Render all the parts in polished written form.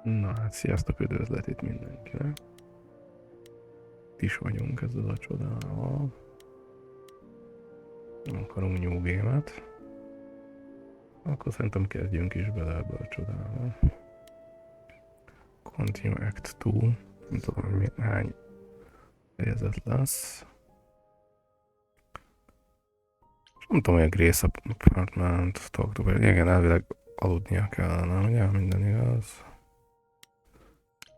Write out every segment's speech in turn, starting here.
Na hát, sziasztok, üdvözlet itt mindenkinek. Itt is vagyunk ezzel a csodával. Nem akarunk new game-et. Akkor szerintem kezdjünk is bele ebbe a csodába. Continue Act 2. Nem tudom, hogy hány fejezet lesz. Nem tudom, hogy a Grace Apartment Talk to. Igen, elvileg aludnia kellene, ugye? Minden igaz.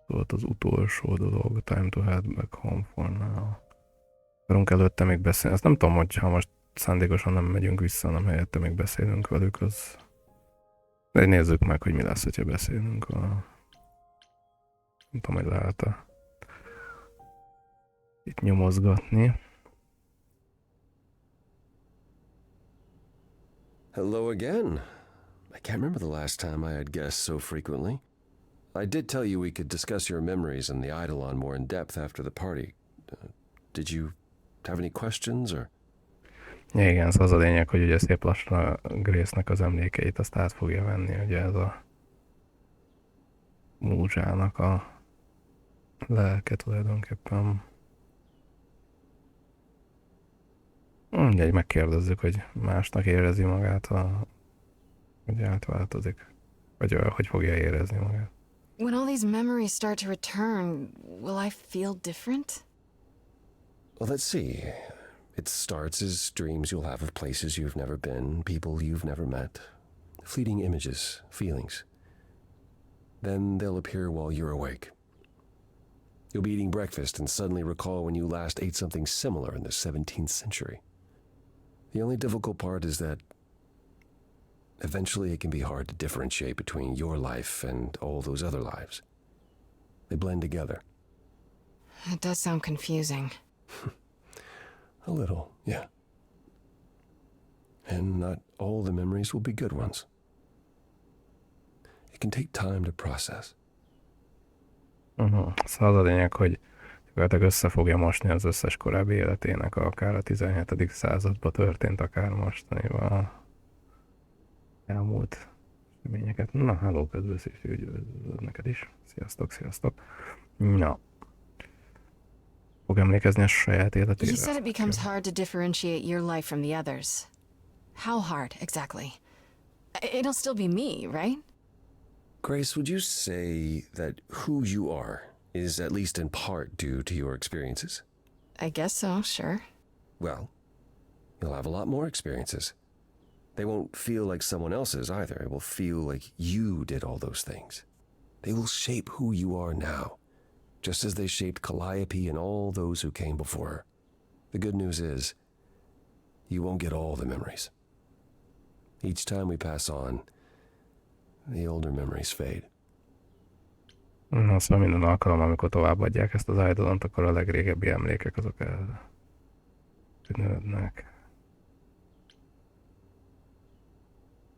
Volt az utolsó dolog, time to head back home for now. Akarunk előtte még beszélni. Azt nem tudom, hogy ha most szándékosan nem megyünk vissza, hanem helyette még beszélünk velük, az... De nézzük meg, hogy mi lesz, hogyha beszélünk vele. Nem tudom, hogy lehet-e itt nyomozgatni. Hello again. I can't remember the last time I had guests so frequently. I did tell you we could discuss your memories and the Eidolon more in depth after the party. Did you have any questions, or...? Ja, igen, szóval az a lényeg, hogy ugye szép lassan a Grace-nek az emlékeit azt át fogja venni, ugye ez a múzsának a lelke tulajdonképpen. Mindegy, megkérdezzük, hogy másnak érezi magát, hogy átváltozik, vagy hogy fogja érezni magát. When all these memories start to return, will I feel different? Well, let's see. It starts as dreams you'll have of places you've never been, people you've never met, fleeting images, feelings. Then they'll appear while you're awake. You'll be eating breakfast and suddenly recall when you last ate something similar in the 17th century. The only difficult part is that eventually it can be hard to differentiate between your life and all those other lives. They blend together. It does sound confusing. A little, yeah. And not all the memories will be good ones. It can take time to process. Szóval az a lényeg, hogy gyakorlatilag össze fogja mosni az összes korábbi életének, akár a 17. században történt, akár mostanival elmúlt eseményeket. Na, hello, közbeszélés, üdvözlöd neked is. Sziasztok, sziasztok. Na. Fog emlékezni a saját életére. You said it becomes hard to differentiate your life from the others. How hard, exactly? It'll still be me, right? Grace, would you say that who you are is at least in part due to your experiences? I guess so, sure. Well, you'll have a lot more experiences. They won't feel like someone else's either. It will feel like you did all those things. They will shape who you are now, just as they shaped Calliope and all those who came before her. The good news is, you won't get all the memories. Each time we pass on, the older memories fade. Na, szóval minden alkalom, amikor továbbadják ezt az Eidolon-t, akkor a legrégebbi emlékek azok eltűnődnek.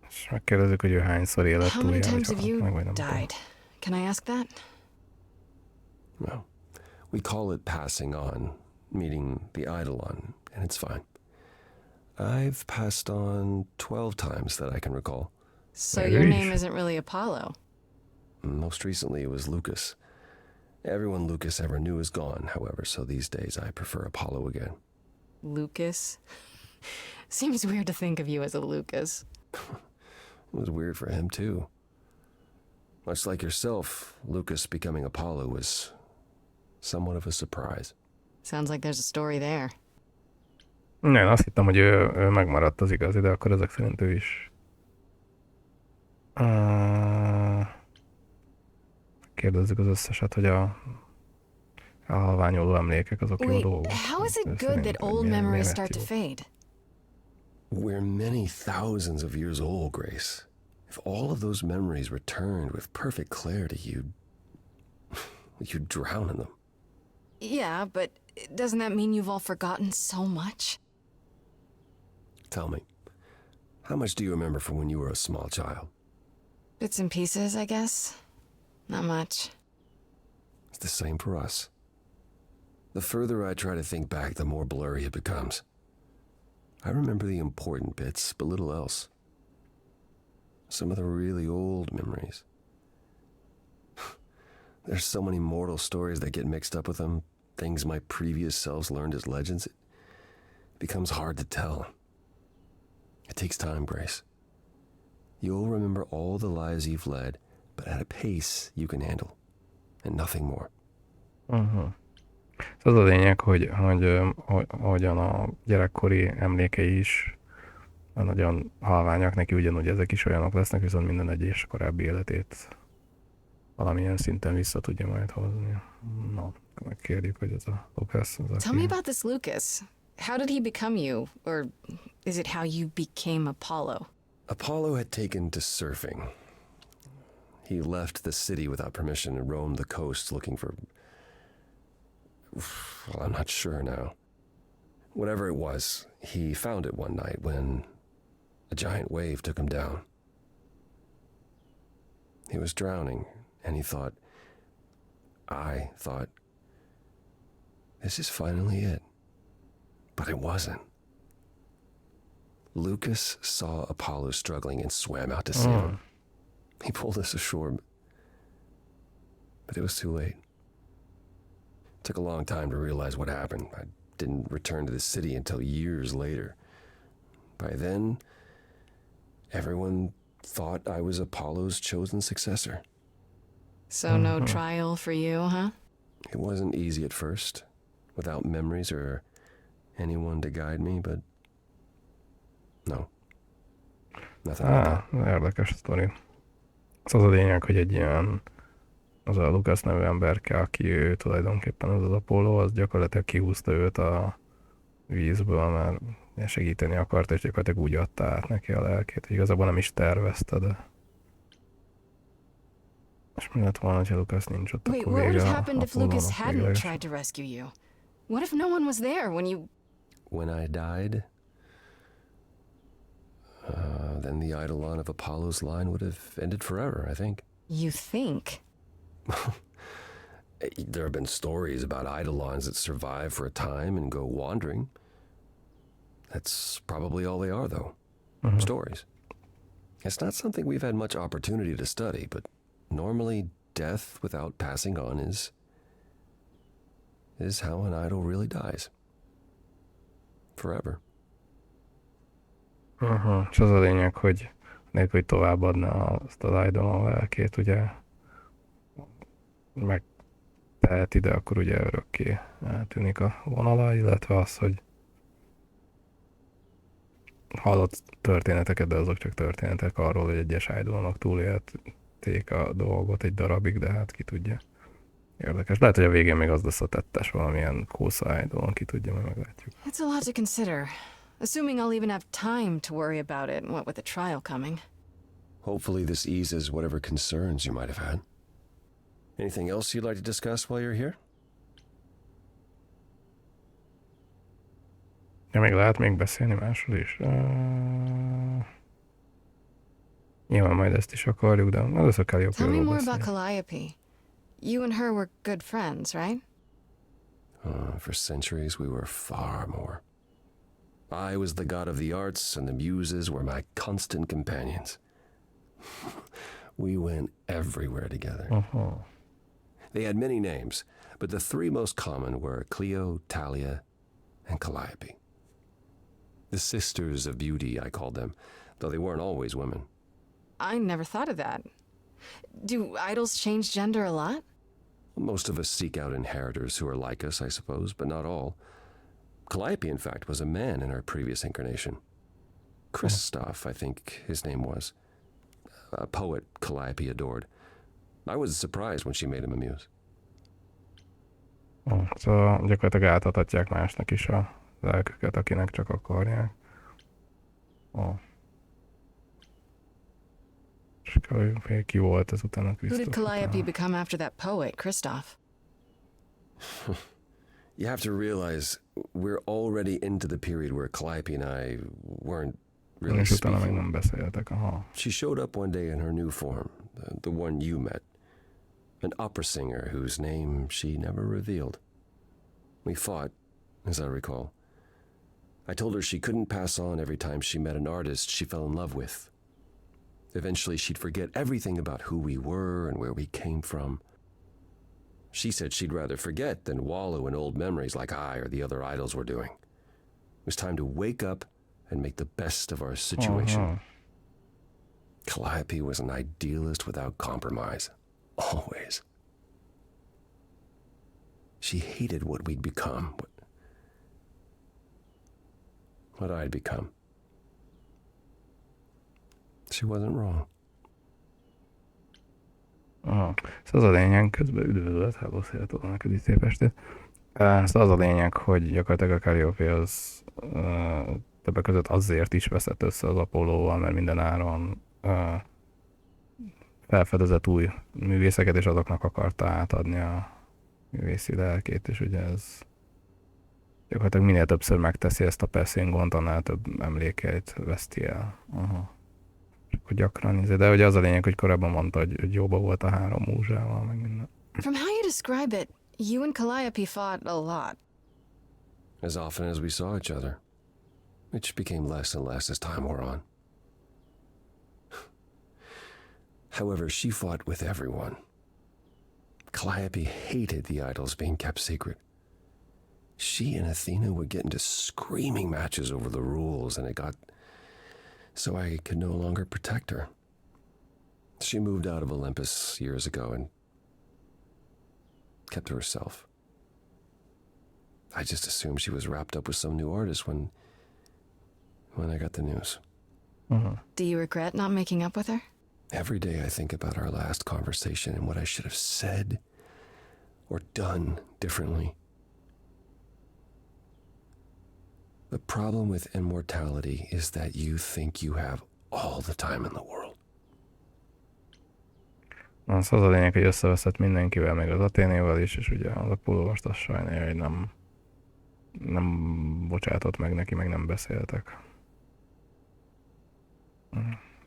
És megkérdezzük, hogy ő hányszor élet How many túlja, times vagy have you meg, vagy nem died? Can I ask that? Well, we call it passing on, meeting the Eidolon, and it's fine. I've passed on 12 times that I can recall. So your name isn't really Apollo? Most recently it was Lucas. Everyone Lucas ever knew is gone, however, so these days I prefer Apollo again. Lucas? Seems weird to think of you as a Lucas. It was weird for him too. Much like yourself, Lucas becoming Apollo was somewhat of a surprise. Sounds like there's a story there. Nem, azt hittem, hogy ő megmaradt az igazi, de akkor ezek szerint ő is. Kérdezzük az összeset, hogy a halványuló emlékek azok jó Wait, dolgok. how is it good that old memories start to fade? We're many thousands of years old, Grace. If all of those memories returned with perfect clarity, you'd drown in them. Yeah, but doesn't that mean you've all forgotten so much? Tell me, how much do you remember from when you were a small child? Bits and pieces, I guess. Not much. It's the same for us. The further I try to think back, the more blurry it becomes. I remember the important bits, but little else. Some of the really old memories. There's so many mortal stories that get mixed up with them, things my previous selves learned as legends. It becomes hard to tell. It takes time, Grace. You'll remember all the lives you've led, but at a pace you can handle, and nothing more. Az a lényeg, hogyan a gyerekkori emlékei is nagyon halványak, neki ugyanúgy ezek is olyanok lesznek, viszont minden egyes korábbi életét valamilyen szinten vissza tudja majd hozni. Na, megkérjük, hogy ez a Lucas. Tell me about this Lucas. How did he become you? Or is it how you became Apollo? Apollo had taken to surfing. He left the city without permission and roamed the coast looking for... Well, I'm not sure now. Whatever it was, he found it one night when a giant wave took him down. He was drowning, and I thought, this is finally it. But it wasn't. Lucas saw Apollo struggling and swam out to save him. He pulled us ashore, but it was too late. It took a long time to realize what happened. I didn't return to the city until years later. By then, everyone thought I was Apollo's chosen successor. So no trial for you, huh? It wasn't easy at first, without memories or anyone to guide me, but no. Nothing like that. Érdekes sztori. Az a lényeg, hogy egy ilyen, az a Lucas nevű emberke, aki ő tulajdonképpen az Apollo, az gyakorlatilag kihúzta őt a vízből, mert segíteni akart, és gyakorlatilag úgy adta át neki a lelkét, hogy igazából nem is tervezte, de... És mi lett volna, hogyha Lucas nincs ott, Wait, akkor what would vége have a happened if Lucas Apollónak hadn't végleges. tried to rescue you? What if no one was there when you... When I died, then the Eidolon of Apollo's line would have ended forever, I think. You think? There have been stories about Eidolons that survive for a time and go wandering. That's probably all they are, though. Stories. It's not something we've had much opportunity to study, but normally death without passing on is how an idol really dies. Forever. És az a lényeg, hogy nélkül, hogy továbbadna azt az Eidolon lelkét, ugye megteheti, de akkor ugye örökké eltűnik a vonala, illetve az, hogy hallott történeteket, de azok csak történetek arról, hogy egyes Eidolonok túlélték a dolgot egy darabig, de hát ki tudja. Érdekes. Lehet, hogy a végén még az lesz a tettes valamilyen kósza Eidolon, ki tudja, majd meglátjuk. It's a lot to consider. Assuming I'll even have time to worry about it, what with the trial coming. Hopefully this eases whatever concerns you might have had. Anything else you'd like to discuss while you're here? Ja, még lehet még beszélni másról is. Nyilván majd ezt is akarjuk, de először Tell me Calliope-ról more about beszélni. Calliope. You and her were good friends, right? For centuries we were far more. I was the god of the arts, and the muses were my constant companions. We went everywhere together. They had many names, but the three most common were Clio, Talia, and Calliope. The sisters of beauty, I called them, though they weren't always women. I never thought of that. Do idols change gender a lot? Most of us seek out inheritors who are like us, I suppose, but not all. Calliope, in fact, was a man in our previous incarnation. Christoph, I think his name was. A poet Calliope adored. I was surprised when she made him a muse. Szóval gyakorlatilag átadhatják másnak is a lelküket, akinek csak akarják. És ki volt ezután a Who did Krisztus Calliope után? become after that poet, Christoph? You have to realize we're already into the period where Calliope and I weren't really És utána még speaking. nem beszéltek, aha. She showed up one day in her new form, the one you met. An opera singer whose name she never revealed. We fought, as I recall. I told her she couldn't pass on every time she met an artist she fell in love with. Eventually she'd forget everything about who we were and where we came from. She said she'd rather forget than wallow in old memories like I or the other idols were doing. It was time to wake up and make the best of our situation. Calliope was an idealist without compromise. Always. She hated what we'd become. What I'd become. She wasn't wrong. Szóval az a lényeg, közben üdvözlet, hello, szépen a neked is szép estét. Szóval az a lényeg, hogy gyakorlatilag a Calliope az többek között azért is veszett össze az Apollóval, mert minden áron felfedezett új művészeket, és azoknak akarta átadni a művészi lelkét, és ugye ez gyakorlatilag minél többször megteszi ezt a passing-ont, annál több emlékeit veszti el. Akkor gyakran, de ugye az a lényeg, hogy korábban mondta, hogy jóba volt a 3 múzsával, meg minden. From how you describe it, you and Calliope fought a lot. As often as we saw each other, which became less and less as time wore on. However, she fought with everyone. Calliope hated the idols being kept secret. She and Athena would get into screaming matches over the rules, and it got so I could no longer protect her. She moved out of Olympus years ago and kept to herself. I just assumed she was wrapped up with some new artist when I got the news. Do you regret not making up with her? Every day I think about our last conversation and what I should have said or done differently. The problem with immortality is that you think you have all the time in the world. Az a lényeg, hogy összeveszett mindenkivel, meg az Athénéval is, és ugye az Apollo most azt sajnálja, hogy nem bocsátott meg neki, meg nem beszéltek.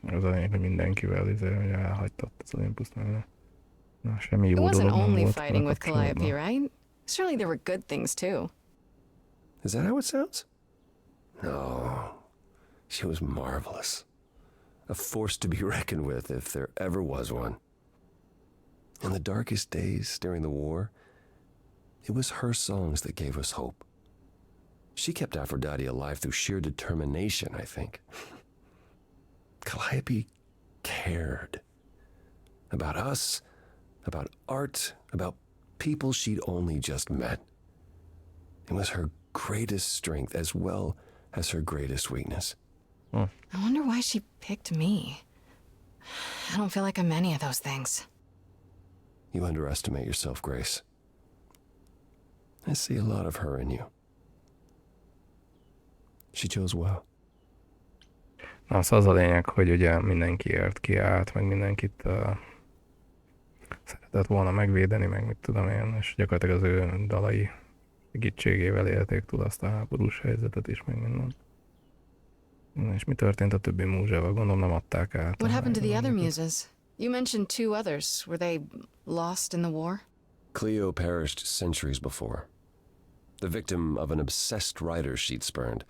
Az a lényeg, hogy mindenkivel hogy elhagytott az Olympuszt, meg semmi jó It wasn't dolog nem only volt fighting vele with Calliope, kapcsolatban. right? Surely there were good things too. Is that how it sounds? No. She was marvelous. A force to be reckoned with if there ever was one. In the darkest days during the war, it was her songs that gave us hope. She kept Aphrodite alive through sheer determination, I think. Calliope cared. About us, about art, about people she'd only just met. It was her greatest strength as well as her greatest weakness. I wonder why she picked me. I don't feel like I'm any of those things. You underestimate yourself, Grace. I see a lot of her in you. She chose well. Na, szóval az a lényeg, hogy ugye mindenkiért kiállt, meg mindenkit szeretett volna megvédeni, meg mit tudom én, és gyakorlatilag az ő dalai segítségével élték túl azt a háborús helyzetet is, meg minden. És mi történt a többi múzsával? Gondolom nem adták át. What happened to the other muses? You mentioned 2 others. Were they lost in the war? Cleo perished centuries before. The victim of an obsessed writer she'd spurned.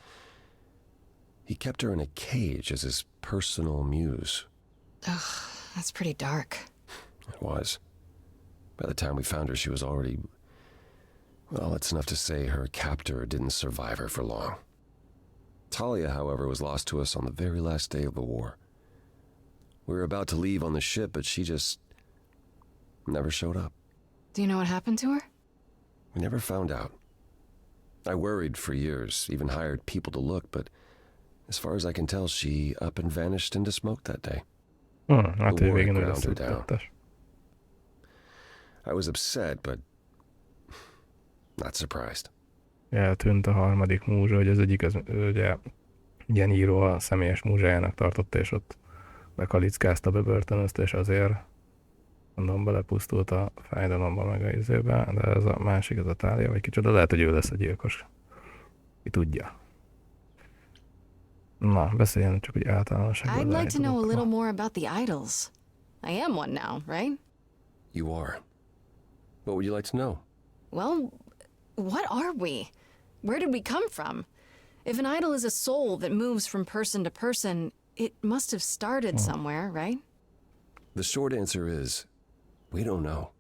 He kept her in a cage as his personal muse. Ugh, that's pretty dark. It was. By the time we found her, she was already... Well, it's enough to say her captor didn't survive her for long. Talia, however, was lost to us on the very last day of the war. We were about to leave on the ship, but she just never showed up. Do you know what happened to her? We never found out. I worried for years, even hired people to look, but as far as I can tell, she up and vanished into smoke that day. Hát The ő war végén had úgy ground her down. leszoktatás. I was upset, but not surprised. Eltűnt a harmadik múzsa, hogy az egyik, az ugye ilyen író a személyes múzsájának tartotta, és ott bekalickázta, bebörtönözte, és azért mondom, belepusztult a fájdalomba meg a izébe, de ez a másik, ez a Talia, vagy kicsoda, lehet, hogy ő lesz a gyilkos. Ki tudja. Na, beszéljen csak úgy általánosságban. I'd like to know a little more about the idols. I am one now, right? You are. What would you like to know? Well, what are we? Where did we come from? If an idol is a soul that moves from person to person, it must have started somewhere, right? The short answer is, we don't know.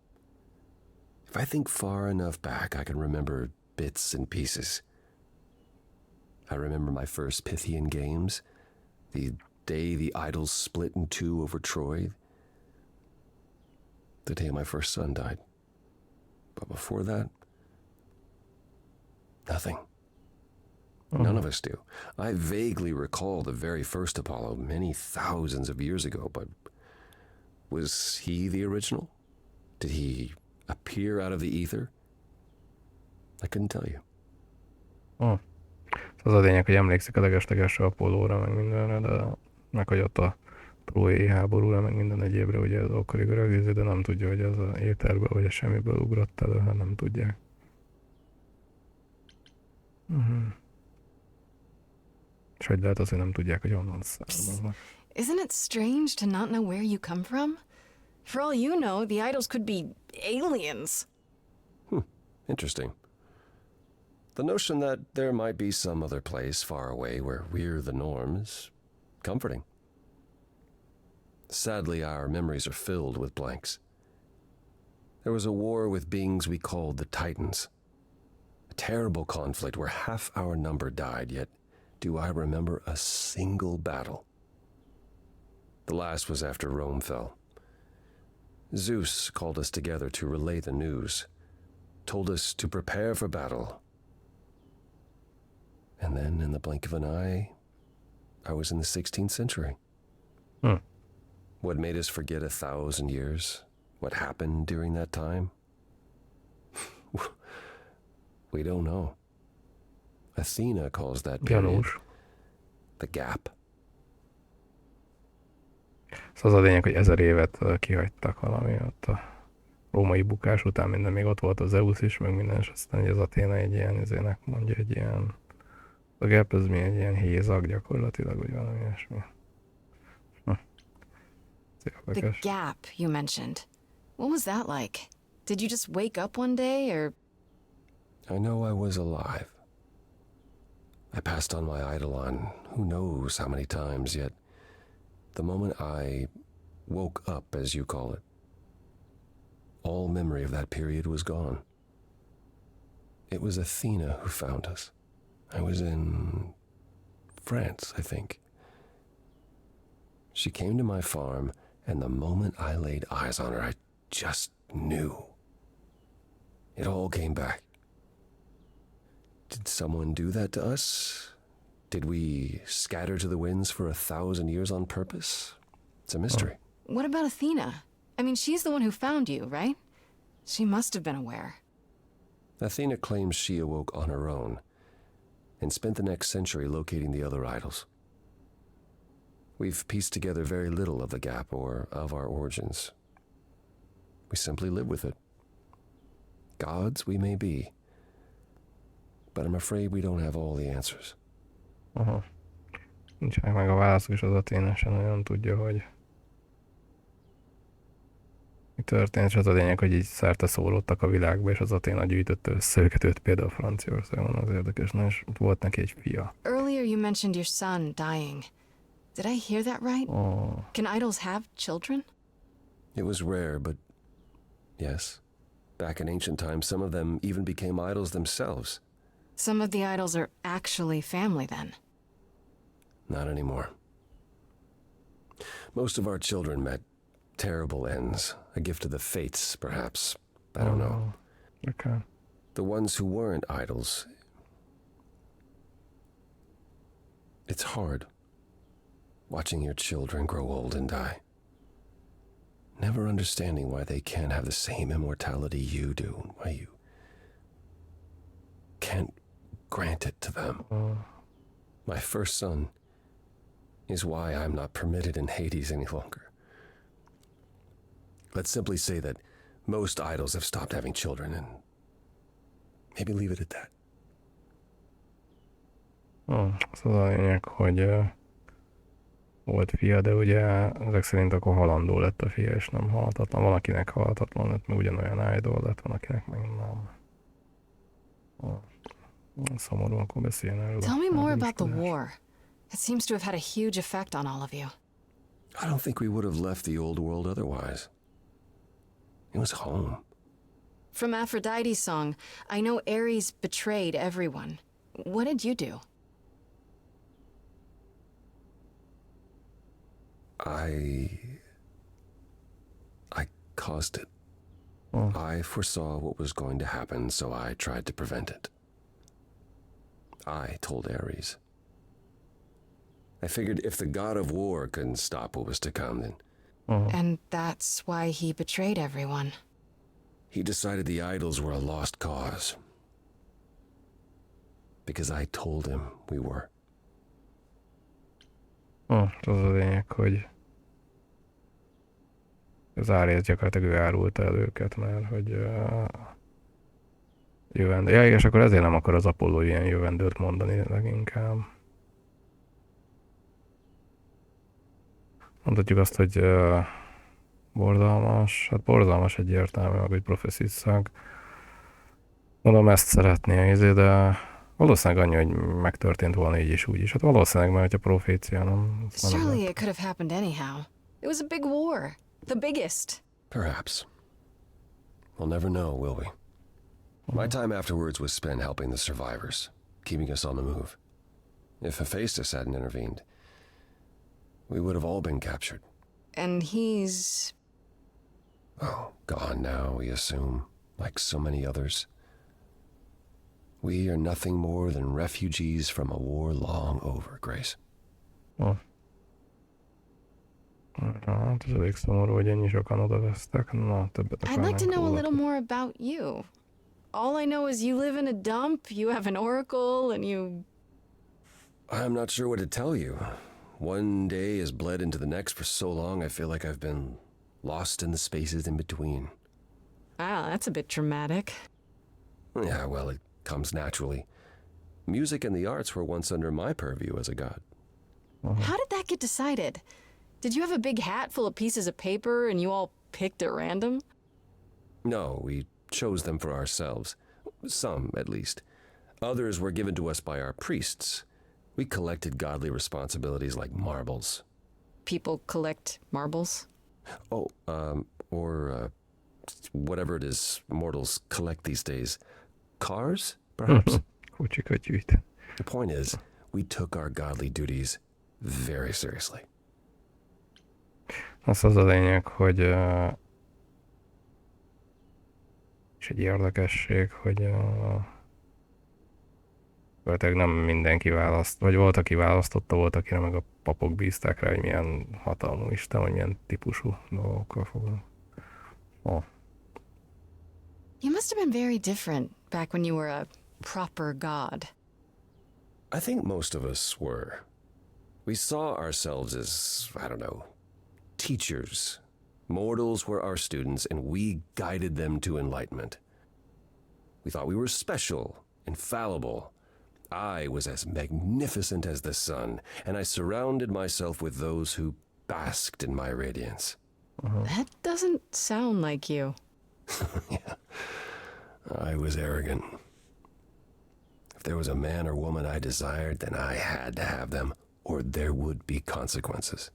If I think far enough back, I can remember bits and pieces. I remember my first Pythian games, the day the idols split in two over Troy, the day my first son died. But before that, nothing. None of us do. I vaguely recall the very first Apollo many thousands of years ago, but was he the original? Did he appear out of the ether? I couldn't tell you. Az a lényeg, hogy emlékszik a legeslegelső Apollóra, meg mindenre, de meg hogy ott a trójai háborúra, meg minden egyébre, ugye az akkori görög, de nem tudja, hogy ez az éterből vagy a semmiből ugrott elő, hát nem tudják. És hogy lehet az, hogy nem tudják, hogy honnan származnak. Isn't it strange to not know where you come from? For all you know, the idols could be aliens. Interesting. The notion that there might be some other place far away where we're the norm is comforting. Sadly, our memories are filled with blanks. There was a war with beings we called the Titans. A terrible conflict where half our number died, yet do I remember a single battle. The last was after Rome fell. Zeus called us together to relay the news, told us to prepare for battle. And then, in the blink of an eye, I was in the 16th century. What made us forget 1,000 years? What happened during that time? We don't know. Athena calls that period the gap. Szóval az a lényeg, hogy 1000 évet kihagytak valami ott a római bukás után, minden még ott volt az Zeus is, meg minden, és aztán az Athéna egy ilyen, ezének mondja egy ilyen, a gap ez mi egy ilyen hézag gyakorlatilag, vagy valami ilyesmi. The gap you mentioned. What was that like? Did you just wake up one day, or? I know I was alive. I passed on my Eidolon who knows how many times, yet the moment I woke up, as you call it, all memory of that period was gone. It was Athena who found us. I was in France, I think. She came to my farm, and the moment I laid eyes on her, I just knew. It all came back. Did someone do that to us? Did we scatter to the winds for 1,000 years on purpose? It's a mystery. What about Athena? I mean, she's the one who found you, right? She must have been aware. Athena claims she awoke on her own and spent the next century locating the other idols. We've pieced together very little of the gap or of our origins. We simply live with it. Gods we may be, but I'm afraid we don't have all the answers. Nincsenek meg a válaszok, és az Athéna sem nagyon tudja, hogy mi történt, és az a lényeg, hogy így szerte szólottak a világba, és az Athéna gyűjtötte össze őket, például Franciaországon, az érdekes, na, és volt neki egy fia. Earlier you mentioned your son dying. Did I hear that right? Can idols have children? It was rare, but yes. Back in ancient times, some of them even became idols themselves. Some of the idols are actually family then. Not anymore. Most of our children met terrible ends. A gift of the fates, perhaps. I don't know. Okay. The ones who weren't idols. It's hard watching your children grow old and die. Never understanding why they can't have the same immortality you do. Why you can't grant it to them. My first son is why I'm not permitted in Hades any longer. Let's simply say that most idols have stopped having children, and maybe leave it at that. Szóval a lényeg, hogy volt fia, de ugye ezek szerint akkor halandó lett a fia, és nem halhatatlan. Van, akinek halhatatlan lett, meg ugyanolyan idol lett, van, akinek meg nem. Szomorú, akkor beszéljen erről. Tell me more about the war. It seems to have had a huge effect on all of you. I don't think we would have left the old world otherwise. It was home. From Aphrodite's song, I know Ares betrayed everyone. What did you do? I caused it. Oh. I foresaw what was going to happen, so I tried to prevent it. I told Ares. I figured if the god of war couldn't stop what was to come, then And that's why he betrayed everyone. he decided the idols were a lost cause. Because I told him we were. Az a lényeg, hogy az Ares gyakorlatilag ő árulta el őket, mert hogy jövendő. Ja, és akkor ezért nem akar az Apollo ilyen jövendőt mondani leginkább. Mondhatjuk azt, hogy borzalmas, hát borzalmas egyértelmű, hogy profeszisszag. Mondom, ezt szeretné, de valószínűleg annyi, hogy megtörtént volna így is úgy is. Hát valószínűleg, mert hogyha profécia nem... Surely it could have happened anyhow. It was a big war. The biggest. Perhaps. We'll never know, will we? My time afterwards was spent helping the survivors, keeping us on the move. If Hephaestus hadn't intervened, we would have all been captured. And he's... Oh, gone now, we assume, like so many others. We are nothing more than refugees from a war long over, Grace. Oh. Hát ez elég szomorú, hogy ennyi sokan odavesztek. Na, többet I'd like to know a little more about you. All I know is you live in a dump, you have an oracle, and you... I'm not sure what to tell you. One day has bled into the next for so long I feel like I've been lost in the spaces in between. Wow, that's a bit dramatic. Yeah, well, it comes naturally. Music and the arts were once under my purview as a god. How did that get decided? Did you have a big hat full of pieces of paper and you all picked at random? No, we chose them for ourselves. Some, at least. Others were given to us by our priests. We collected godly responsibilities like marbles. People collect marbles? Oh, or whatever it is mortals collect these days. Cars, perhaps? Kocsikat gyűjt. The point is, we took our godly duties very seriously. Az a lényeg, hogy és egy érdekesség, hogy nem mindenki választ, vagy volt, aki választotta, volt, akire meg a papok bízták rá, hogy milyen hatalmú isten, vagy milyen típusú dolgokkal foglalkozik. Oh. You must have been very different back when you were a proper god. I think most of us were. We saw ourselves as, I don't know, teachers. Mortals were our students, and we guided them to enlightenment. We thought we were special, infallible. I was as magnificent as the sun, and I surrounded myself with those who basked in my radiance. That doesn't sound like you. Yeah, I was arrogant. If there was a man or woman I desired, then I had to have them, or there would be consequences.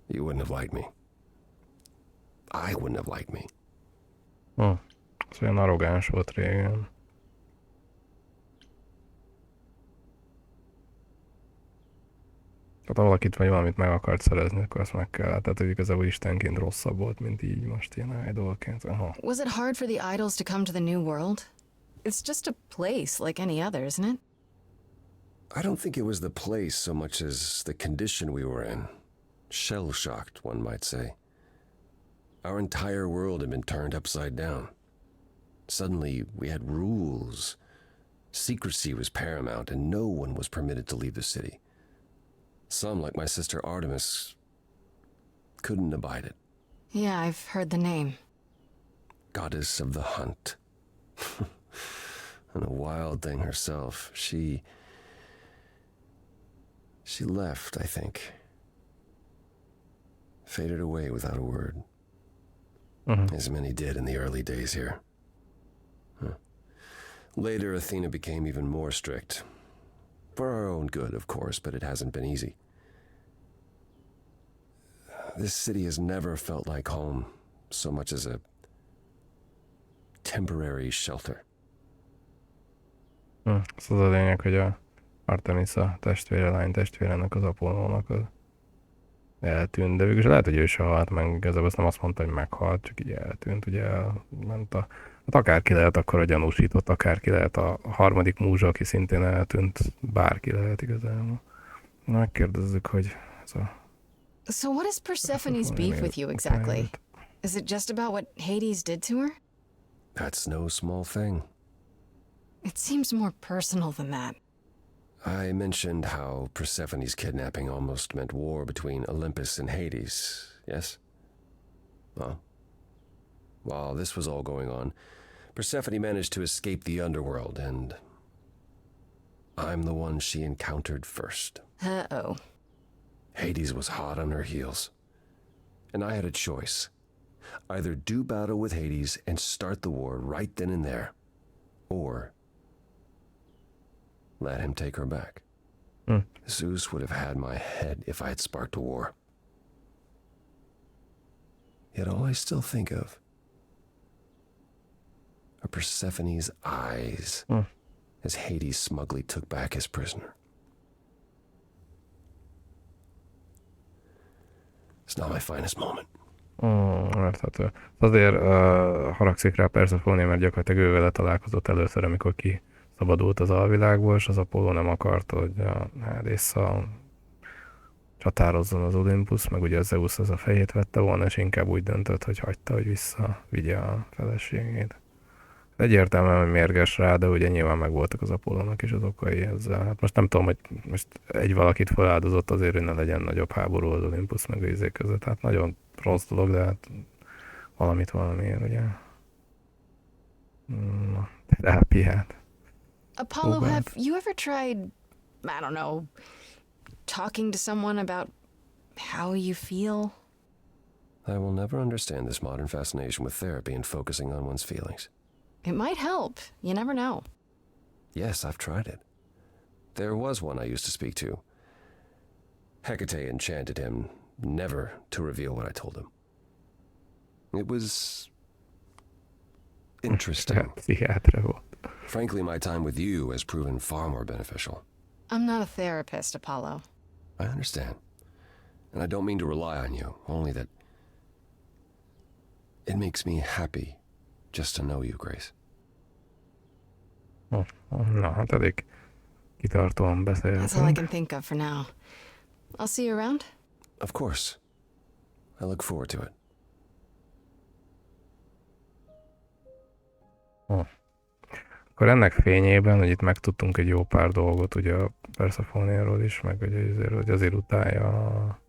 You wouldn't have liked me. I wouldn't have liked me. Ez olyan arrogáns volt régen. Tehát ha valakit vagy valamit meg akart szerezni, akkor azt meg kell. Tehát hogy igazából istenként rosszabb volt, mint így most ilyen idolként. Aha. Was it hard for the idols to come to the new world? It's just a place like any other, isn't it? I don't think it was the place so much as the condition we were in. Shell-shocked, one might say. Our entire world had been turned upside down. Suddenly, we had rules. Secrecy was paramount, and no one was permitted to leave the city. Some, like my sister Artemis, couldn't abide it. Yeah, I've heard the name. Goddess of the hunt. And a wild thing herself. She left, I think. Faded away without a word. As many did in the early days here. Later, Athena became even more strict. For our own good, of course, but it hasn't been easy. This city has never felt like home so much as temporary shelter. Ez az a lényeg, hogy a Artemisa testvére, lány testvérenek, az Apollónak az eltűnt, de végülis lehet, hogy ő se halt meg, igazából azt nem azt mondta, hogy meghalt, csak így eltűnt, ugye elment a... Hát akárki lehet akkor a gyanúsított, akárki lehet a harmadik múzsa, aki szintén eltűnt, bárki lehet igazából. Megkérdezzük, hogy ez a... So what is Persephone's beef with you exactly? Is it just about what Hades did to her? That's no small thing. It seems more personal than that. I mentioned how Persephone's kidnapping almost meant war between Olympus and Hades, yes? Well, while this was all going on, Persephone managed to escape the underworld, and I'm the one she encountered first. Uh-oh. Hades was hot on her heels, and I had a choice. Either do battle with Hades and start the war right then and there, or let him take her back. Zeus would have had my head if I had sparked a war. Yet all I still think of are Persephone's eyes as Hades smugly took back his prisoner. It's not my finest moment. Érthető. Azért haragszik rá Persephone, mert gyakorlatilag ő vele találkozott először, amikor ki szabadult az alvilágból, és az Apollo nem akarta, hogy a Hades-szal csatározzon az Olympus, meg ugye az Zeus az a fejét vette volna, és inkább úgy döntött, hogy hagyta, hogy visszavigye a feleségét. Egyértelműen, hogy mérges rá, de ugye nyilván megvoltak az Apollónak is az okai ezzel. Hát most nem tudom, hogy most egy valakit feláldozott azért, hogy ne legyen nagyobb háború az Olympus meg az izé között. Hát nagyon rossz dolog, de hát valamiért, ugye. Terápiát. Apollo, have you ever tried, I don't know, talking to someone about how you feel? I will never understand this modern fascination with therapy and focusing on one's feelings. It might help. You never know. Yes, I've tried it. There was one I used to speak to. Hecate enchanted him never to reveal what I told him. It was interesting. Frankly, my time with you has proven far more beneficial. I'm not a therapist, Apollo. I understand. And I don't mean to rely on you, only that it makes me happy just to know you, Grace. Na, hát elég kitartóan beszéltünk. That's all I can think of for now. I'll see you around. Of course. I look forward to it. Akkor ennek fényében, hogy itt megtudtunk egy jó pár dolgot, ugye a Persephone-ról is, meg hogy azért utálja a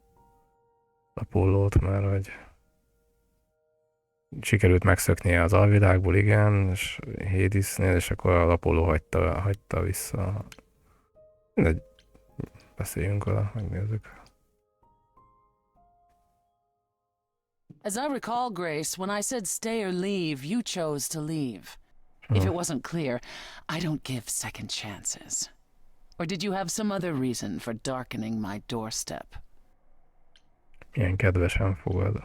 Apollót, mert hogy sikerült megszöknie az alvilágból, igen, és Hadesnél, és akkor az Apollo hagyta vissza. Mindegy, beszéljünk vele, megnézzük. As I recall, Grace, when I said stay or leave, you chose to leave. If it wasn't clear, I don't give second chances. Or did you have some other reason for darkening my doorstep? Ilyen kedvesen fogad.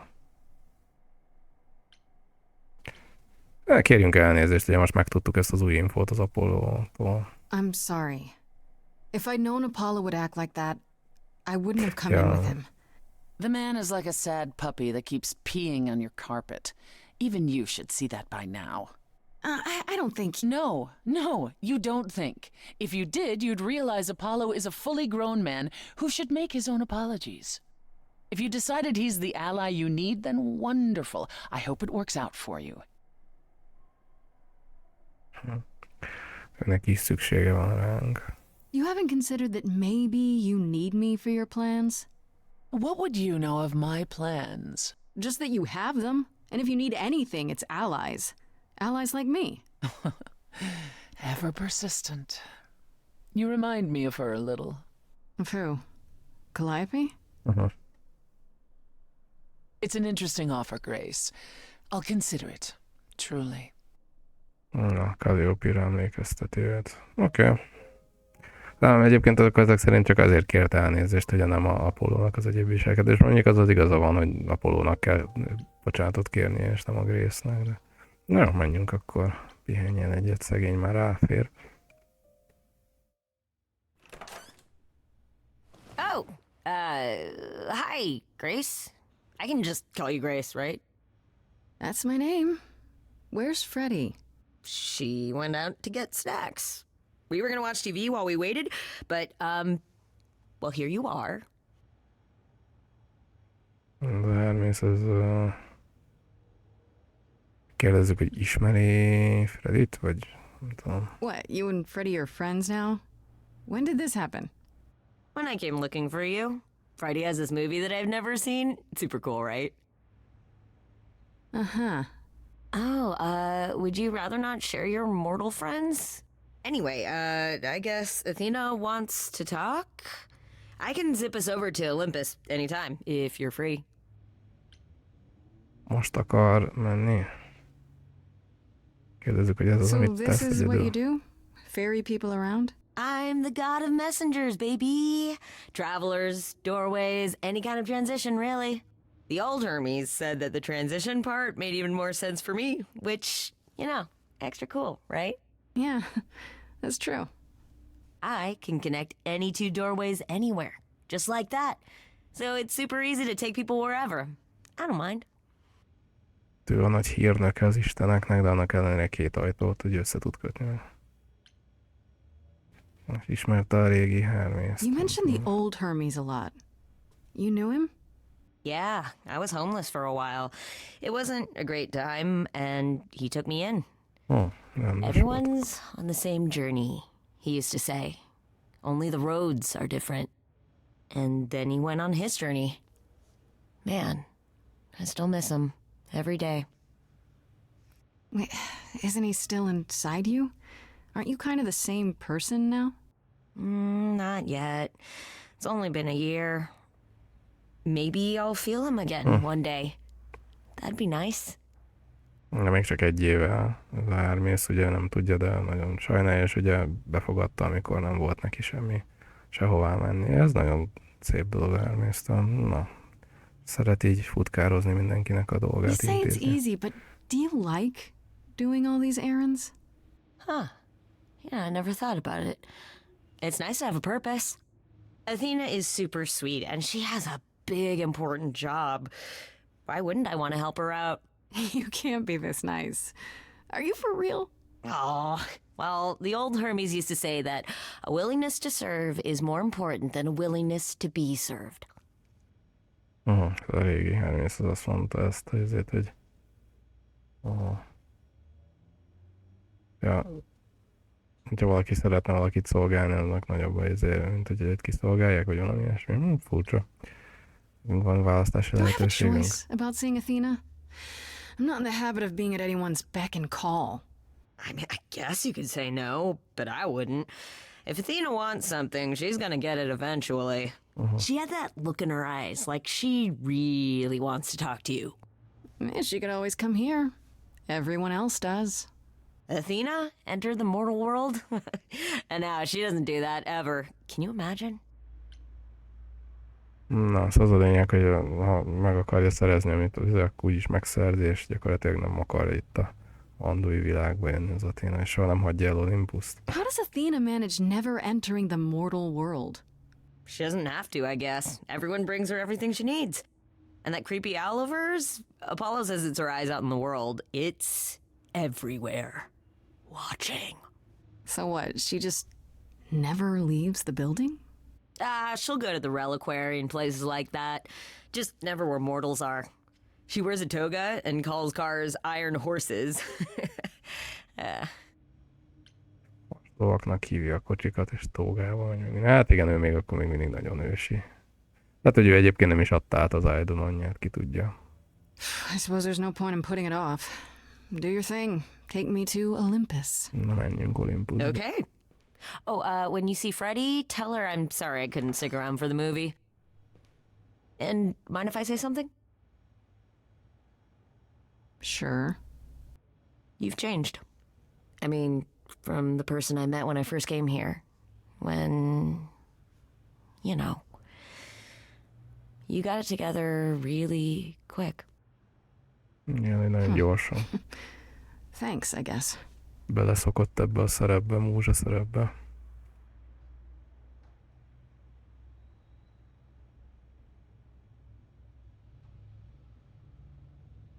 Kérjünk elnézést, ugye most megtudtuk ezt az új infót az Apollótól. I'm sorry. If I'd known Apollo would act like that, I wouldn't have come in with him. The man is like a sad puppy that keeps peeing on your carpet. Even you should see that by now. I don't think... No, you don't think. If you did, you'd realize Apollo is a fully grown man who should make his own apologies. If you decided he's the ally you need, then wonderful. I hope it works out for you. Neki is szüksége van ránk. You haven't considered that maybe you need me for your plans? What would you know of my plans? Just that you have them. And if you need anything, it's allies. Allies like me. Ever persistent. You remind me of her a little. Of who? Calliope? It's an interesting offer, Grace. I'll consider it. Truly. Na, Calliope-ra emlékeztetőt. Oké. Nem, egyébként ezek szerint csak azért kért elnézést, hogy nem a Apollónak az egyéb viselkedés. Mondjuk az igaza van, hogy Apollónak kell bocsánatot kérnie, és nem a Grace-nek, de Na jó, menjünk akkor. Pihenjen egyet, szegény már ráfér. Oh, hi, Grace. I can just call you Grace, right? That's my name. Where's Freddy? She went out to get snacks. We were gonna watch TV while we waited, but, well, here you are. Az Hermész, az... Kérdezzük, hogy ismeri Freddyt, vagy nem tudom. What, you and Freddy are friends now? When did this happen? When I came looking for you, Friday has this movie that I've never seen. Super cool, right? Uh-huh. Oh, would you rather not share your mortal friends? Anyway, I guess Athena wants to talk? I can zip us over to Olympus anytime, if you're free. Most akar menni? Kérdezzük, hogy ez az, So amit this tesz is what you egyedül. do? Ferry people around? I'm the god of messengers, baby. Travelers, doorways, any kind of transition, really. The old Hermes said that the transition part made even more sense for me, which, you know, extra cool, right? Yeah, that's true. I can connect any two doorways anywhere, just like that. So it's super easy to take people wherever. I don't mind. Ő a nagy hírnöke az isteneknek, de annak ellenére 2 ajtót, hogy össze tud kötni. Most ismerte a régi Hermészt. You mentioned the old Hermes a lot. You knew him? Yeah, I was homeless for a while. It wasn't a great time, and he took me in. Ó, rendes volt. Everyone's on the same journey, he used to say. Only the roads are different. And then he went on his journey. Man, I still miss him every day. Wait, isn't he still inside you? Aren't you kind of the same person now? Not yet. It's only been a year. Maybe I'll feel him again one day. That'd be nice. De még csak 1 éve az a Hermész, ugye nem tudja, de nagyon sajnálja, és ugye befogadta, amikor nem volt neki semmi sehová menni. Ez nagyon szép dolog a Hermésztől. Na, szeret így futkározni mindenkinek a You dolgát say it's intézni. easy, but do you like doing all these errands? Huh. Yeah, I never thought about it. It's nice to have a purpose. Athena is super sweet, and she has a big, important job. Why wouldn't I want to help her out? You can't be this nice. Are you for real? Oh, well, the old Hermes used to say that a willingness to serve is more important than a willingness to be served. A régi Hermész az azt mondta ezt, hogy ezért, hogy... Ja, hogyha valaki szeretne valakit szolgálni, annak nagyobb az izé, mint hogy őt kiszolgálják, vagy valami ilyesmi. Furcsa. Van választási Do I have a lehetőségünk. choice about seeing Athena? I'm not in the habit of being at anyone's beck and call. I mean, I guess you could say no, but I wouldn't. If Athena wants something, she's gonna get it eventually. She had that look in her eyes, like she really wants to talk to you. She could always come here. Everyone else does. Athena entered the mortal world? And now she doesn't do that ever. Can you imagine? Na, szóval az a lényeg, hogy ha meg akarja szerezni, amit az úgyis megszerzi, és gyakorlatilag nem akar itt a andói világba jönni az Athena, és soha nem hagyja el Olympuszt. How does Athena manage never entering the mortal world? She doesn't have to, I guess. Everyone brings her everything she needs. And that creepy owl of hers? Apollo says it's her eyes out in the world. It's everywhere. Watching. So what, she just never leaves the building? She'll go to the reliquary and places like that. Just never where mortals are. She wears a toga and calls cars iron horses. Lovaknak hívja a kocsikat, és tógával. Vagy minden. Hát igen, ő még akkor még mindig nagyon ősi. Hát, hogy ő egyébként nem is adta át az Eidolon-t, ki tudja. I suppose there's no point in putting it off. Do your thing. Take me to Olympus. Na, menjünk Olympusba. Okay. Oh, when you see Freddy, tell her I'm sorry I couldn't stick around for the movie. And mind if I say something? Sure. You've changed. I mean, from the person I met when I first came here. When, you know, you got it together really quick. Igen, nagyon gyorsan. Thanks, I guess. Beleszokott ebbe a szerepbe, múzsa szerepbe.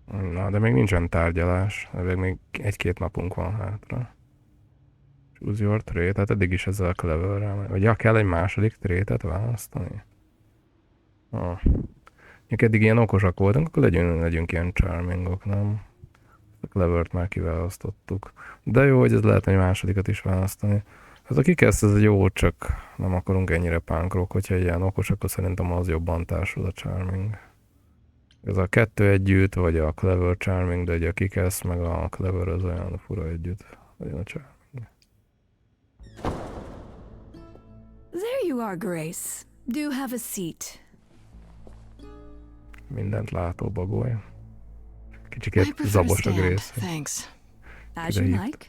Na, de még nincsen tárgyalás. Még 1-2 napunk van hátra. Choose your trait, tehát eddig is ezzel a cleverrel. Vagy kell egy második trétet választani? Eddig ilyen okosak voltunk, akkor legyünk ilyen charmingok, nem? A clevert már kiválasztottuk. De jó, hogy ez lehet egy másodikat is választani. Hát a kikezd, ez jó, csak nem akarunk ennyire punk rock, hogyha ilyen okos, akkor szerintem az jobban társul a charming. Ez a 2 együtt, vagy a clever charming, de ugye a kikezd, meg a clever az olyan fura együtt. Legyen a charming. There you are, Grace. Do have a seat. Mindent látó bagoly. I Kicsikét prefer zabos a stand, Grace. thanks. As you like.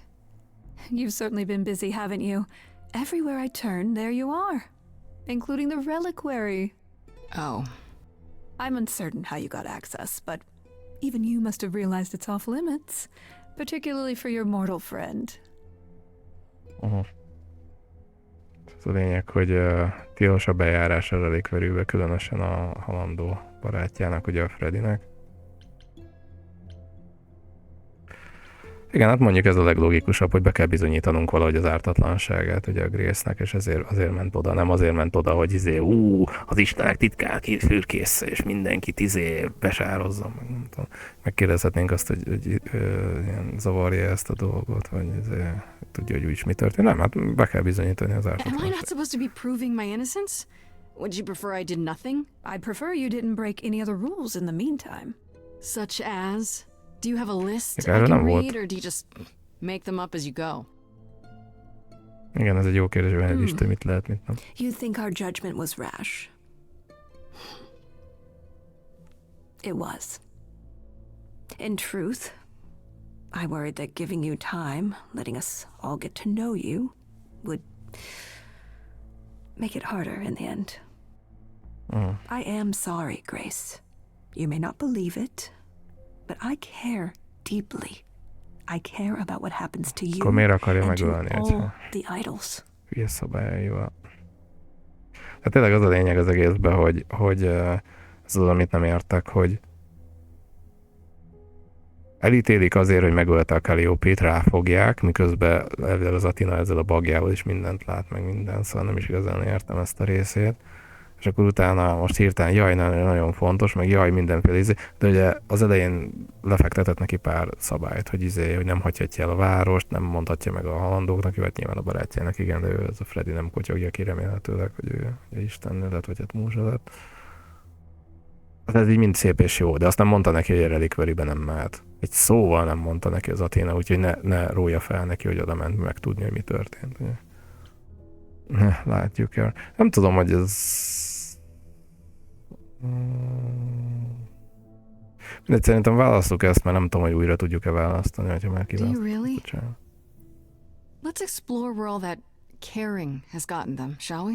You've certainly been busy, haven't you? Everywhere I turn, there you are. Including the reliquary. Oh, I'm uncertain how you got access, but even you must have realized it's off limits. Particularly for your mortal friend. Ez a lényeg, hogy tilos a bejárás a relikverűbe, különösen a halandó barátjának, ugye a Freddynek. Igen, hát mondjuk ez a leglogikusabb, hogy be kell bizonyítanunk valahogy az ártatlanságát ugye a Grace-nek, és azért ment oda. Nem azért ment oda, hogy az Istenek titkát fürkész, és mindenkit besározza, meg nem tudom. Megkérdezhetnénk azt, hogy ilyen zavarja ezt a dolgot, vagy tudja, hogy úgyis mi történt. Nem, hát be kell bizonyítani az am I ártatlanságot. not supposed to be proving my innocence? Would you prefer I did nothing? I prefer you didn't break any other rules in the meantime. Such as? Do you have a list I Erről can nem volt. read, or do you just make them up as you go? Igen, ez egy jó kérdés, hogy egy lista, mit lehet, mit nem. You think our judgment was rash? It was. In truth, I worried that giving you time, letting us all get to know you, would make it harder in the end. I am sorry, Grace. You may not believe it, but I care deeply. I care about what happens to you Akkor miért akarja and to megölni all egyszer? the idols. Hülye szabályaival. Hát tényleg az a lényeg az egészben, hogy ez az, amit nem értek, hogy elítélik azért, hogy megölte a Calliope-t, ráfogják, miközben ezzel az Atina ezzel a bagjával is mindent lát, meg minden, szóval nem is igazán értem ezt a részét. És akkor utána most hirtelen, jaj, nagyon fontos, meg jaj, mindenféle de ugye az elején lefektetett neki pár szabályt, hogy nem hagyhatja el a várost, nem mondhatja meg a halandóknak, mert nyilván a barátjának, igen, de ő, ez a Freddy nem kotyogja ki remélhetőleg, hogy ő istennő lett, vagy hát múzsa lett. Hát ez így mind szép és jó, de azt nem mondta neki, hogy a relikveribe nem mehet. Egy szóval nem mondta neki az Athena, úgyhogy ne rója fel neki, hogy oda ment megtudni, hogy mi történt. Ugye? Látjuk el. Nem tudom, hogy ez... De szerintem választjuk ezt, mert nem tudom, hogy újra tudjuk-e választani, hogyha már Do you kiválasztjuk. really? Let's explore where all that caring has gotten them, shall we?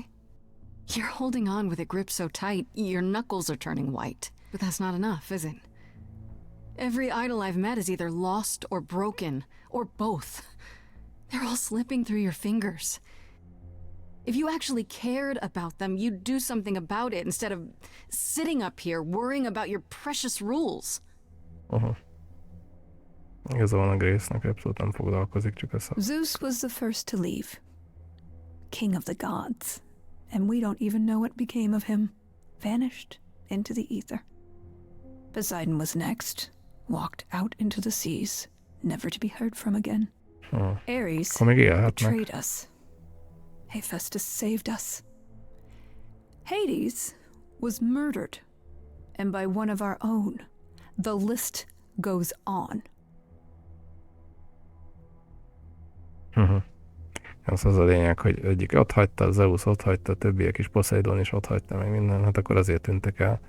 You're holding on with a grip so tight, your knuckles are turning white. But that's not enough, is it? Every idol I've met is either lost or broken, or both. They're all slipping through your fingers. If you actually cared about them, you'd do something about it instead of sitting up here worrying about your precious rules. Igaza van a Grace-nek, abszolút nem foglalkozik, csak a Zeus was the first to leave, king of the gods, and we don't even know what became of him. Vanished into the ether. Poseidon was next, walked out into the seas, never to be heard from again. Ares Akkor még élhetnek. betrayed us. Hephaestus saved us. Hades was murdered, and by one of our own. The list goes on. Az az a lényeg, hogy egyik ott hagyta, Zeus ott hagyta, a többiek is, Poseidon is ott hagyta, meg minden, hát akkor azért tűntek el.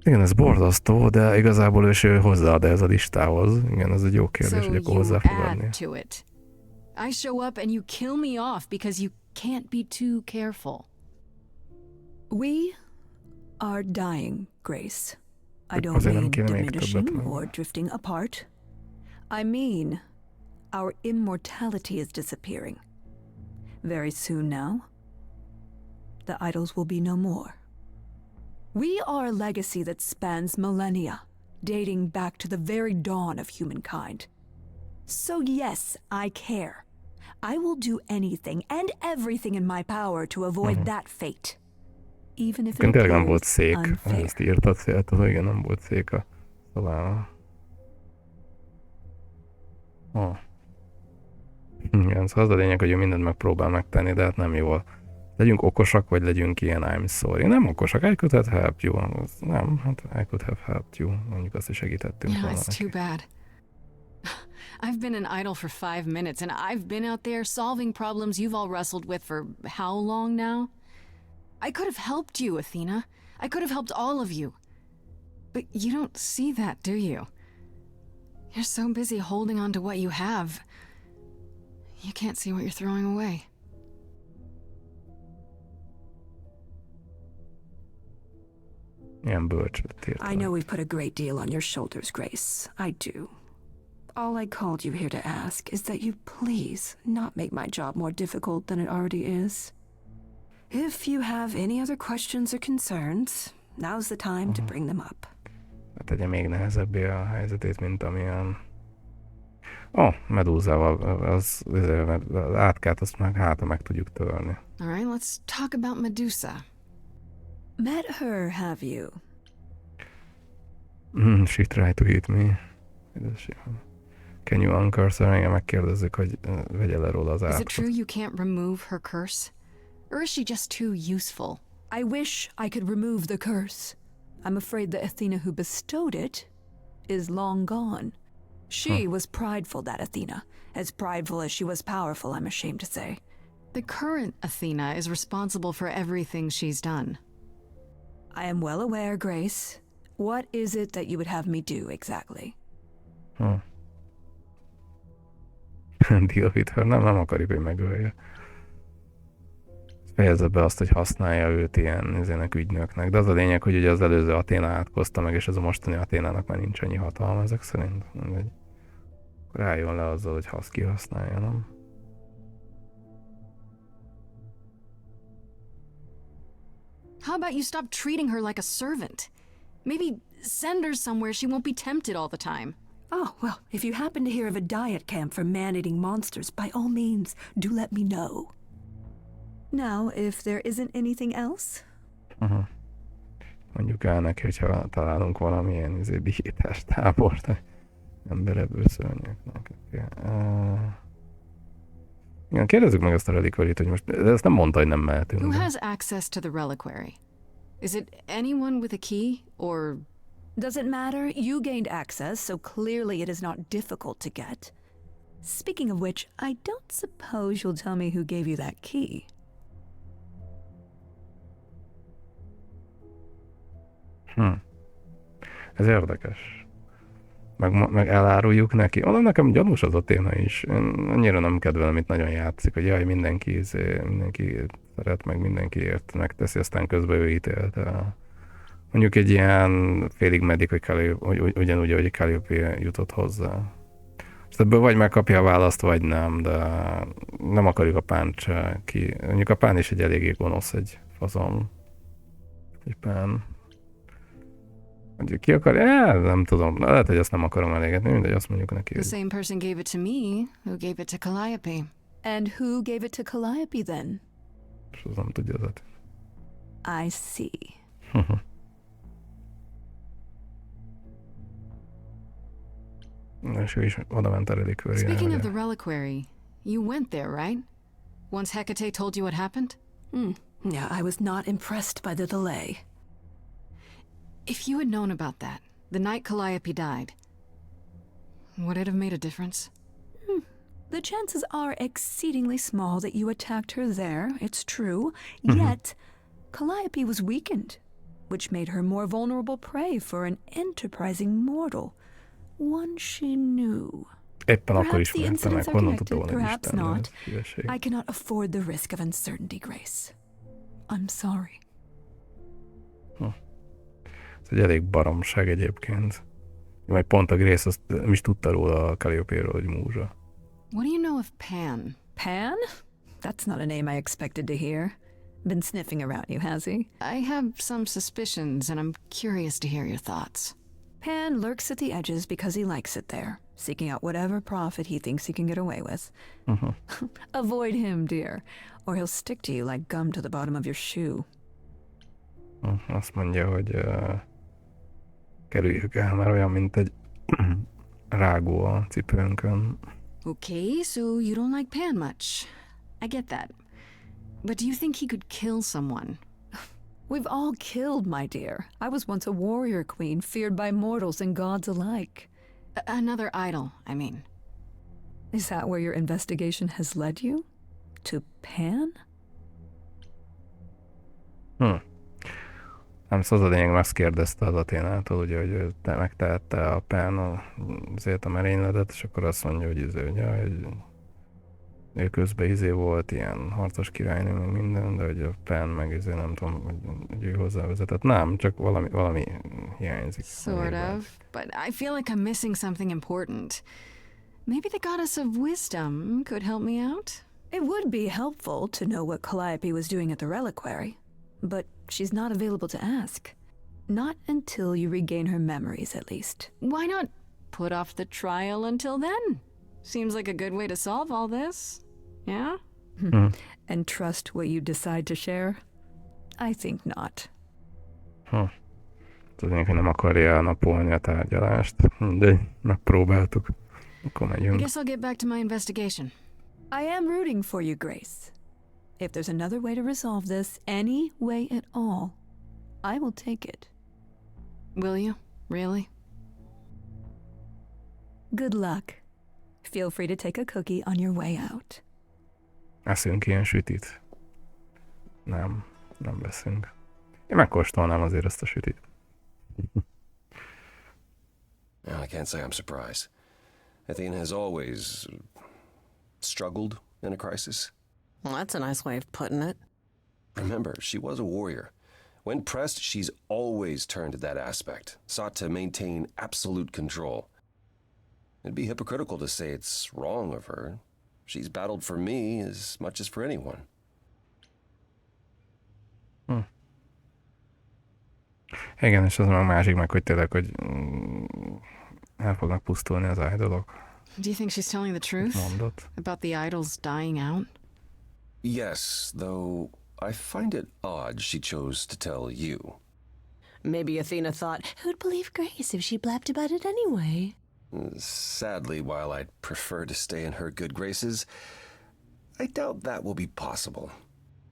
Igen, ez borzasztó, de igazából ő hozzáad ez a listához. Igen, ez egy jó kérdés, So hogy akkor you hozzá fog adni. add to it. I show up and you kill me off because you can't be too careful. We are dying, Grace. I don't Azért nem mean kéne még diminishing többet or drifting apart. I mean, our immortality is disappearing. Very soon now, the idols will be no more. We are a legacy that spans millennia, dating back to the very dawn of humankind. So yes, I care. I will do anything and everything in my power to avoid that fate. Even if it Tényleg nem volt appears szék, unfair. ezt írtad szélt, igen, nem volt szék a szobában. Igen, szóval az a lényeg, hogy ő mindent megpróbál megtenni, de hát nem jól. Legyünk okosak, vagy legyünk ilyen I'm sorry. Nem okosak, I could have helped you. Nem, hát I could have helped you. Mondjuk azt is segítettünk Yeah, volna it's neki. too bad. I've been an idol for 5 minutes, and I've been out there solving problems you've all wrestled with for how long now? I could have helped you, Athena. I could have helped all of you. But you don't see that, do you? You're so busy holding on to what you have. You can't see what you're throwing away. Ilyen bölcsöt írtad. I know we've put a great deal on your shoulders, Grace. I do. All I called you here to ask is that you please not make my job more difficult than it already is. If you have any other questions or concerns, now's the time to bring them up. Hát tegye még nehezebbé a helyzetét, mint amilyen... medúzával, az átkát, azt meg tudjuk törni. All right, let's talk about Medusa. Met her, have you? She tried to hit me. Can you uncurse her? Igen, megkérdezzük, hogy vegye le róla az Is it átkot. true you can't remove her curse? Or is she just too useful? I wish I could remove the curse. I'm afraid the Athena who bestowed it is long gone. She was prideful, that Athena. As prideful as she was powerful, I'm ashamed to say. The current Athena is responsible for everything she's done. I am well aware, Grace. What is it that you would have me do exactly? Deal with her. Nem akarjuk, hogy megölje. Fejezze be azt, hogy használja őt ilyen ügynöknek. De az a lényeg, hogy ugye az előző Athéna átkozta meg, és ez a mostani Athénának már nincs annyi hatalma ezek szerint. Akkor álljon le azzal, hogy kihasználja, nem? How about you stop treating her like a servant? Maybe send her somewhere she won't be tempted all the time. Oh, well, if you happen to hear of a diet camp for man-eating monsters, by all means, do let me know. Now, if there isn't anything else? Mondjuk el neki, hogyha találunk valamilyen diétás tábort, emberebből szörnyeknek. Igen, kérdezzük meg ezt a relikverit, hogy most, de ezt nem mondta, hogy nem mehetünk. Who De. has access to the reliquary? Is it anyone with a key, or... Doesn't matter. You gained access, so clearly it is not difficult to get. Speaking of which, I don't suppose you'll tell me who gave you that key. Ez érdekes. Meg eláruljuk neki. Onnan nekem gyanús az a téma is. Én annyira nem kedvelem, itt nagyon játszik, hogy jaj, mindenki szeret, meg mindenkiért megteszi, aztán közben ő ítélt el. Mondjuk egy ilyen félig meddig, hogy ugyanúgy, ahogy Calliope jutott hozzá. És ebből vagy megkapja a választ, vagy nem, de nem akarjuk a pánt se ki. Mondjuk a pán is egy eléggé gonosz, egy fazon. Egy pán. Mondjuk ki akarja? Nem tudom. Lehet, hogy azt nem akarom elégetni, mindegy, azt mondjuk neki. The same person gave it to me, who gave it to Calliope. And who gave it to Calliope then? És az nem tudja az. I see. És ő is oda ment a relikvériára. Speaking of the reliquary, you went there, right? Once Hecate told you what happened? Yeah, I was not impressed by the delay. If you had known about that, the night Calliope died, would it have made a difference? The chances are exceedingly small that you attacked her there, it's true. Yet, Calliope was weakened, which made her more vulnerable prey for an enterprising mortal. One she knew. Éppen akkor Perhaps the ismerte meg, incidents are honnan tudta connected, volna perhaps Isten, not. ez hülyeség. I cannot afford the risk of uncertainty, Grace. I'm sorry. Ez egy elég baromság egyébként. Majd pont a Grace azt nem is tudta róla a Calliope-ről, hogy múzsa. What do you know of Pan? Pan? That's not a name I expected to hear. Been sniffing around you, has he? I have some suspicions, and I'm curious to hear your thoughts. Pan lurks at the edges because he likes it there, seeking out whatever profit he thinks he can get away with. Avoid him, dear, or he'll stick to you like gum to the bottom of your shoe. Azt mondja, hogy kerüljük el, már olyan, mint egy rágó a cipőnkön. Okay, so you don't like Pan much. I get that. But do you think he could kill someone? We've all killed, my dear. I was once a warrior queen, feared by mortals and gods alike. Another idol, I mean. Is that where your investigation has led you? To Pan? Nem, szóval az a lényeg, azt kérdezte az Athénától, ugye, hogy ő megtehette a Pan azért a merényletet, és akkor azt mondja, hogy hogy ő közben volt, ilyen harcos királynő, meg minden, de hogy a Pan meg nem tudom, hogy ő hozzávezetett. Nem, csak valami hiányzik. Sort of, but I feel like I'm missing something important. Maybe the goddess of wisdom could help me out? It would be helpful to know what Calliope was doing at the reliquary, but she's not available to ask. Not until you regain her memories, at least. Why not put off the trial until then? Seems like a good way to solve all this. Yeah? And trust what you decide to share? I think not. Tudnék, hogy nem akarja napolni a tárgyalást, de megpróbáltuk. Akkor I megyünk. guess I'll get back to my investigation. I am rooting for you, Grace. If there's another way to resolve this, any way at all, I will take it. Will you? Really? Good luck. Feel free to take a cookie on your way out. Eszünk ilyen sütit? Nem veszünk. Én megkóstolnám azért ezt a sütit. Well, I can't say I'm surprised. Athena has always struggled in a crisis. Well, that's a nice way of putting it. Remember, she was a warrior. When pressed, she's always turned to that aspect, sought to maintain absolute control. It'd be hypocritical to say it's wrong of her. She's battled for me as much as for anyone. Igen, és az meg másik meg, hogy tényleg, hogy el fognak pusztulni az idolok. Do you think she's telling the truth? Mondott. About the idols dying out? Yes, though I find it odd she chose to tell you. Maybe Athena thought, who'd believe Grace if she blabbed about it anyway? Sadly, while I'd prefer to stay in her good graces, I doubt that will be possible.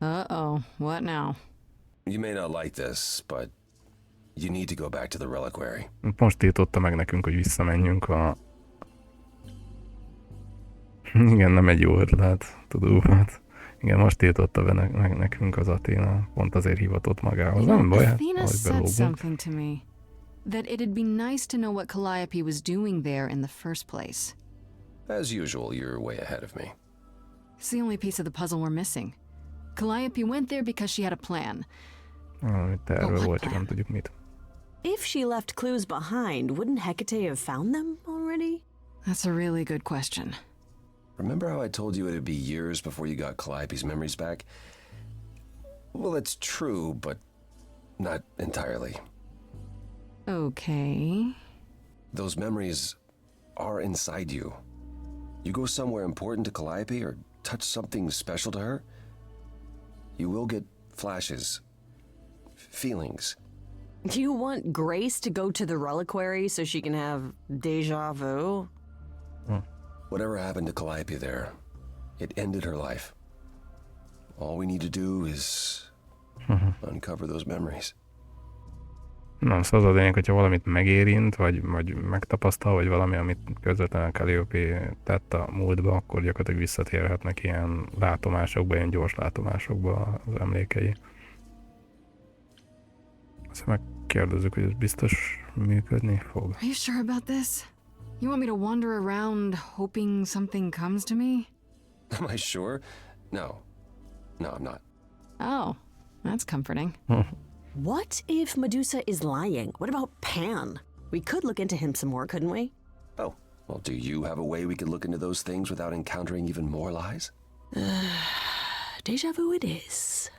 Uh-oh, what now? You may not like this, but you need to go back to the reliquary. Most tiltotta meg nekünk, hogy visszamenjünk a... Igen, nem egy jó ötlet, tudom. Hát. Igen, most tiltotta be meg nekünk az Athéna. Pont azért hivatott magához. Nem baj, Athena ahogy said belógunk. something to me. That it'd be nice to know what Calliope was doing there in the first place. As usual, you're way ahead of me. It's the only piece of the puzzle we're missing. Calliope went there because she had a plan. Terve what volt, csak plan? nem tudjuk mit. If she left clues behind, wouldn't Hecate have found them already? That's a really good question. Remember how I told you it'd be years before you got Calliope's memories back? Well, it's true, but not entirely. Okay. Those memories are inside you. You go somewhere important to Calliope or touch something special to her, you will get flashes, feelings. Do you want Grace to go to the reliquary so she can have deja vu? Whatever happened to Calliope there, it ended her life. All we need to do is uncover those memories. Nem, szóval az a lényeg, hogyha valamit megérint, vagy megtapasztal, vagy valami, amit közvetlenül Calliope tett a múltba, akkor gyakorlatilag visszatérhetnek ilyen látomásokba, ilyen gyors látomásokba az emlékei. Azt megkérdezzük, hogy ez biztos működni fog. Are you sure about this? You want me to wander around hoping something comes to me? Am I sure? No. No, I'm not. Oh, that's comforting. What if Medusa is lying? What about Pan? We could look into him some more, couldn't we? Oh, well, do you have a way we could look into those things without encountering even more lies? Deja vu it is.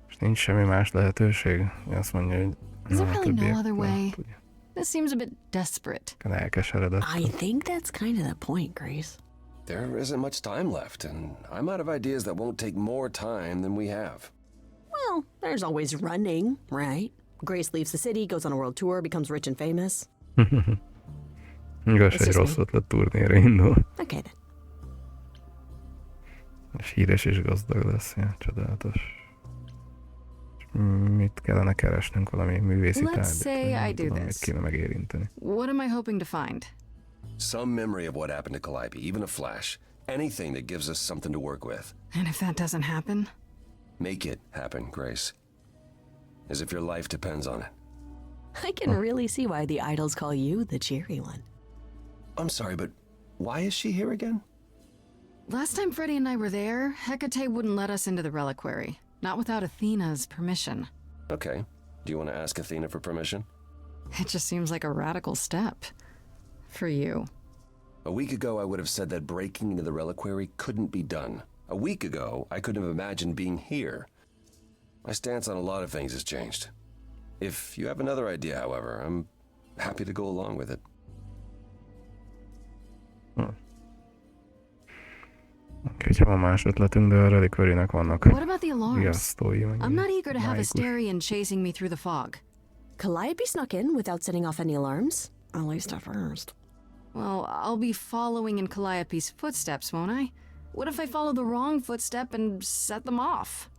És nincs semmi más lehetőség? Azt mondja, hogy Is there a really no többiek other nem way? tudja. This seems a bit desperate. Elkeseredett. I think that's kind of the point, Grace. There isn't much time left, and I'm out of ideas that won't take more time than we have. Well, there's always running, right? Grace leaves the city, goes on a world tour, becomes rich and famous. Igaz, It's egy just rossz me. ötlet turnéra indul. Okay then. És híres és gazdag lesz, ja, csodálatos. És mit kellene keresnünk? Valami művészi Let's tárgyat? say vagy nem I do tudom, mit this. kéne megérinteni. What am I hoping to find? Some memory of what happened to Calliope, even a flash. Anything that gives us something to work with. And if that doesn't happen? Make it happen, Grace. As if your life depends on it. I can really see why the idols call you the cheery one. I'm sorry, but why is she here again? Last time Freddie and I were there, Hecate wouldn't let us into the reliquary. Not without Athena's permission. Okay. Do you want to ask Athena for permission? It just seems like a radical step. For you. A week ago, I would have said that breaking into the reliquary couldn't be done. A week ago, I couldn't have imagined being here. My stance on a lot of things has changed. If you have another idea, however, I'm happy to go along with it. Úgyhogy van más ötletünk, de a reliquary-nek vannak What about the alarms? riasztói, meg I'm not eager to have mágikus. Asterion chasing me through the fog. Calliope snuck in without setting off any alarms. At least at first. Well, I'll be following in Calliope's footsteps, won't I? What if I follow the wrong footstep and set them off?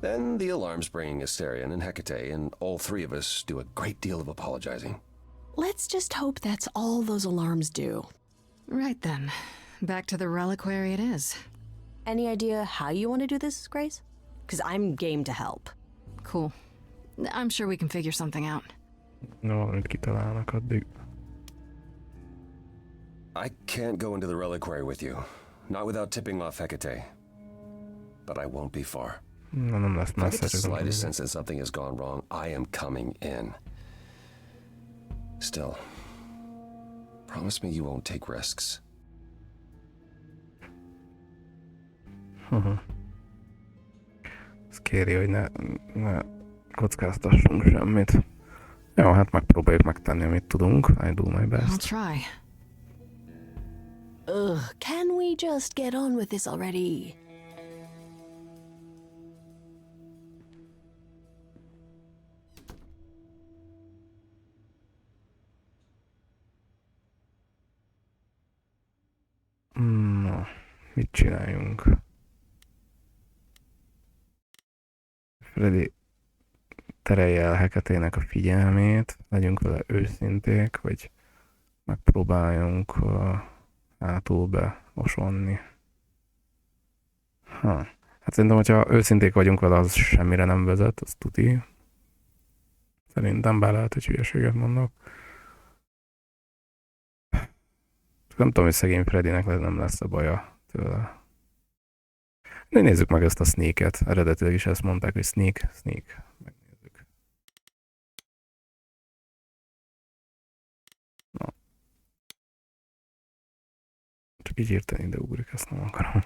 Then the alarms bring Asterion and Hecate, and all three of us do a great deal of apologizing. Let's just hope that's all those alarms do. Right then. Back to the reliquary it is. Any idea how you want to do this, Grace? Because I'm game to help. Cool. I'm sure we can figure something out. No, valamit kitalálnak addig. I can't go into the reliquary with you, not without tipping off Hecate. But I won't be far. Na, nem lesz If I get messze, the csak nem slightest tudom. sense that something has gone wrong, I am coming in. Still, promise me you won't take risks. Ez kéri, hogy ne kockáztassunk semmit. Jó, hát megpróbáljuk megtenni, amit tudunk. I do my I'll best. try. Ugh, can we just get on with this already? Na, mit csináljunk? Freddy terelje el Hecatének a figyelmét, legyünk vele őszinték, vagy megpróbáljunk hátul beosonni. Hát szerintem, hogyha őszinték vagyunk vele, az semmire nem vezet, az tuti. Szerintem bár lehet, hogy hülyeséget mondok. Nem tudom, hogy szegény Freddynek nem lesz a baja tőle. De nézzük meg ezt a sneaket. Eredetileg is ezt mondták, hogy sneak. Megnézzük. Na. Csak így írteni ide ugrik, ezt nem akarom.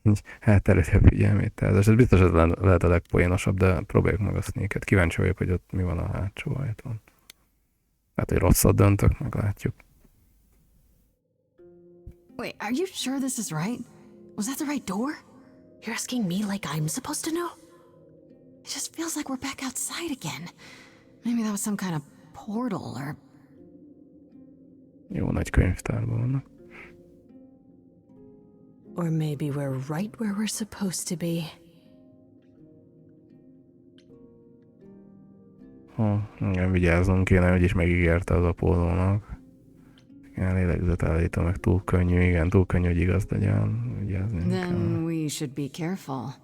Így elterelje a figyelmét. Tehát ez biztos ez lehet a legpoénosabb, de próbáljuk meg a sneaket. Kíváncsi vagyok, hogy ott mi van a hátsó ajtón. Hát, hogy rosszat döntök, meglátjuk. Wait, are you sure this is right? Was that the right door? You're asking me like I'm supposed to know? It just feels like we're back outside again. Maybe that was some kind of portal or... Jó nagy könyvtárban vannak. Or maybe we're right where we're supposed to be. Igen, vigyázzunk kéne, hogy is megígérte az Apollónak. Igen, lélegzetállító, meg túl könnyű, igen, túl könnyű, hogy igaz legyen. Vigyázni Then kell. we should be careful.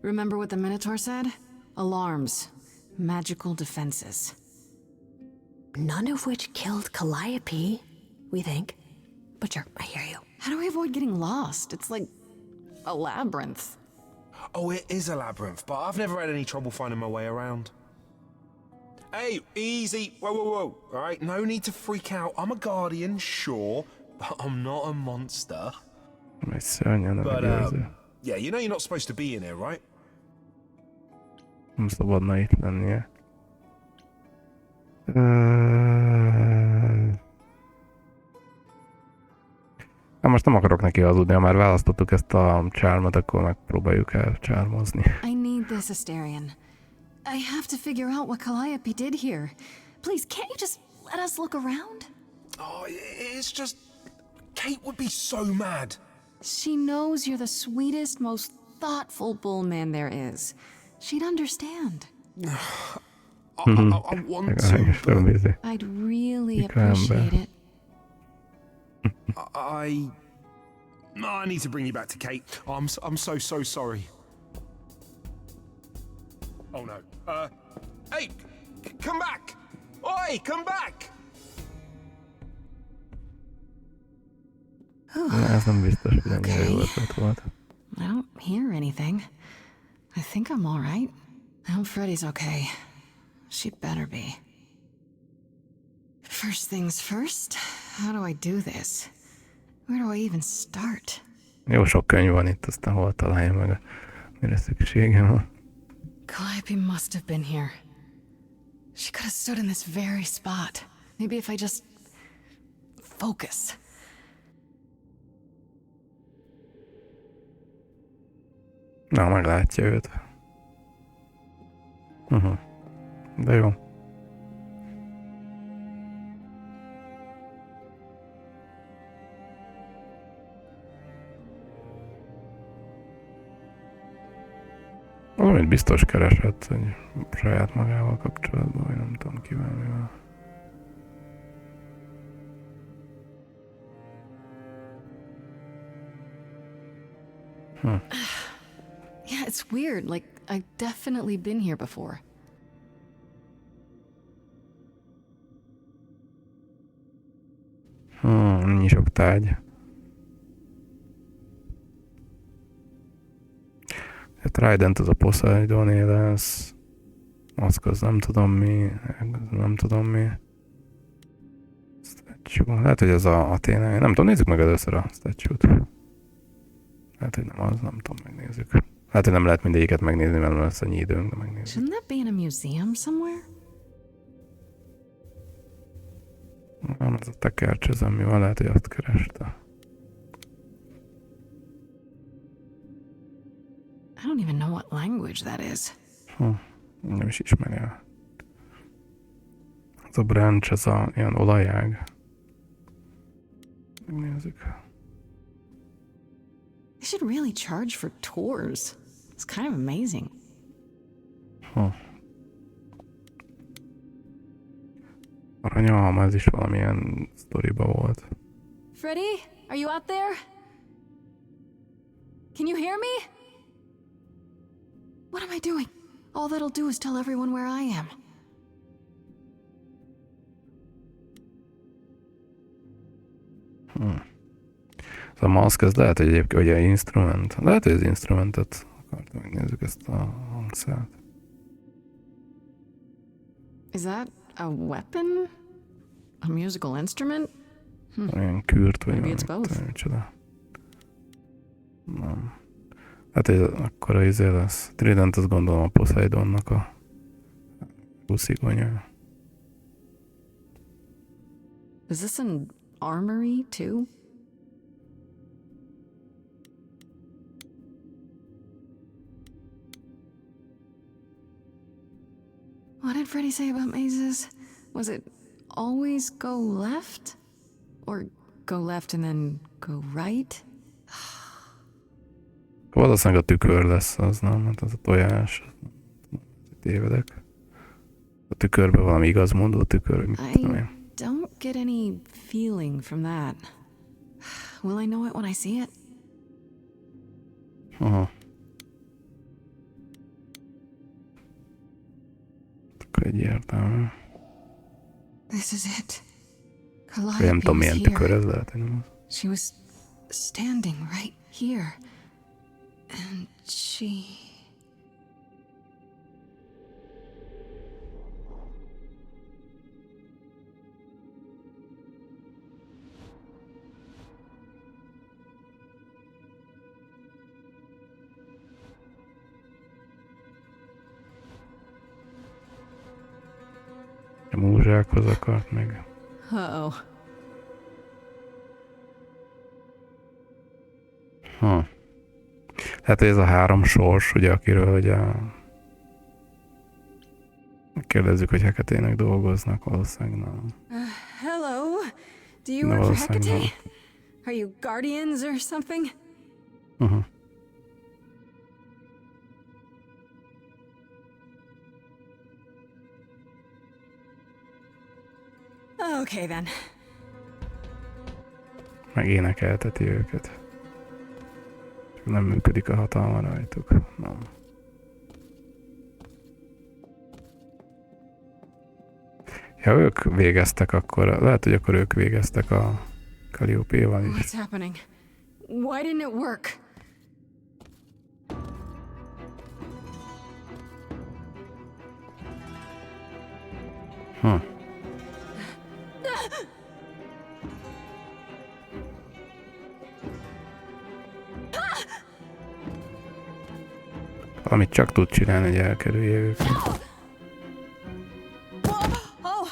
Remember what the Minotaur said? Alarms. Magical defenses. None of which killed Calliope, we think. But sure, I hear you. How do we avoid getting lost? It's like a labyrinth. Oh, it is a labyrinth, but I've never had any trouble finding my way around. Hey, easy. Whoa, whoa, whoa. All right, no need to freak out. I'm a guardian, sure, but I'm not a monster. Egy szörnyen nem But, megőrző. yeah, you know you're not supposed to be in here, right? Nem szabadna itt lennie. Hát most nem akarok neki hazudni, ha már választottuk ezt a charmot, akkor megpróbáljuk el charmozni. I need this, Asterion. I have to figure out what Calliope did here. Please, can't you just let us look around? Oh, it's just... Kate would be so mad. She knows you're the sweetest, most thoughtful bullman there is. She'd understand. I want to, but I'd really appreciate it. I need to bring you back to Kate. I'm so sorry. Oh no. Hey, come back! Oi, come back! Ez nem biztos, hogy ennyire jó ötlet volt. I don't hear anything. I think I'm all right. I hope Freddy's okay. She better be. First things first, how do I do this? Where do I even start? Jó sok könyv van itt, aztán hol találjam meg, mire szükségem van. Calliope must have been here. She could have stood in this very spot. Maybe if I just focus. Na, meglátja őt. De jó. Valamit biztos keresett, hogy saját magával kapcsolatban, vagy nem tudom kivel, mivel. Yeah, it's weird. Like, I've definitely been here before. Ennyi sok tárgy. A Trident az a Poseidon-é lesz. Maszk az nem tudom mi. Nem tudom mi. Statue. Lehet, hogy ez a Athéna. Nem tudom, nézzük meg először a statue-t. Lehet, hogy nem az, nem tudom, megnézzük. Hát, hogy nem lehet mindegyiket megnézni, mert nem lesz annyi időnk, de megnézzük. Shouldn't that be in a museum somewhere? Nem, ez a tekercsözem, mi van, lehet, hogy azt kereste. I don't even know what language that is. Nem is ismeri el. Ez a branch, ez a ilyen olajág. Megnézzük. They should really charge for tours. It's kind of amazing. Aranyalma, ez is valamilyen sztoriba volt. Freddy, are you out there? Can you hear me? What am I doing? All that'll do is tell everyone where I am. Ez a maszk, ez lehet, hogy egyébként, hogy egy instrument. Lehet, hogy az instrumentet akartam, megnézzük ezt a hangszert. Is that a weapon? A musical instrument? Olyan kürt, vagy Maybe it's both. valamit, micsoda. Nem. Hát ez akkor a izé lesz. Trident, azt gondolom a Poseidonnak a buszigonya. Is this an armory too? What did Freddy say about mazes? Was it always go left? Or go left and then go right? Valószínűleg a tükör lesz az, nem? Hát az a tojás. Tévedek. A tükörben valami igazmondó tükör, mit tudom én. Don't get any feeling from that. Will I know it when I see it? Aha. Akkor egyértelmű. This is it. Nem Calliope tudom, was milyen tükör here. ez lehet, hogy nem az. She was standing right here. And she... A múzsákhoz akart még. Uh-oh. Hát ez a 3 sors, ugye, akiről ugye kérdezzük, hogy Hecatének dolgoznak, valószínűleg nem. Hello? Do you No, work for I'll sign Hecate? that. Are you guardians or something? Uh-huh. Okay then. Meg énekelteti őket. Csak nem működik a hatalma rajtuk. Nem. Ha ők végeztek, akkor lehet, hogy akkor ők végeztek a Calliope-val is. What's happening? Why didn't it work? Valamit csak tud csinálni, hogy elkerülje őket. Oh!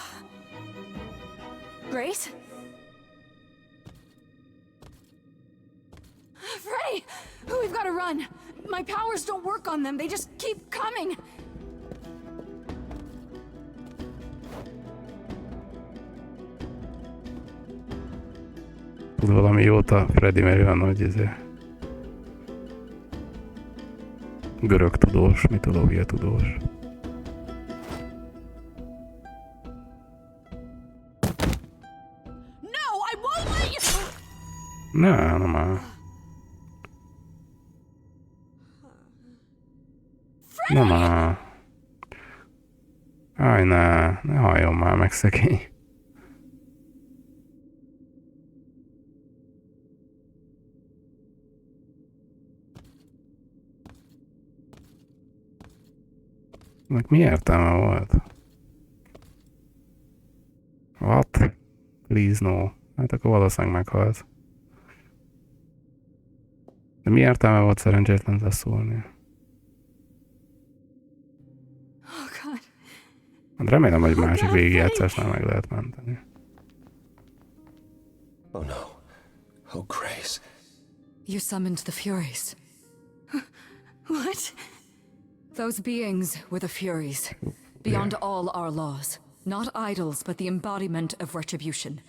Grace? Frey! We've got to run! My powers don't work on them, they just keep coming! Tud valami jót a Freddy, mert olyan nagy görög tudós, mitológia tudós. No, I won't let you! Nem áll. Nem áll. Aj, ne halljon már meg, szegény. Ennek mi értelme volt? What? Please no. Hát akkor valószínűleg meghalt. De mi értelme volt szerencsétlen leszólni? Oh god. Hát remélem, hogy másik végigjátszásnál meg lehet menteni. Oh no. Oh, Grace. You summoned the Furies. What? Those beings were the Furies, beyond all our laws. Not idols, but the embodiment of retribution.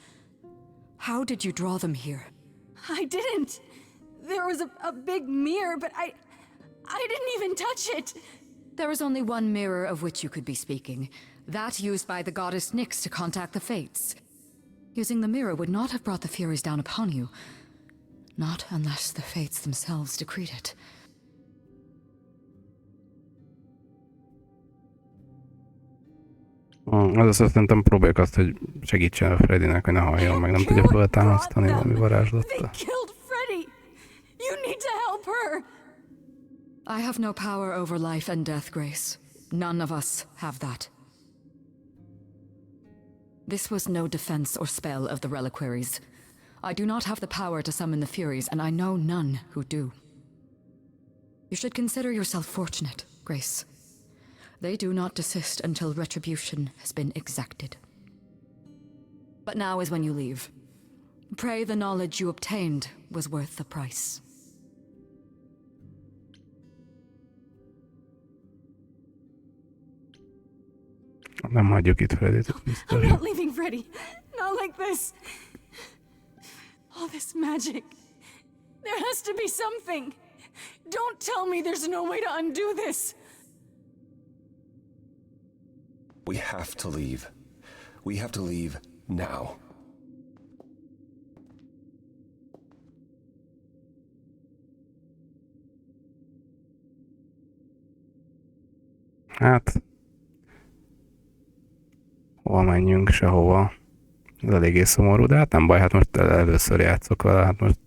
How did you draw them here? I didn't. There was a big mirror, but I didn't even touch it. There is only one mirror of which you could be speaking. That used by the goddess Nyx to contact the Fates. Using the mirror would not have brought the Furies down upon you. Not unless the Fates themselves decreed it. Az szerintem próbáljuk azt, hogy segítsen a Freddynek, hogy ne halljon meg, nem tudja föltámasztani valami varázslattal. They killed Freddy. You need to help her. I have no power over life and death, Grace. None of us have that. This was no defense or spell of the reliquaries. I do not have the power to summon the Furies, and I know none who do. You should consider yourself fortunate, Grace. They do not desist until retribution has been exacted. But now is when you leave. Pray the knowledge you obtained was worth the price. Nem hagyjuk itt Freddyt, biztos. I'm not leaving Freddy. Not like this. All this magic. There has to be something. Don't tell me there's no way to undo this. We have to leave. We have to leave now. Hát... Hova menjünk, sehova. Ez eléggé szomorú, de hát nem baj, hát most először játszok vele, hát most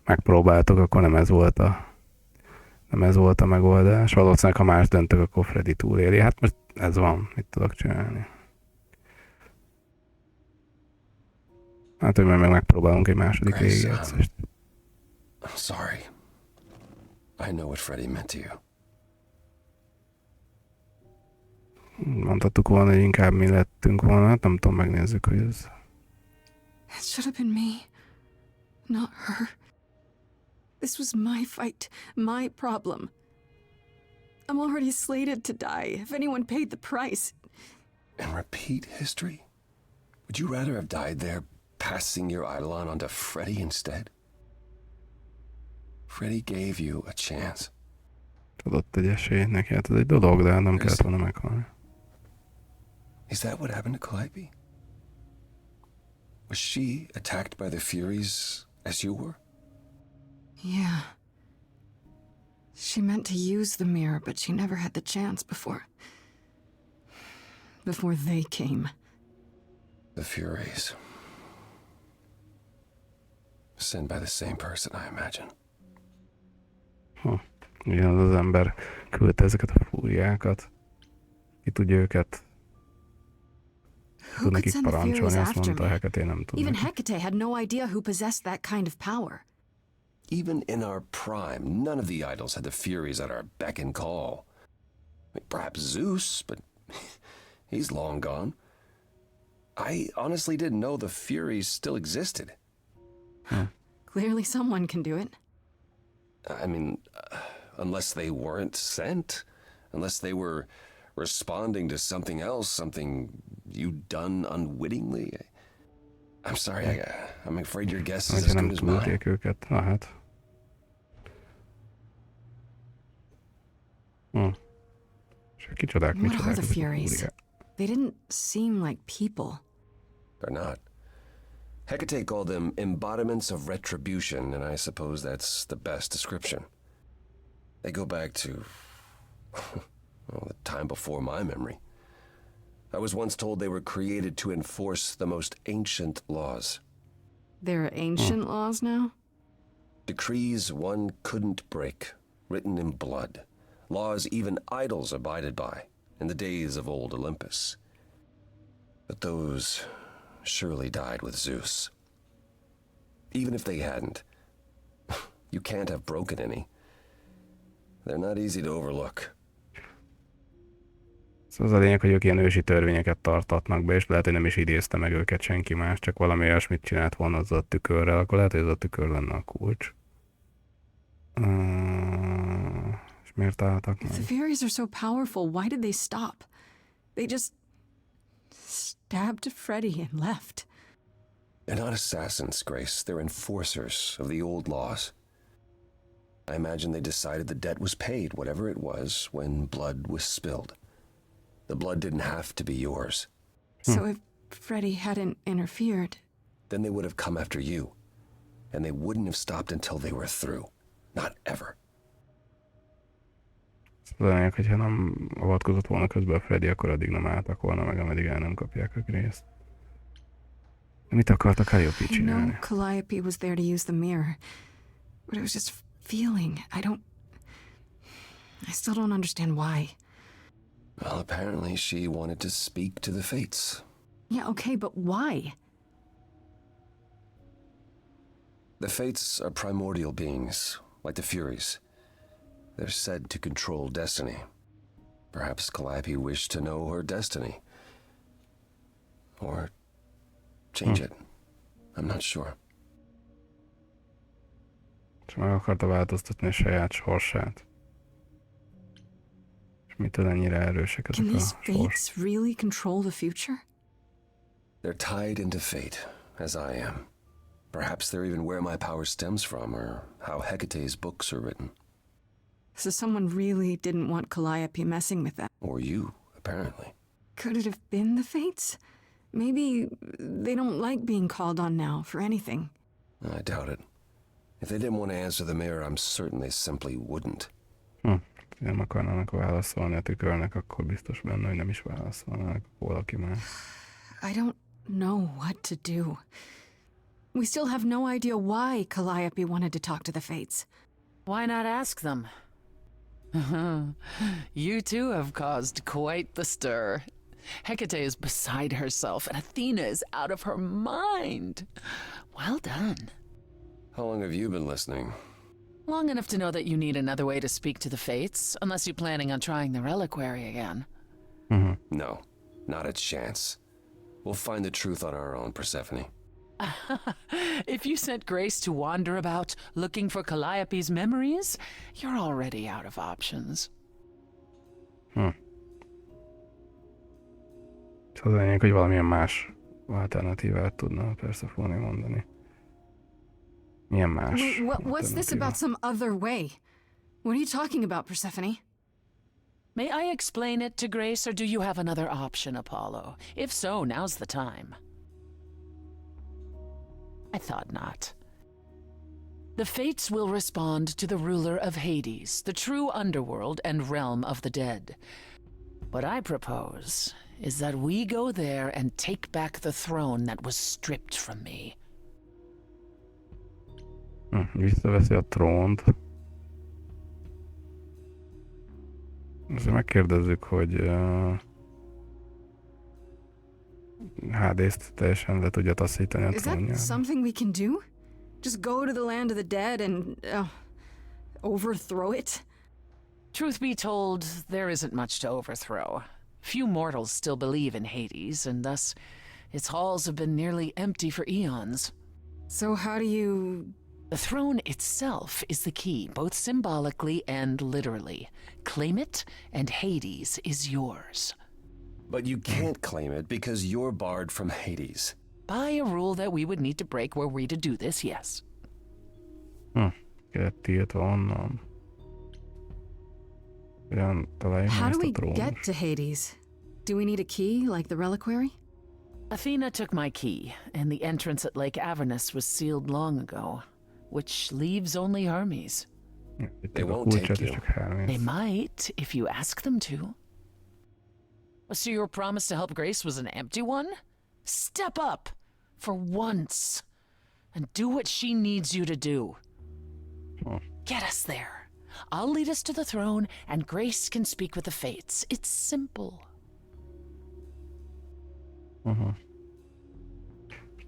megpróbáltok, akkor nem ez volt a Nem ez volt a megoldás. Valószínűleg, ha más döntök, akkor Freddy túléli. Hát most ez van. Mit tudok csinálni? Hát, hogy majd meg megpróbálunk egy második végigjátszást. I'm sorry. I know what Freddy meant to you. Mondhattuk volna, hogy inkább mi lettünk volna. Hát nem tudom, megnézzük, hogy ez... It should have been me, not her. This was my fight, my problem. I'm already slated to die if anyone paid the price. And repeat history? Would you rather have died there, passing your Eidolon onto Freddy instead? Freddy gave you a chance. Adott egy esélyt neki, hát ez egy dolog, de nem kellett volna meghalni. Is that what happened to Calliope? Was she attacked by the Furies as you were? Yeah. She meant to use the mirror, but she never had the chance before they came. The Furies. Sent by the same person, I imagine. Igen, az ember küldte ezeket a fúriákat. Ki tudja őket... Tud nekik parancsolni, azt mondta a Hecate, nem tud. Even Hecate had no idea who possessed that kind of power. Even in our prime, none of the idols had the Furies at our beck and call. Perhaps Zeus, but he's long gone. I honestly didn't know the Furies still existed. Clearly someone can do it. I mean, unless they weren't sent, unless they were responding to something else, something you'd done unwittingly. I'm sorry, I'm afraid your guess is as good as mine. Őket. Hát. What are the Furies? They didn't seem like people. They're not. Hecate called them embodiments of retribution, and I suppose that's the best description. They go back to, well, the time before my memory. I was once told they were created to enforce the most ancient laws. There are ancient laws now? Decrees one couldn't break, written in blood. Laws even idols abided by in the days of old Olympus. But those surely died with Zeus. Even if they hadn't, you can't have broken any. They're not easy to overlook. Szóval az a lényeg, hogy ők ilyen ősi törvényeket tartatnak be, és lehet, hogy nem is idézte meg őket senki más, csak valami olyasmit csinált volna azzal a tükörrel, akkor lehet, hogy az a tükör lenne a kulcs. És miért álltak meg? If the Furies are so powerful, why did they stop? They just stabbed Freddy and left. They're not assassins, Grace. They're enforcers of the old laws. I imagine they decided the debt was paid, whatever it was, when blood was spilled. The blood didn't have to be yours. So if Freddy hadn't interfered... Then they would have come after you. And they wouldn't have stopped until they were through. Not ever. Lényeg, hogyha nem avatkozott volna közben a Freddy, akkor addig nem álltak volna meg, ameddig el nem kapják a Grace-t. Mit akarta Calliope csinálni? I know Calliope was there to use the mirror, but it was just feeling. I still don't understand why. Well, apparently she wanted to speak to the fates. Yeah, okay, but why? The fates are primordial beings, like the Furies. They're said to control destiny. Perhaps Calliope wished to know her destiny. Or change it. I'm not sure. És meg akarta változtatni a saját sorsát. És mitől ennyire erősek ezek Can a these fates really control the future? They're tied into fate, as I am. Perhaps they're even where my power stems from, or how Hecate's books are written. So someone really didn't want Calliope messing with that. Or you, apparently. Could it have been the fates? Maybe they don't like being called on now for anything. I doubt it. If they didn't want to answer the mirror, I'm certain they simply wouldn't. Nem akarnának válaszolni a tükörnek, akkor biztos benne, hogy nem is válaszolnának valaki más. I don't know what to do. We still have no idea why Calliope wanted to talk to the fates. Why not ask them? You too have caused quite the stir. Hecate is beside herself, and Athena is out of her mind. Well done. How long have you been listening? Long enough to know that you need another way to speak to the fates, unless you're planning on trying the reliquary again. No, not a chance. We'll find the truth on our own, Persephone. If you sent Grace to wander about looking for Calliope's memories, you're already out of options. Szóval az lényeg, hogy valamilyen más alternatívát tudna Persephone mondani. Milyen más? What's this about some other way? What are you talking about, Persephone? May I explain it to Grace, or do you have another option, Apollo? If so, now's the time. I thought not. The fates will respond to the ruler of Hades, the true underworld and realm of the dead. What I propose is that we go there and take back the throne that was stripped from me. Visszaveszi a trónt. Azért megkérdezzük, hogy Hádészt teljesen le tudja taszítani a Is that trónjára. something we can do? Just go to the land of the dead and overthrow it? Truth be told, there isn't much to overthrow. Few mortals still believe in Hades, and thus its halls have been nearly empty for eons. So how do you... The throne itself is the key, both symbolically and literally. Claim it, and Hades is yours. But you can't claim it because you're barred from Hades. By a rule that we would need to break were we to do this, yes. Get tiltva onnan. How do we get to Hades? Do we need a key, like the reliquary? Athena took my key, and the entrance at Lake Avernus was sealed long ago, which leaves only Hermes. They won't take you. They might, if you ask them to. So your promise to help Grace was an empty one? Step up, for once, and do what she needs you to do. Get us there. I'll lead us to the throne, and Grace can speak with the fates. It's simple.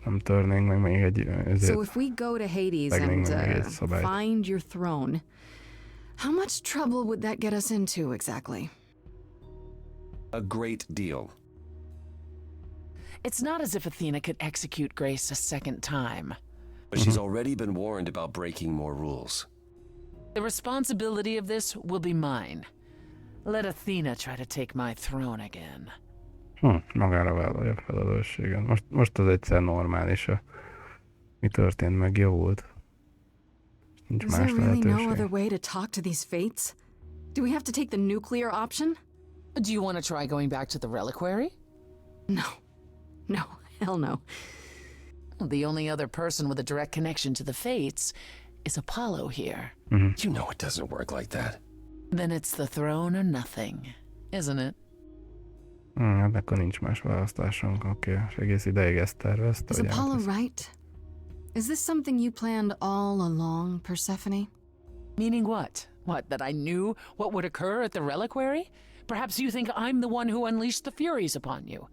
Nem törnénk meg még egy... So if we go to Hades and find your throne, how much trouble would that get us into exactly? A great deal. It's not as if Athena could execute Grace a second time. But she's already been warned about breaking more rules. The responsibility of this will be mine. Let Athena try to take my throne again. Magára vállalja a felelősséget. Most az egyszer normális. Mi történt, meg javult. Nincs Is más there really no lehetőség. other way to talk to these fates? Do we have to take the nuclear option? Do you want to try going back to the reliquary? No. No, hell no. The only other person with a direct connection to the fates is Apollo here. You know it doesn't work like that. Then it's the throne or nothing, isn't it? Hát akkor nincs más választásunk. Oké, és egész ideig ezt tervezte. Is hogy Apollo elkezd- right? Is this something you planned all along, Persephone? Meaning what? What, that I knew what would occur at the reliquary? Perhaps you think I'm the one who unleashed the Furies upon you.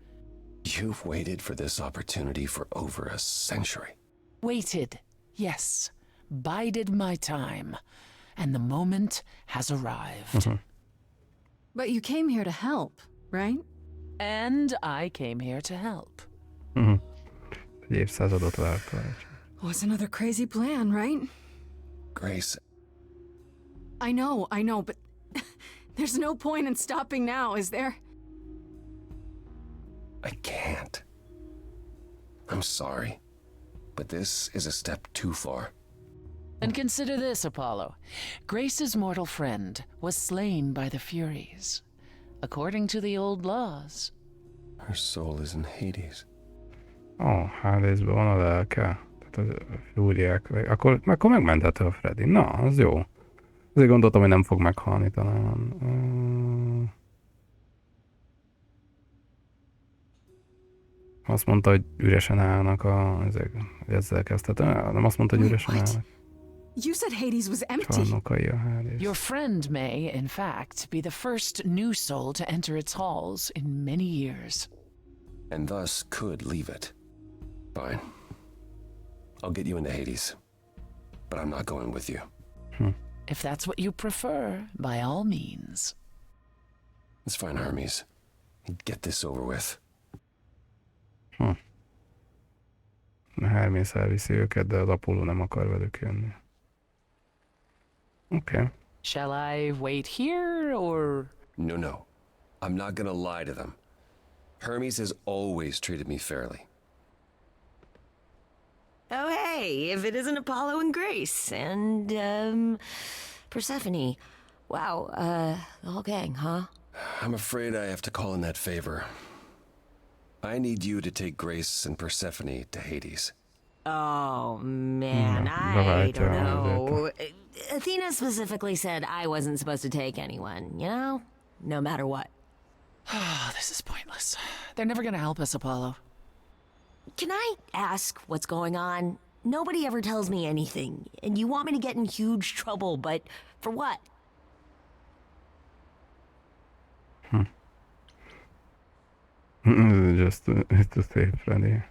You've waited for this opportunity for over a century. Waited, yes. Bided my time. And the moment has arrived. But you came here to help, right? And I came here to help. Egy évszázadot várta. Was another crazy plan, right? Grace, I know, but there's no point in stopping now, is there? I can't. I'm sorry, but this is a step too far. And consider this, Apollo. Grace's mortal friend was slain by the Furies, according to the old laws. Her soul is in Hades. Hadesben van a lelke. Tehát a fúriák. Akkor megmenthető a Freddy. Na, az jó. Azért gondoltam, hogy nem fog meghalni talán. Azt mondta, hogy üresen állnak ezek. Ezzel kezdte. Nem azt mondta, hogy üresen Wait, állnak. You said Hades was empty. Csarnokai a Hades. Your friend may, in fact, be the first new soul to enter its halls in many years. And thus could leave it. Fine. I'll get you into Hades. But I'm not going with you. If that's what you prefer, by all means. It's fine, Hermes. Get this over with. Hermész elviszi őket, de az Apollo nem akar velük jönni. Okay. Shall I wait here, or...? No. I'm not gonna lie to them. Hermes has always treated me fairly. Oh, hey, if it isn't Apollo and Grace and, Persephone. Wow, the whole gang, huh? I'm afraid I have to call in that favor. I need you to take Grace and Persephone to Hades. Oh, man, I don't know. Athena specifically said I wasn't supposed to take anyone, you know? No matter what. Oh, this is pointless. They're never gonna help us, Apollo. Can I ask what's going on? Nobody ever tells me anything, and you want me to get in huge trouble, but for what? It's a szép, Freddy.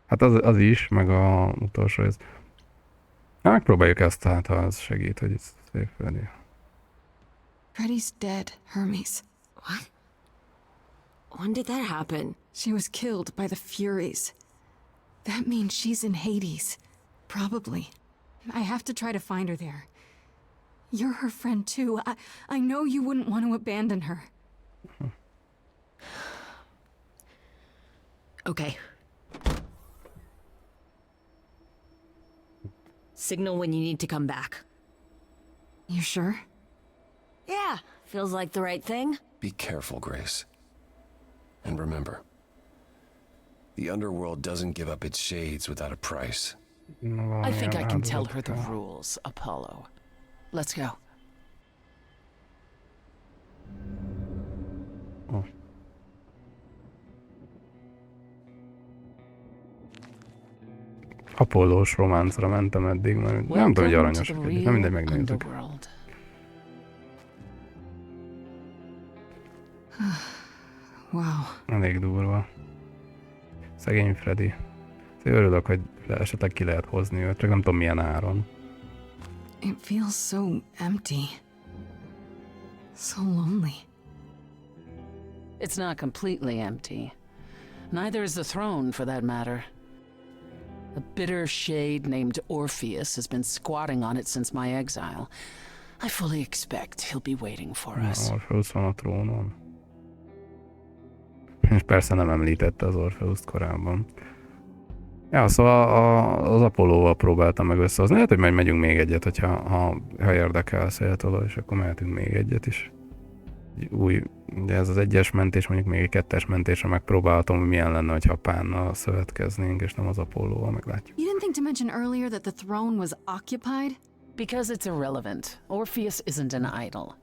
Hát az is, meg a utolsó, ez... Hát megpróbáljuk ezt, hát ha az segít, hogy ez szép, Freddy. Freddy's dead, Hermes. What? When did that happen? She was killed by the Furies. That means she's in Hades. Probably. I have to try to find her there. You're her friend too. I know you wouldn't want to abandon her. Okay. Signal when you need to come back. You sure? Yeah, feels like the right thing. Be careful, Grace. And remember, the underworld doesn't give up its shades without a price. I think I can tell her the rules, Apollo. Let's go. Apollós románcra mentem eddig, mert nem tudom, hogy aranyos, nem mindegy, megnézzük. Wow. Elég durva. Szegény Freddy. Örülök, hogy esetleg ki lehet hozni őt, csak nem tudom milyen áron. It feels so empty. So lonely. It's not completely empty. Neither is the throne, for that matter. A bitter shade named Orpheus has been squatting on it since my exile. I fully expect he'll be waiting for us. Orpheus van a trónon. És persze nem említette az Orpheust korábban. Ja, szóval az Apollóval próbáltam meg összehozni. Lehet, hogy majd megyünk még egyet, ha érdekel Széltoló, és akkor mehetünk még egyet is. Új, ugye ez az egyes mentés, mondjuk még egy kettes mentésre megpróbáltam, hogy milyen lenne, hogyha Pánnal szövetkeznénk, és nem az Apollóval, meglátjuk. You didn't think to mention earlier that the throne was occupied? Because it's irrelevant. Orpheus isn't an idol.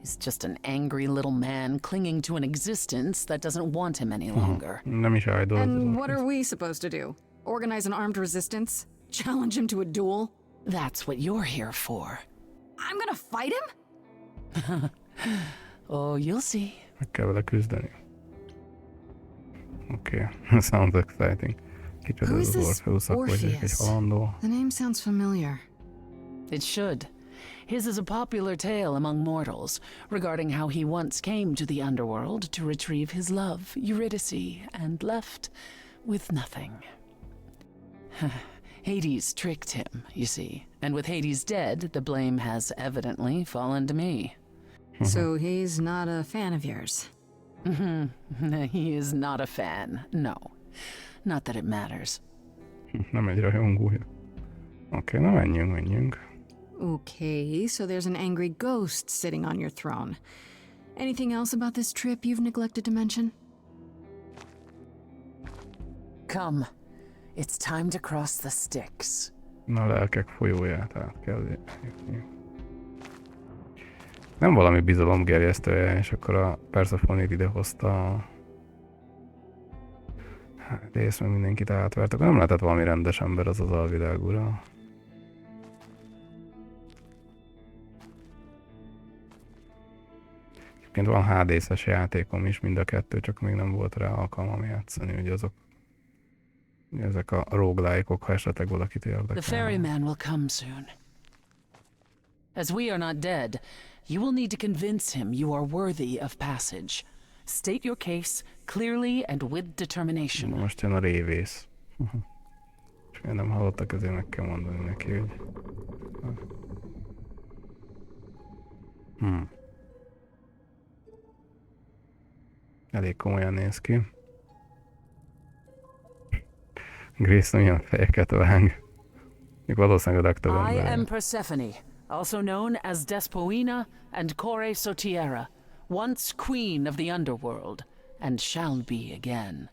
He's just an angry little man clinging to an existence that doesn't want him any longer. Nem is idol. And what are we supposed to do? Organize an armed resistance? Challenge him to a duel? That's what you're here for. I'm gonna fight him? Oh, you'll see. Meg kell vele küzdeni. Okay, sounds exciting. Kicsoda az Orpheus, vagy egy halandó. The name sounds familiar. It should. His is a popular tale among mortals regarding how he once came to the underworld to retrieve his love, Eurydice, and left with nothing. Hades tricked him, you see, and with Hades dead, the blame has evidently fallen to me. So he's not a fan of yours? He is not a fan, no. Not that it matters. Nem egy rajongója. Oké, na menjünk. Okay, so there's an angry ghost sitting on your throne. Anything else about this trip you've neglected to mention? Come. It's time to cross the Styx. Na, a lelkek folyóját át kell jutni. Nem valami bizalomgerjesztője, és akkor a Persephone-t idehozta a rész, meg mindenkit átvert. Akkor nem lehetett valami rendes ember az alvilág ura. Egyébként van HD-szes játékom is, mind a kettő, csak még nem volt rá alkalmam játszani, hogy ezek a roguelike-ok, ha esetleg valakit érdekel. The ferryman will come soon. As we are not dead, you will need to convince him you are worthy of passage. State your case clearly and with determination. Most jön a révész. És miért nem hallottak, ezért meg kell mondani neki, hogy... Elég komolyan néz ki. Grace milyen fejeket vág. Még valószínűleg a legtöbb I ember. am Persephone, also known as Despoina and Kore Sotiera, once queen of the underworld, and shall be again.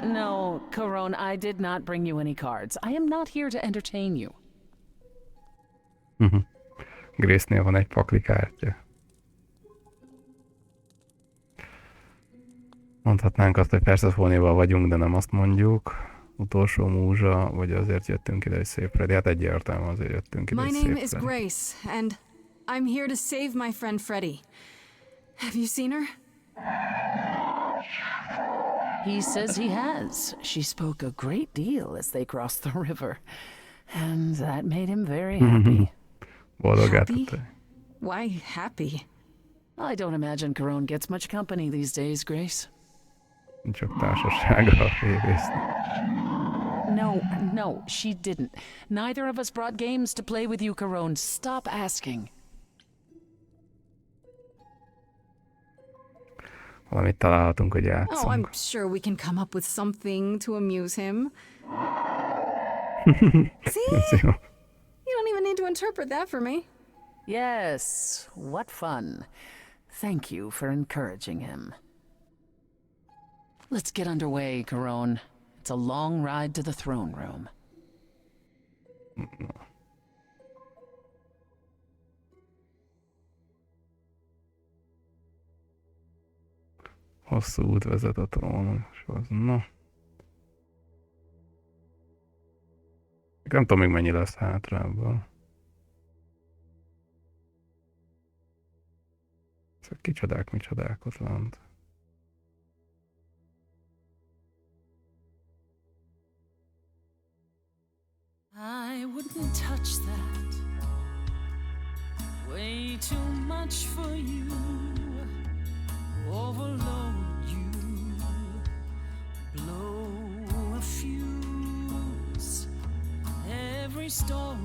No, Caron, I did not bring you any cards. I am not here to entertain you. Grace-nél van egy pakli kártya. Mondhatnánk azt, hogy Persephone-val vagyunk, de nem azt mondjuk. Utolsó múzsa, vagy azért jöttünk ide, hogy szépre. De hát egyértelműen azért jöttünk ide, My hogy name is szépre. Grace, and I'm here to save my friend Freddie. Have you seen her? He says he has. She spoke a great deal as they crossed the river, and that made him very happy. Boldogát Happy? tudta. Why happy? I don't imagine Caron gets much company these days, Grace. Nincs csak társasága a révésznek. No, she didn't. Neither of us brought games to play with you, Caron. Stop asking. Valamit találhatunk, hogy Oh, játszunk. I'm sure we can come up with something to amuse him. See? Ez jó. You don't even need to interpret that for me. Yes, what fun. Thank you for encouraging him. Let's get underway, Caron. It's a long ride to the throne room. Hosszú út vezet a trónushoz. No. Nem tudom még mennyi lesz hátrából. Ezek kicsodák, micsodák ott lent. I wouldn't touch that. Way too much for you. Overload you. Blow a fuse. Every story.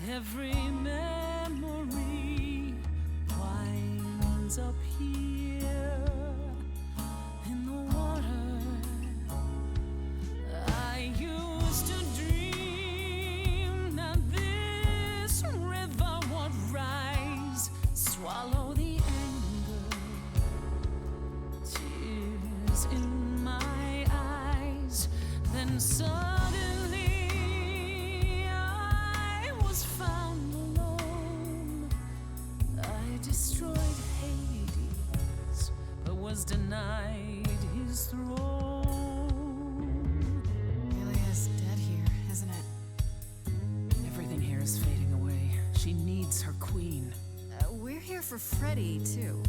Every memory winds up here in the water. I used to dream that this river would rise, swallow the anger, tears in my eyes. Then suddenly I was found alone. I destroyed Hades, but was denied his throne. Ilia's dead here, isn't it? Everything here is fading away. She needs her queen. We're here for Freddie, too.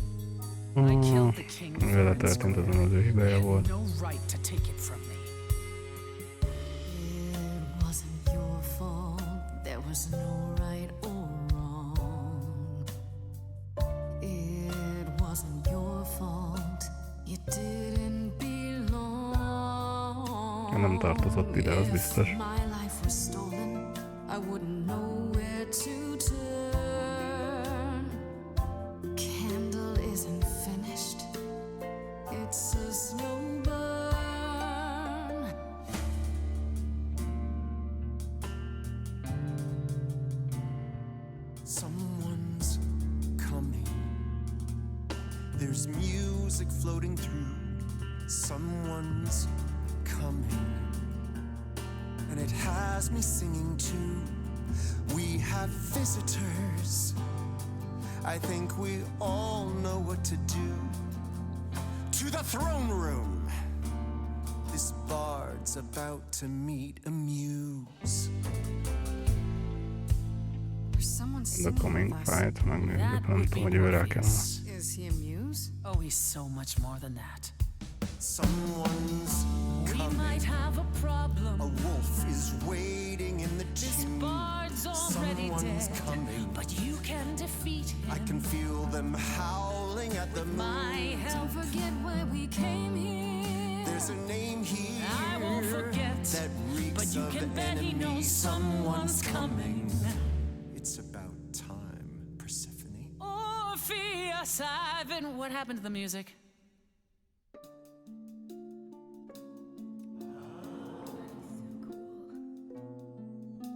I killed the king for Vele its történt, glory. azon az ő hibája You volt. have no right to take it from me. It wasn't your fault. There was no right or wrong. It wasn't your fault. You didn't belong. Nem tartozott ide, az biztos. If my life was stolen, I wouldn't know where to turn. Candle isn't finished. It's a slow burn. Someone's coming. There's music floating through. Someone's coming. And it has me singing too. We have visitors. I think we all know what to do. To the throne room. This bard's about to meet a muse. There's someone The singing Coming with us. Fight, megnézzük, That nem would tudom, be hogy őrá kellene. Morpheus. Is he a muse? Oh, he's so much more than that. Someone's We coming. might have a problem. A wolf is waiting in the This chimney. bard's already Someone's dead, coming. but you can defeat him. I can feel them howling at the My moon. help. Don't forget why we came here. There's a name here I won't forget, that reeks but you of can bet he enemy. knows someone's coming. It's about time, Persephone. Orpheus, I've been. What happened to the music?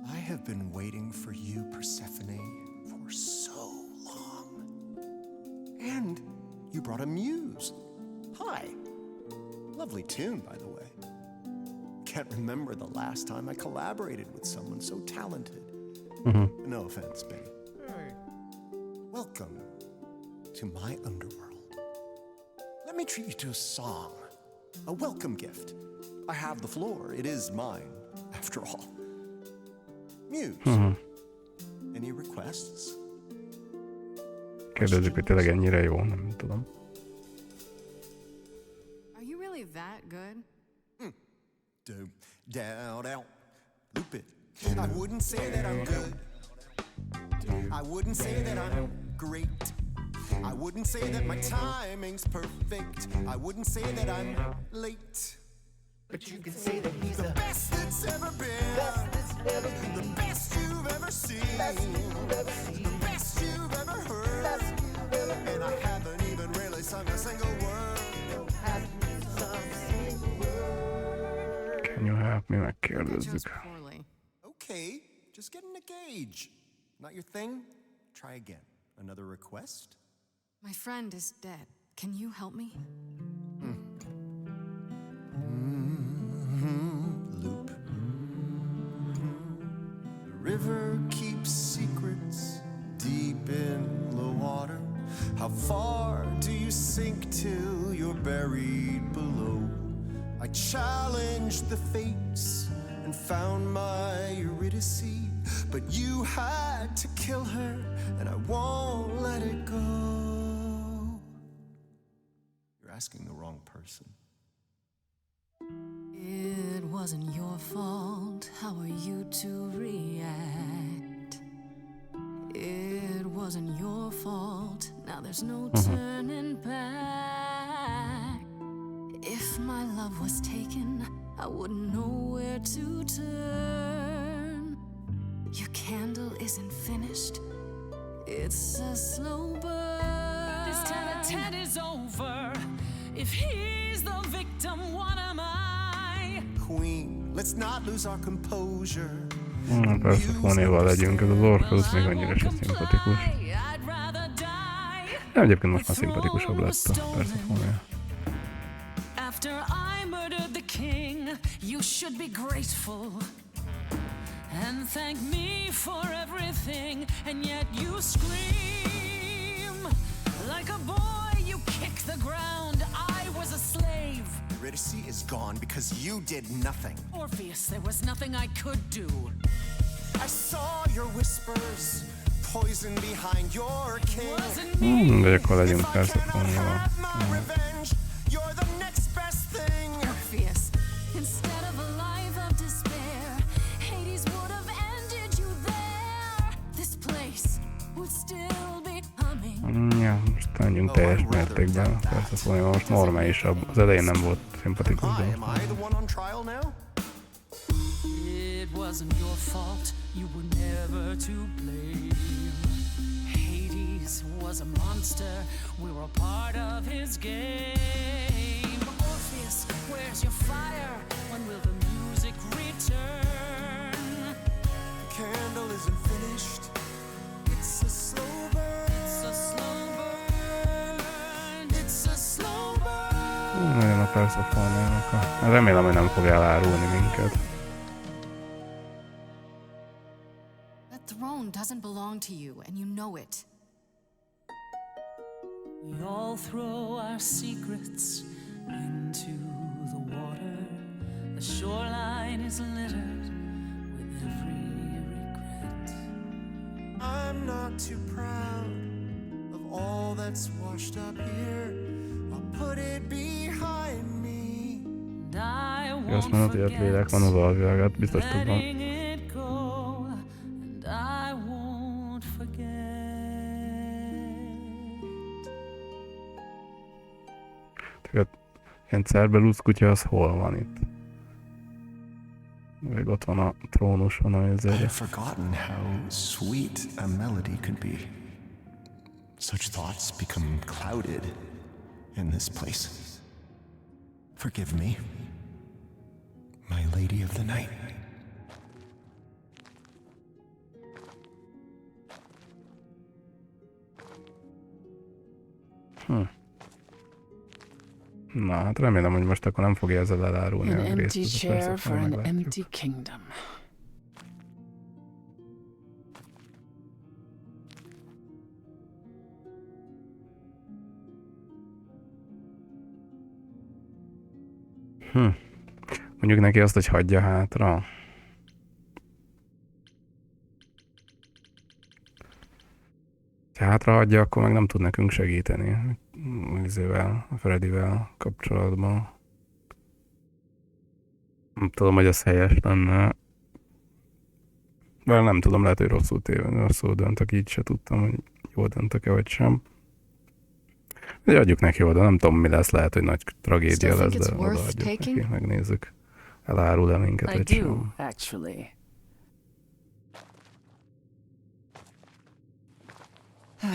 I have been waiting for you, Persephone, for so long. And you brought a muse. Hi. Lovely tune, by the way. Can't remember the last time I collaborated with someone so talented. No offense, babe. Welcome to my underworld. Let me treat you to a song, a welcome gift. I have the floor. It is mine, after all. Muse. Any requests? Kérdezzük, hogy tényleg ennyire jó, nem tudom. Are you really that good? Down, loop it. I wouldn't say that I'm good. I wouldn't say that I'm great. I wouldn't say that my timing's perfect. I wouldn't say that I'm late. But you can say that he's The best that's ever been. The best you've ever seen. The best you've ever heard. And I haven't even really sung a single word. Can you help me? I chose Megkérdezzük. poorly. Okay, just getting a gauge. Not your thing? Try again. Another request? My friend is dead. Can you help me? Loop. The river keeps secrets deep in the water. How far do you sink till you're buried below? I challenged the fates and found my Eurydice, but you had to kill her, and I won't let it go. You're asking the wrong person. It wasn't your fault. How are you to react? It wasn't your fault. Now there's no turning back. If my love was taken, I wouldn't know where to turn. Your candle isn't finished. It's a slow burn. This tete-a-tete is over. If he's the victim, what am I? Queen, let's not lose our composure. Persze, Fonéval legyünk, ez az Orpheus még annyira se szimpatikus. I'd rather die. Nem, egyébként most már szimpatikusabb lett a persze Foné. After I murdered the king, you should be grateful and thank me for everything. And yet you scream like a boy. You kick the ground. I was a slave. Eurydice is gone because you did nothing. Orpheus, there was nothing I could do. I saw your whispers, poison behind your king. Wasn't me. De akkor legyünk If I persze cannot Fonéval. have my revenge, you're the next best thing. Orpheus, instead of a life of despair, Hades would have ended you there. This place would still be humming. Ja, most menjünk teljes mértékben. Persze Fonéval most normálisabb. Az elején nem volt szimpatikus. Hi, De am I the one on trial now? It wasn't your fault. You were never to blame. Hades was a monster. We were a part of his game. Orpheus, where's your fire? When will the music return? The candle isn't finished. It's a slow burn. It's a slow burn. It's a slow burn. nagyon a persze Fonénak. Remélem, hogy nem fog elárulni minket. That throne doesn't belong to you, and you know it. We all throw our secrets into the water. The shoreline is littered with every regret. I'm not too proud of all that's washed up here. I'll put it behind me. Azt mondod, hogy a lélek van az alvilágát, biztos tudom. Tehát ilyen Cerberus kutya az hol van itt? Még ott van a trónuson a I've forgotten how sweet a melody could be. Such thoughts become clouded in this place. Forgive me, my lady of the night. Na, hát remélem, hogy most akkor nem fogja ezzel elárulni An a empty részt. chair for an empty kingdom. Mondjuk neki azt, hogy hagyja hátra. Ha hátra hagyja, akkor meg nem tud nekünk segíteni. A Freddyvel kapcsolatban. Nem tudom, hogy ez helyes lenne. Bár nem tudom, lehet, hogy rosszul döntök, így se tudtam, hogy jól döntök-e, vagy sem. De adjuk neki oda, nem tudom, mi lesz, lehet, hogy nagy tragédia lesz, de odaadjuk neki, megnézzük. Elárul-e minket, vagy sem. Actually.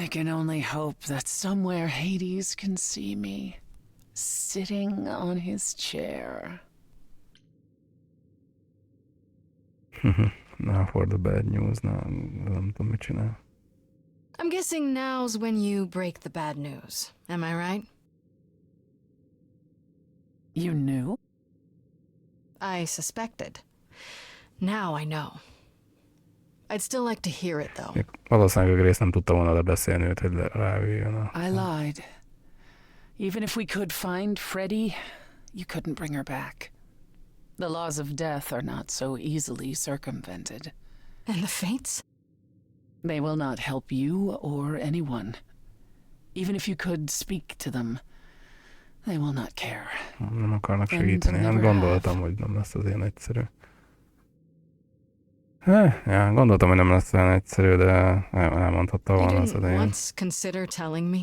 I can only hope that somewhere Hades can see me, sitting on his chair. Now for the bad news, nem tudom, mit csinál. I'm guessing now's when you break the bad news. Am I right? You knew? I suspected. Now I know. I'd still like to hear it, though. Valószínűleg a rész nem tudta volna lebeszélni őt, hogy ráüljön a... I lied. Even if we could find Freddy, you couldn't bring her back. The laws of death are not so easily circumvented. And the fates? They will not help you or anyone. Even if you could speak to them, they will not care. Nem akarnak segíteni. Hát gondoltam, hogy nem lesz az ilyen egyszerű. Ja, gondoltam, hogy nem lesz olyan egyszerű, de elmondhatta volna az elején. Once consider telling me?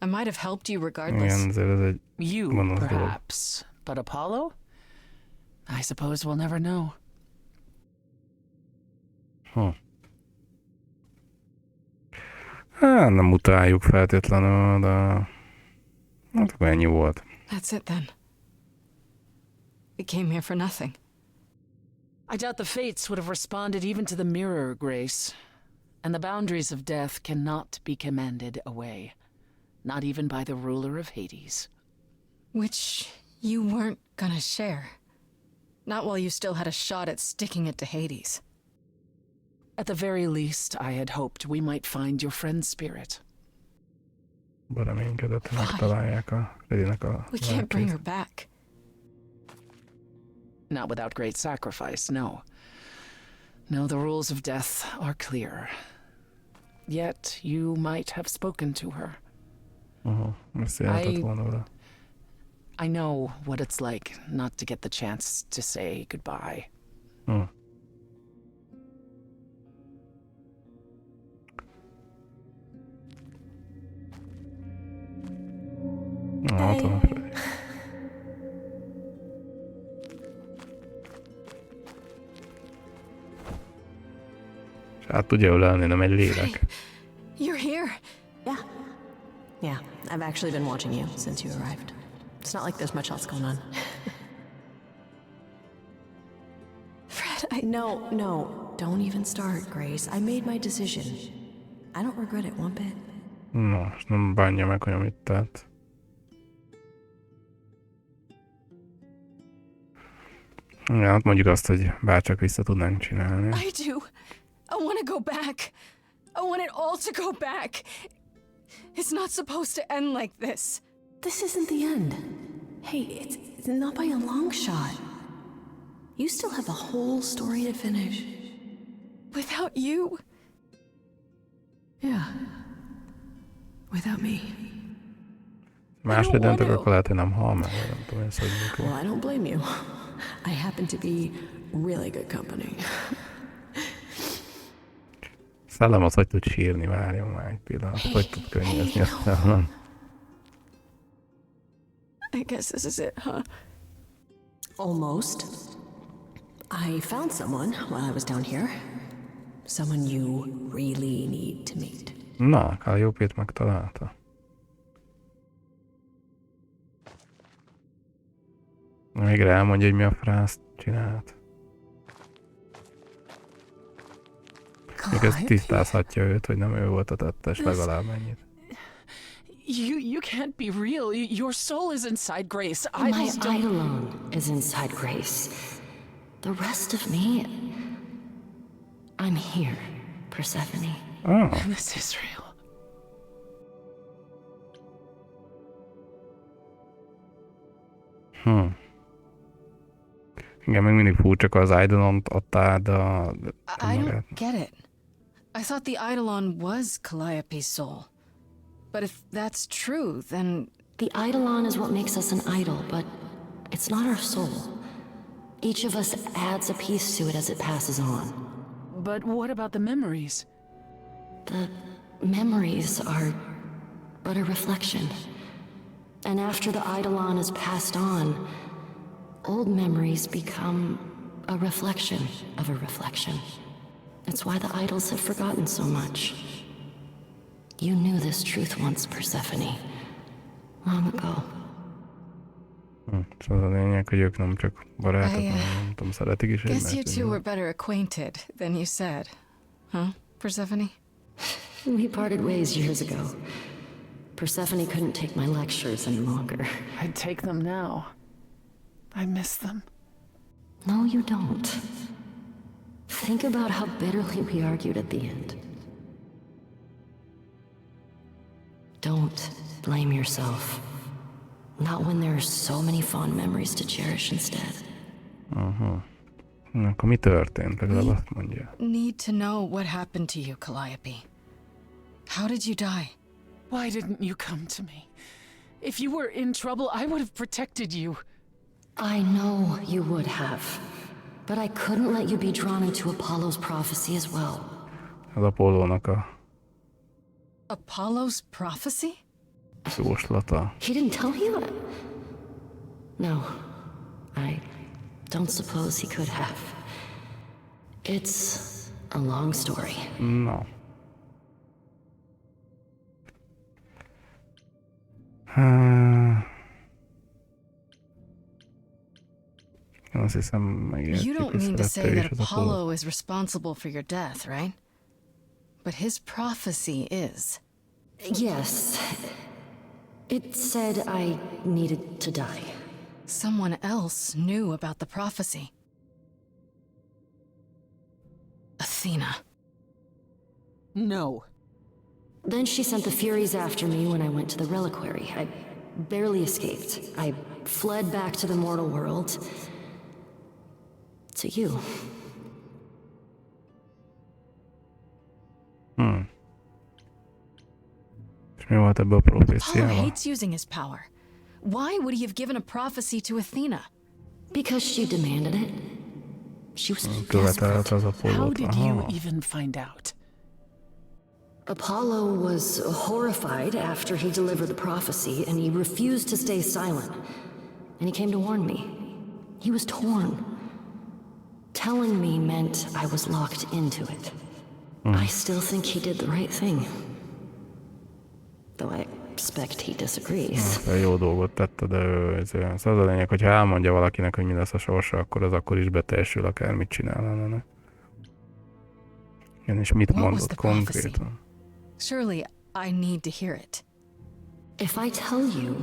I might have helped you regardless. Igen, ezért ez egy You, perhaps. But Apollo? I suppose we'll never know. Hát nem utáljuk feltétlenül, de... Hát akkor ennyi volt. That's it then. We came here for nothing. I doubt the fates would have responded even to the mirror, Grace. And the boundaries of death cannot be commanded away. Not even by the ruler of Hades. Which you weren't gonna share. Not while you still had a shot at sticking it to Hades. At the very least, I had hoped we might find your friend's spirit. Reménykedett, hogy megtalálják a Freddynek a We can't bring her back. Not without great sacrifice, no. No, the rules of death are clear. Yet you might have spoken to her. I know what it's like not to get the chance to say goodbye. Hát tudja ölelni, nem egy lélek. You're here? Yeah, I've actually been watching you since you arrived. It's not like there's much else going on. Fred, No, don't even start, Grace. I made my decision. I don't regret it one bit. No, nem bánja meg, hogy amit tett. Ja, hát mondjuk azt, hogy bárcsak vissza tudnánk csinálni. I do. I want to go back. I want it all to go back. It's not supposed to end like this. This isn't the end. Hey, it's not by a long shot. You still have a whole story to finish. Without you, Yeah. Without me. Más döntek, akkor lehet, hogy nem hal meg, nem tudom, ez hogy mikor. Well, I don't blame you. I happen to be really good company. Szellem az, hogy tud sírni, várjon már egy pillanat, hogy tud könnyezni a szellem. I guess this is it, huh? Almost. I found someone while I was down here. Someone you really need to meet. Na, Calliope-t megtalálta. Végre elmondja, hogy mi a frászt csinált. Még ez tisztázhatja őt, hogy nem ő volt a tettes legalább ennyit. You can't be real. Your soul is inside Grace. My Idols don't... Eidolon is inside Grace. The rest of me... I'm here, Persephone. Oh. This is real. Igen, még mindig furcsak az Eidolon-t adtad a... I don't get it. I thought the Eidolon was Calliope's soul. But if that's true, then... The Eidolon is what makes us an idol, but it's not our soul. Each of us adds a piece to it as it passes on. But what about the memories? The memories are but a reflection. And after the Eidolon is passed on, old memories become a reflection of a reflection. It's why the idols have forgotten so much. You knew this truth once, Persephone. Long ago. Szóval a lényeg, hogy ők nem csak barátok, nem tudom, szeretik is Guess you egymást. two were better acquainted than you said. Huh, Persephone? We parted ways years ago. Persephone couldn't take my lectures any longer. I'd take them now. I miss them. No, you don't. Think about how bitterly we argued at the end. Don't blame yourself. Not when there are so many fond memories to cherish instead. Akkor mi történt? Legalább azt mondja. Need to know what happened to you, Calliope. How did you die? Why didn't you come to me? If you were in trouble, I would have protected you. I know you would have. But I couldn't let you be drawn into Apollo's prophecy as well. Az Apollónak a Apollo's prophecy? jóslata. He didn't tell you that? No, I don't suppose he could have. It's a long story. Na. Azt hiszem megértjük, You don't hogy mean to szerette say ő that is az Apollo. Apollo is responsible for your death, right? But his prophecy is. Yes. It said I needed to die. Someone else knew about the prophecy. Athena. No. Then she sent the Furies after me when I went to the reliquary. I barely escaped. I fled back to the mortal world. To you. És mi volt ebből a Apollo proféciával? hates using his power. Why would he have given a prophecy to Athena? Because she demanded it. She was Követelte az How Apollót. did you Aha. even find out? Apollo was horrified after he delivered the prophecy, and he refused to stay silent. And he came to warn me. He was torn. Telling me meant I was locked into it. I still think he did the right thing. Though I expect he disagrees. Te jó dolgot tette, de ő, szóval az a lényeg, hogyha elmondja valakinek, hogy mi lesz a sorsa, akkor az akkor is beteljesül, akármit csinál ellene. Igen, és mit What was mondott the prophecy? konkrétan? Surely I need to hear it. If I tell you,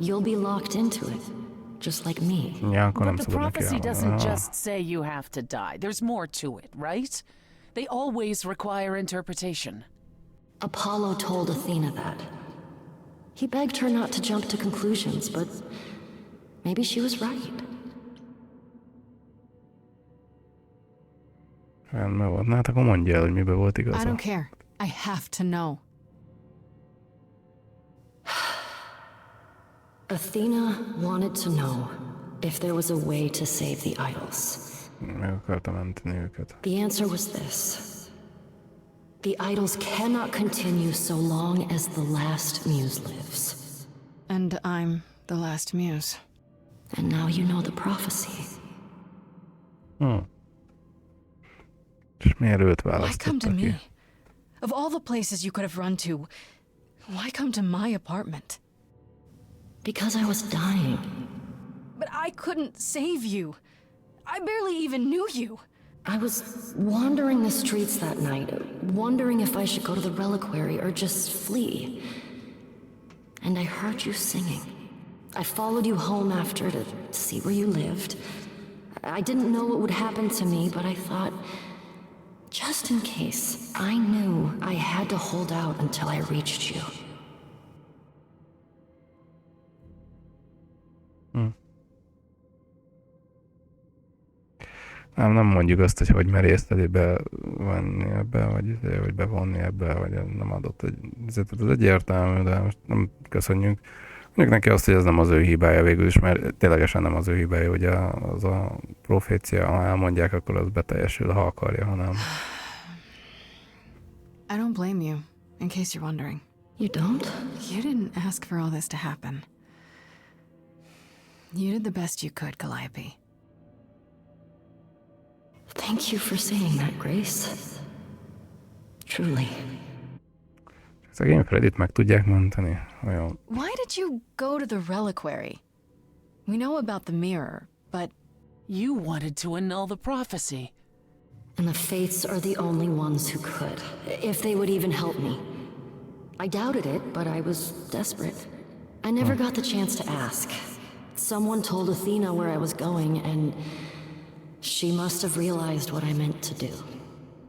you'll be locked into it, just like me. Ja, akkor nem But the szabad neki prophecy elmondani. doesn't Ah. just say you have to die. There's more to it, right? They always require interpretation. Apollo told Athena that. He begged her not to jump to conclusions, but maybe she was right. Rendben volt. Na hát akkor mondja el, hogy miben volt I igaza. don't care. I have to know. Athena wanted to know if there was a way to save the idols. Meg akartam menteni őket. The answer was this. The idols cannot continue so long as the last muse lives. And I'm the last muse. And now you know the prophecy. És miért őt Why come to választottak ki? me? Of all the places you could have run to, why come to my apartment? Because I was dying. But I couldn't save you. I barely even knew you. I was wandering the streets that night, wondering if I should go to the reliquary or just flee. And I heard you singing. I followed you home after to see where you lived. I didn't know what would happen to me, but I thought, just in case, I knew I had to hold out until I reached you. Nem mondjuk azt, hogy merészteli bevenni ebbe, vagy bevonni ebbe, vagy nem adott egy... Ez egyértelmű, de most nem köszönjük. Mondjuk neki azt, hogy ez nem az ő hibája végül is, mert ténylegesen nem az ő hibája, hogy az a profécia, ha elmondják, akkor az beteljesül, ha akarja, ha nem. I don't blame you, in case you're wondering. You don't? You didn't ask for all this to happen. You did the best you could, Calliope. Thank you for saying that, Grace. Truly. Szegény Freddyt meg tudják menteni. Olyan. Why did you go to the reliquary? We know about the mirror, but... You wanted to annul the prophecy. And the Fates are the only ones who could, if they would even help me. I doubted it, but I was desperate. I never got the chance to ask. Someone told Athena where I was going, and she must have realized what I meant to do.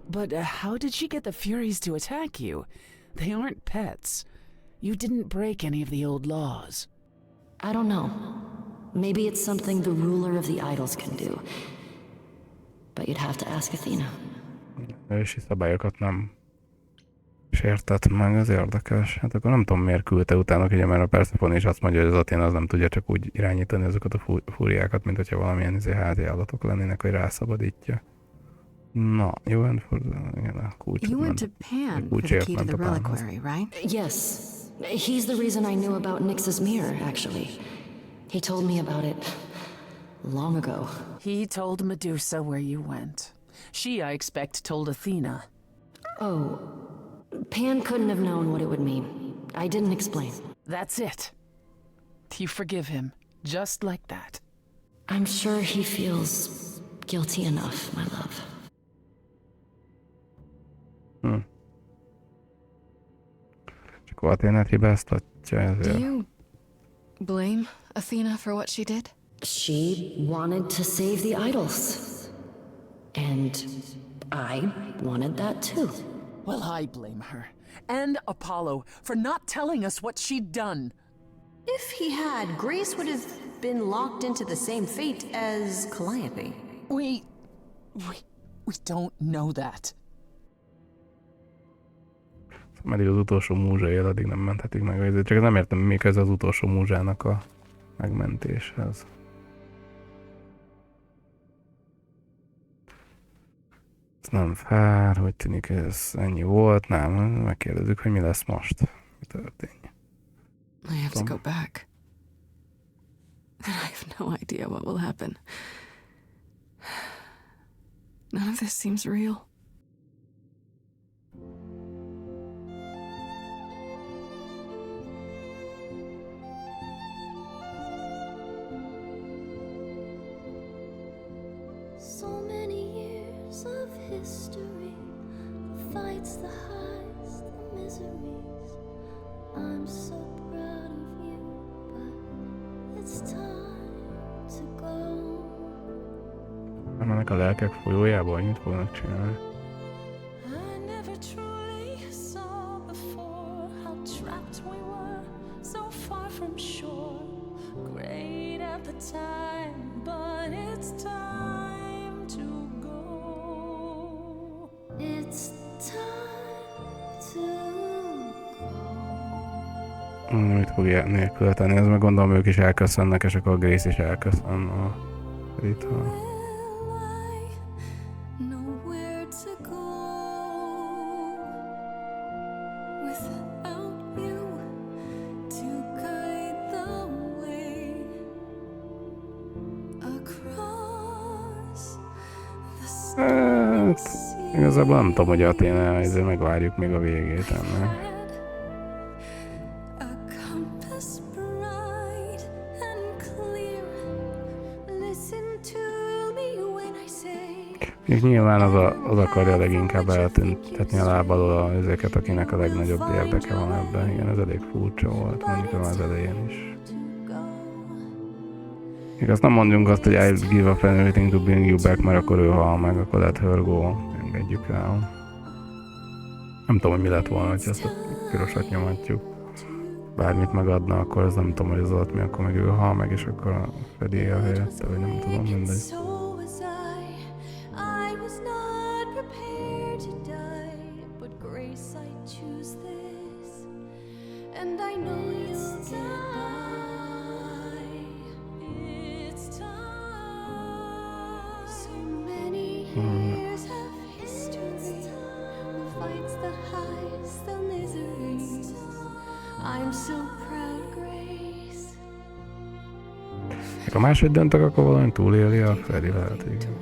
But how did she get the Furies to attack you? They aren't pets. You didn't break any of the old laws. I don't know. Maybe it's something the ruler of the idols can do. But you'd have to ask Athena. Ősi szabályokat nem sértett meg, az érdekes. Hát akkor nem tudom, miért küldte utána, ugye, mert a Persephone is azt mondja, hogy az Athena az nem tudja csak úgy irányítani azokat a fúriákat, mint hogyha valamilyen házi állatok lennének, hogy rászabadítja. Na, you went for the kulcsot. You went to Pan for the key to the reliquary, right? Yes. He's the reason I knew about Nyx's mirror, actually. He told me about it long ago. He told Medusa where you went. She, I expect, told Athena. Oh, Pan couldn't have known what it would mean. I didn't explain. That's it. You forgive him, just like that. I'm sure he feels guilty enough, my love. Csak Athénát hibáztatja ezért. Do you blame Athena for what she did? She wanted to save the idols. And I wanted that too. Well, I blame her. And Apollo for not telling us what she'd done. If he had, Grace would have been locked into the same fate as Calliope. We don't know that. Meddig az utolsó múzsa él, addig nem menthetik meg. Csak nem értem, mi ez az utolsó múzsának a megmentéshez. Ez nem fair, hogy tűnik, ez ennyi volt, nem, megkérdezzük, hogy mi lesz most. Mi történik. I have to go back. And I have no idea what will happen. None of this seems real. So many years of history, the fights, the highs, the miseries. I'm so proud of you, but it's time to go. Mennek a lelkek folyójába, hogy mit fognak csinálni? I never truly saw before how trapped we were, so far from shore. Great at the time, but it's time to go. It's time Mit fogja nélkül tenni, ez meg gondolom ők is elköszönnek, és akkor a Grace is elköszön a Rita. Hát, igazából nem tudom, hogy Athéna, ezért megvárjuk még a végét ennek. Nyilván az akarja leginkább eltüntetni a láb alól ezeket, akinek a legnagyobb érdeke van ebben. Igen, ez elég furcsa volt, mondjuk az elején is. Igaz, nem mondjunk azt, hogy I'll give up anything to bring you back, mert akkor ő hal meg, akkor let her go. Engedjük rá. Nem tudom, hogy mi lett volna, hogy ezt a pirosat nyomatjuk. Bármit megadna, akkor az nem tudom, hogy az alatt mi, akkor meg ő hal meg, és akkor a Freddy él helyette, vagy nem tudom, mindegy. Ha máshogy döntek, akkor valami túlélni a Freddy lehet, igen.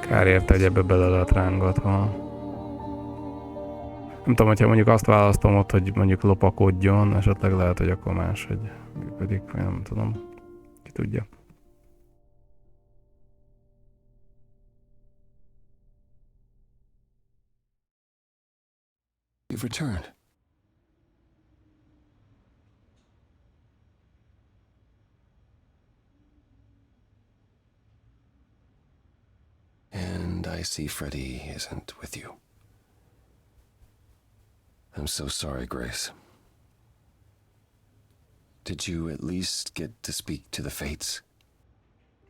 Kár érte, hogy ebbe bele lehet rángatva. Nem tudom, hogyha mondjuk azt választom ott, hogy mondjuk lopakodjon, esetleg lehet, hogy akkor máshogy működik, vagy nem tudom. Ki tudja. You've returned. And I see Freddy isn't with you. I'm so sorry, Grace. Did you at least get to speak to the fates?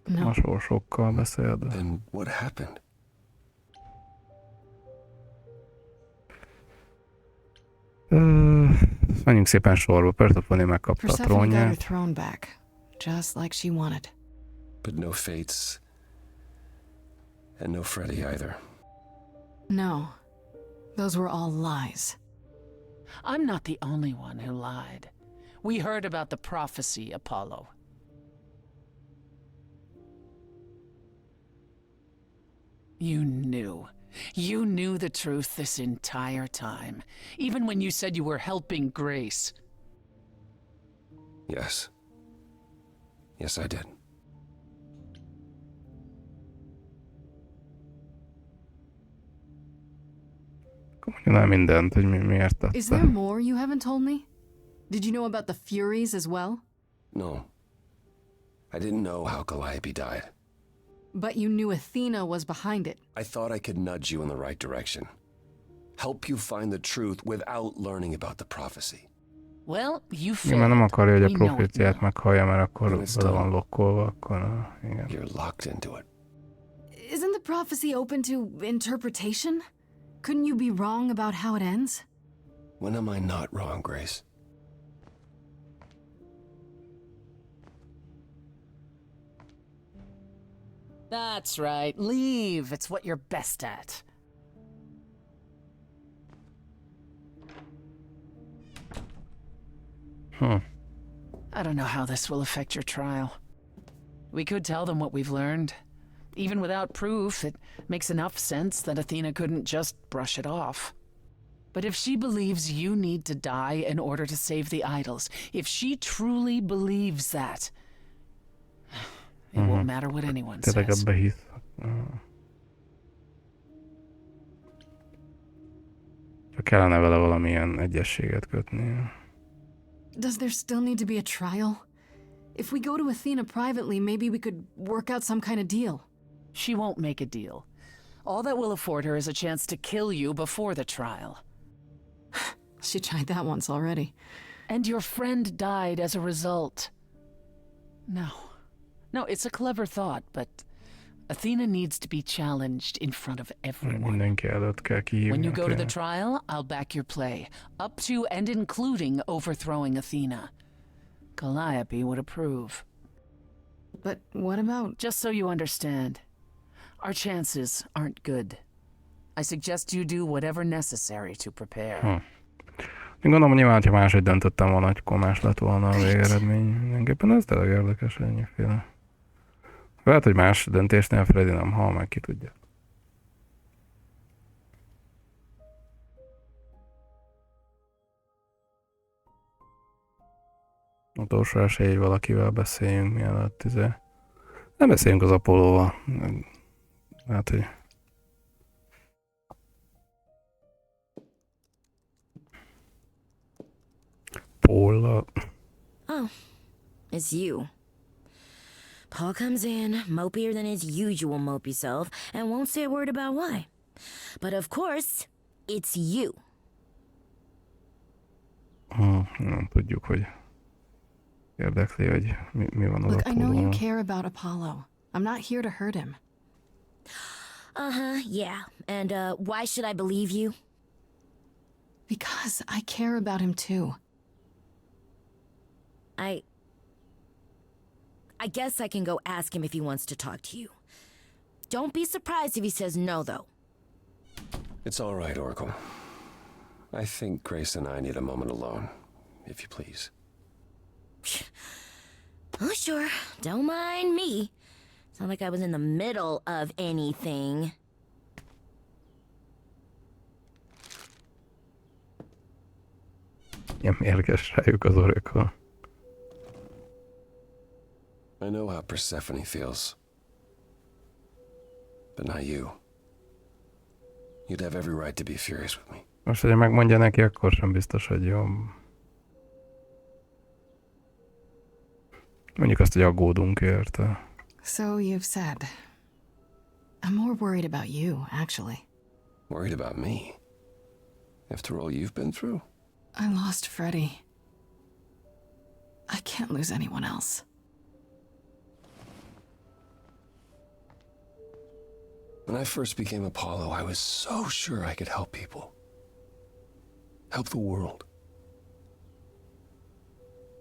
No. A sorsokkal beszéld. Then what happened? Menjünk szépen sorba. Persephone megkapta a trónját. Just like she wanted. But no fates, and no Freddy either. No, those were all lies. I'm not the only one who lied. We heard about the prophecy, Apollo. You knew. You knew the truth this entire time, even when you said you were helping Grace. Yes. Yes, I did. Nem mindent, hogy miért tette. Is there more you haven't told me? Did you know about the Furies as well? No. I didn't know how Calliope died. But you knew Athena was behind it. I thought I could nudge you in the right direction. Help you find the truth without learning about the prophecy. Well, you failed. Nem akarja, hogy a proféciát meghallja, mert akkor bele van lokkolva, akkor igen. You're locked into it. Isn't the prophecy open to interpretation? Couldn't you be wrong about how it ends? When am I not wrong, Grace? That's right. Leave. It's what you're best at. I don't know how this will affect your trial. We could tell them what we've learned. Even without proof, it makes enough sense that Athena couldn't just brush it off. But if she believes you need to die in order to save the idols, if she truly believes that, it won't matter what anyone says. Kellene vele valamilyen egyességet kötni. Does there still need to be a trial? If we go to Athena privately, maybe we could work out some kind of deal. She won't make a deal. All that will afford her is a chance to kill you before the trial. She tried that once already. And your friend died as a result. No. No, it's a clever thought, but Athena needs to be challenged in front of everyone. Mindenki előtt kell kihívni. When you go to the trial, I'll back your play, up to and including overthrowing Athena. Calliope would approve. But what about... Just so you understand, our chances aren't good. I suggest you do whatever necessary to prepare. Én gondolom, hogy nyilván, ha máshogy döntöttem volna, hogy akkor más lett volna a végeredmény. Mindenképpen ez tényleg érdekes, ennyiféle. Lehet, hogy más döntésnél Freddy nem hal meg, ki tudja. Utolsó esély, hogy valakivel beszéljünk, mielőtt nem beszéljünk az Apollóval. Hát, hogy... Paul. Oh, it's you. Paul comes in, mopier than his usual mopey self, and won't say a word about why. But of course, it's you. Nem tudjuk, hogy érdekli, hogy mi van az Look, I know you Apollóval. care about Apollo. I'm not here to hurt him. Yeah. And, why should I believe you? Because I care about him too. I guess I can go ask him if he wants to talk to you. Don't be surprised if he says no, though. It's all right, Oracle. I think Grace and I need a moment alone, if you please. Oh, sure. Don't mind me. It's not like I was in the middle of anything. Ilyen mérges rájuk az Oracle. I know how Persephone feels. But not you. You'd have every right to be furious with me. Most, hogy megmondja neki, akkor sem biztos, hogy jobb. Mondjuk azt, hogy aggódunk érte. So you've said. I'm more worried about you, actually. Worried about me? After all you've been through? I lost Freddy. I can't lose anyone else. When I first became Apollo, I was so sure I could help people. Help the world.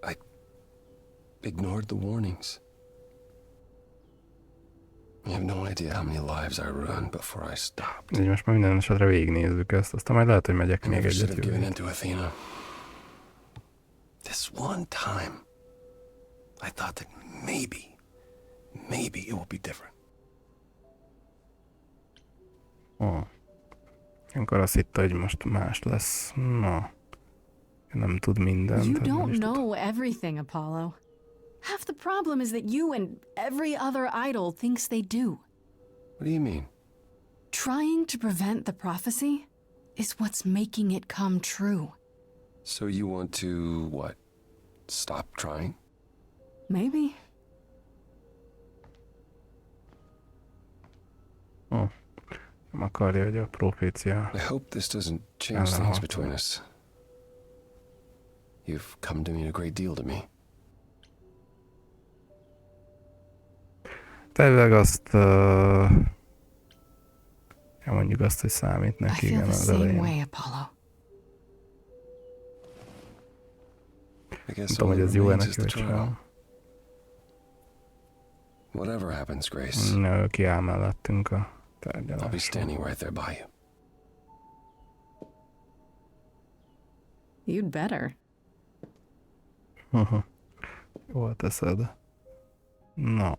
I ignored the warnings. You have no idea how many lives I ruined before I stopped. Így most már minden esetre végignézzük ezt, aztán majd lehet, hogy megyek I még never should egyet have given jövő. in to Athena. This one time, I thought that maybe it will be different. Ilyenkor azt hitte, hogy most más lesz. Na, nem tud mindent. You hát nem don't is know everything, Apollo. Half the problem is that you and every other idol thinks they do. What do you mean? Trying to prevent the prophecy is what's making it come true. So you want to, what, stop trying? Maybe. Nem akarja, hogy a profécia. I hope this doesn't change things between us. You've come to mean a great deal to me. Tényleg azt... mondjuk azt, hogy számít I neki, feel igen, the az same elején. way, Apollo. I guess Nem tudom, hogy all ez that jó-e remains is neki, the vagy trial. sem. Whatever happens, Grace, Ő kiáll mellettünk a I'll be tárgyalásra. standing right there by you. You'd better. Jól teszed. Na,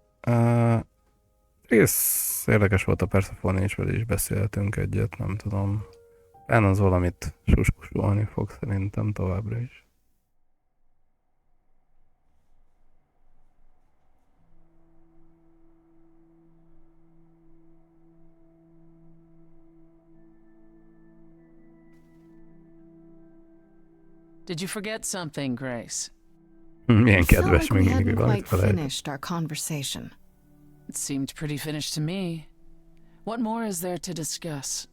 rész érdekes volt a Persephone is, vele is beszéltünk egyet, nem tudom. En az valamit suskusolni fog szerintem továbbra is. Did you forget something, Grace? Milyen It felt kedves, like we még mindig hadn't valamit quite felejt. finished our conversation. It seemed pretty finished to me. What more is there to discuss?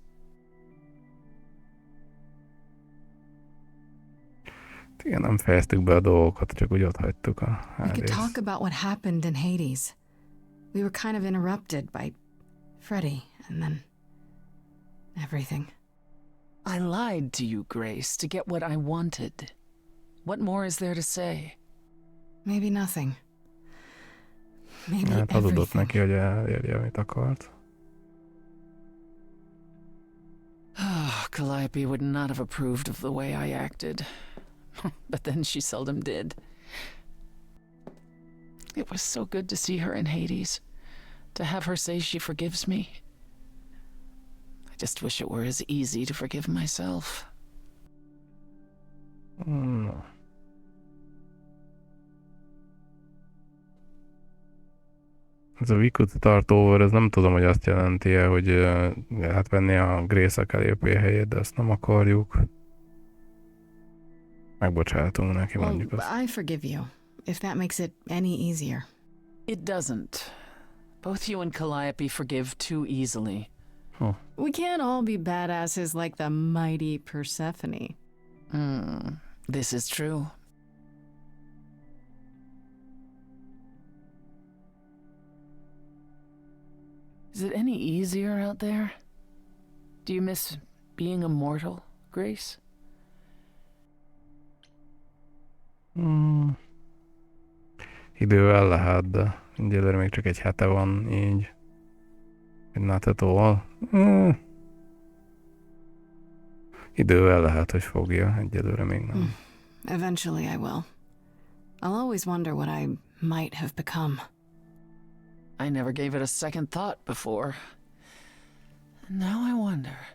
Igen, nem fejeztük be a dolgokat, csak úgy ott hagytuk a We could Hades. talk about what happened in Hades. We were kind of interrupted by Freddy, and then everything. I lied to you, Grace, to get what I wanted. What more is there to say? Maybe nothing. Maybe Hát hazudott everything. neki, hogy elérje, amit akart. Calliope would not have approved of the way I acted. But then she seldom did. It was so good to see her in Hades. To have her say she forgives me. I just wish it were as easy to forgive myself. No. Ez a we could start over, ez nem tudom, hogy azt jelenti-e, hogy hát venni a Grace a Calliope helyét, de ezt nem akarjuk. Megbocsátunk neki, mondjuk azt. I forgive you, if that makes it any easier. It doesn't. Both you and Calliope forgive too easily. Huh. We can't all be badasses like the mighty Persephone. This is true. Is it any easier out there? Do you miss being immortal, Grace? Idővel lehet, de egyelőre még csak egy hete van így. Not at all. Idővel lehet, hogy fogja, egyelőre még nem. Eventually I will. I'll always wonder what I might have become. I never gave it a second thought before. Now I wonder.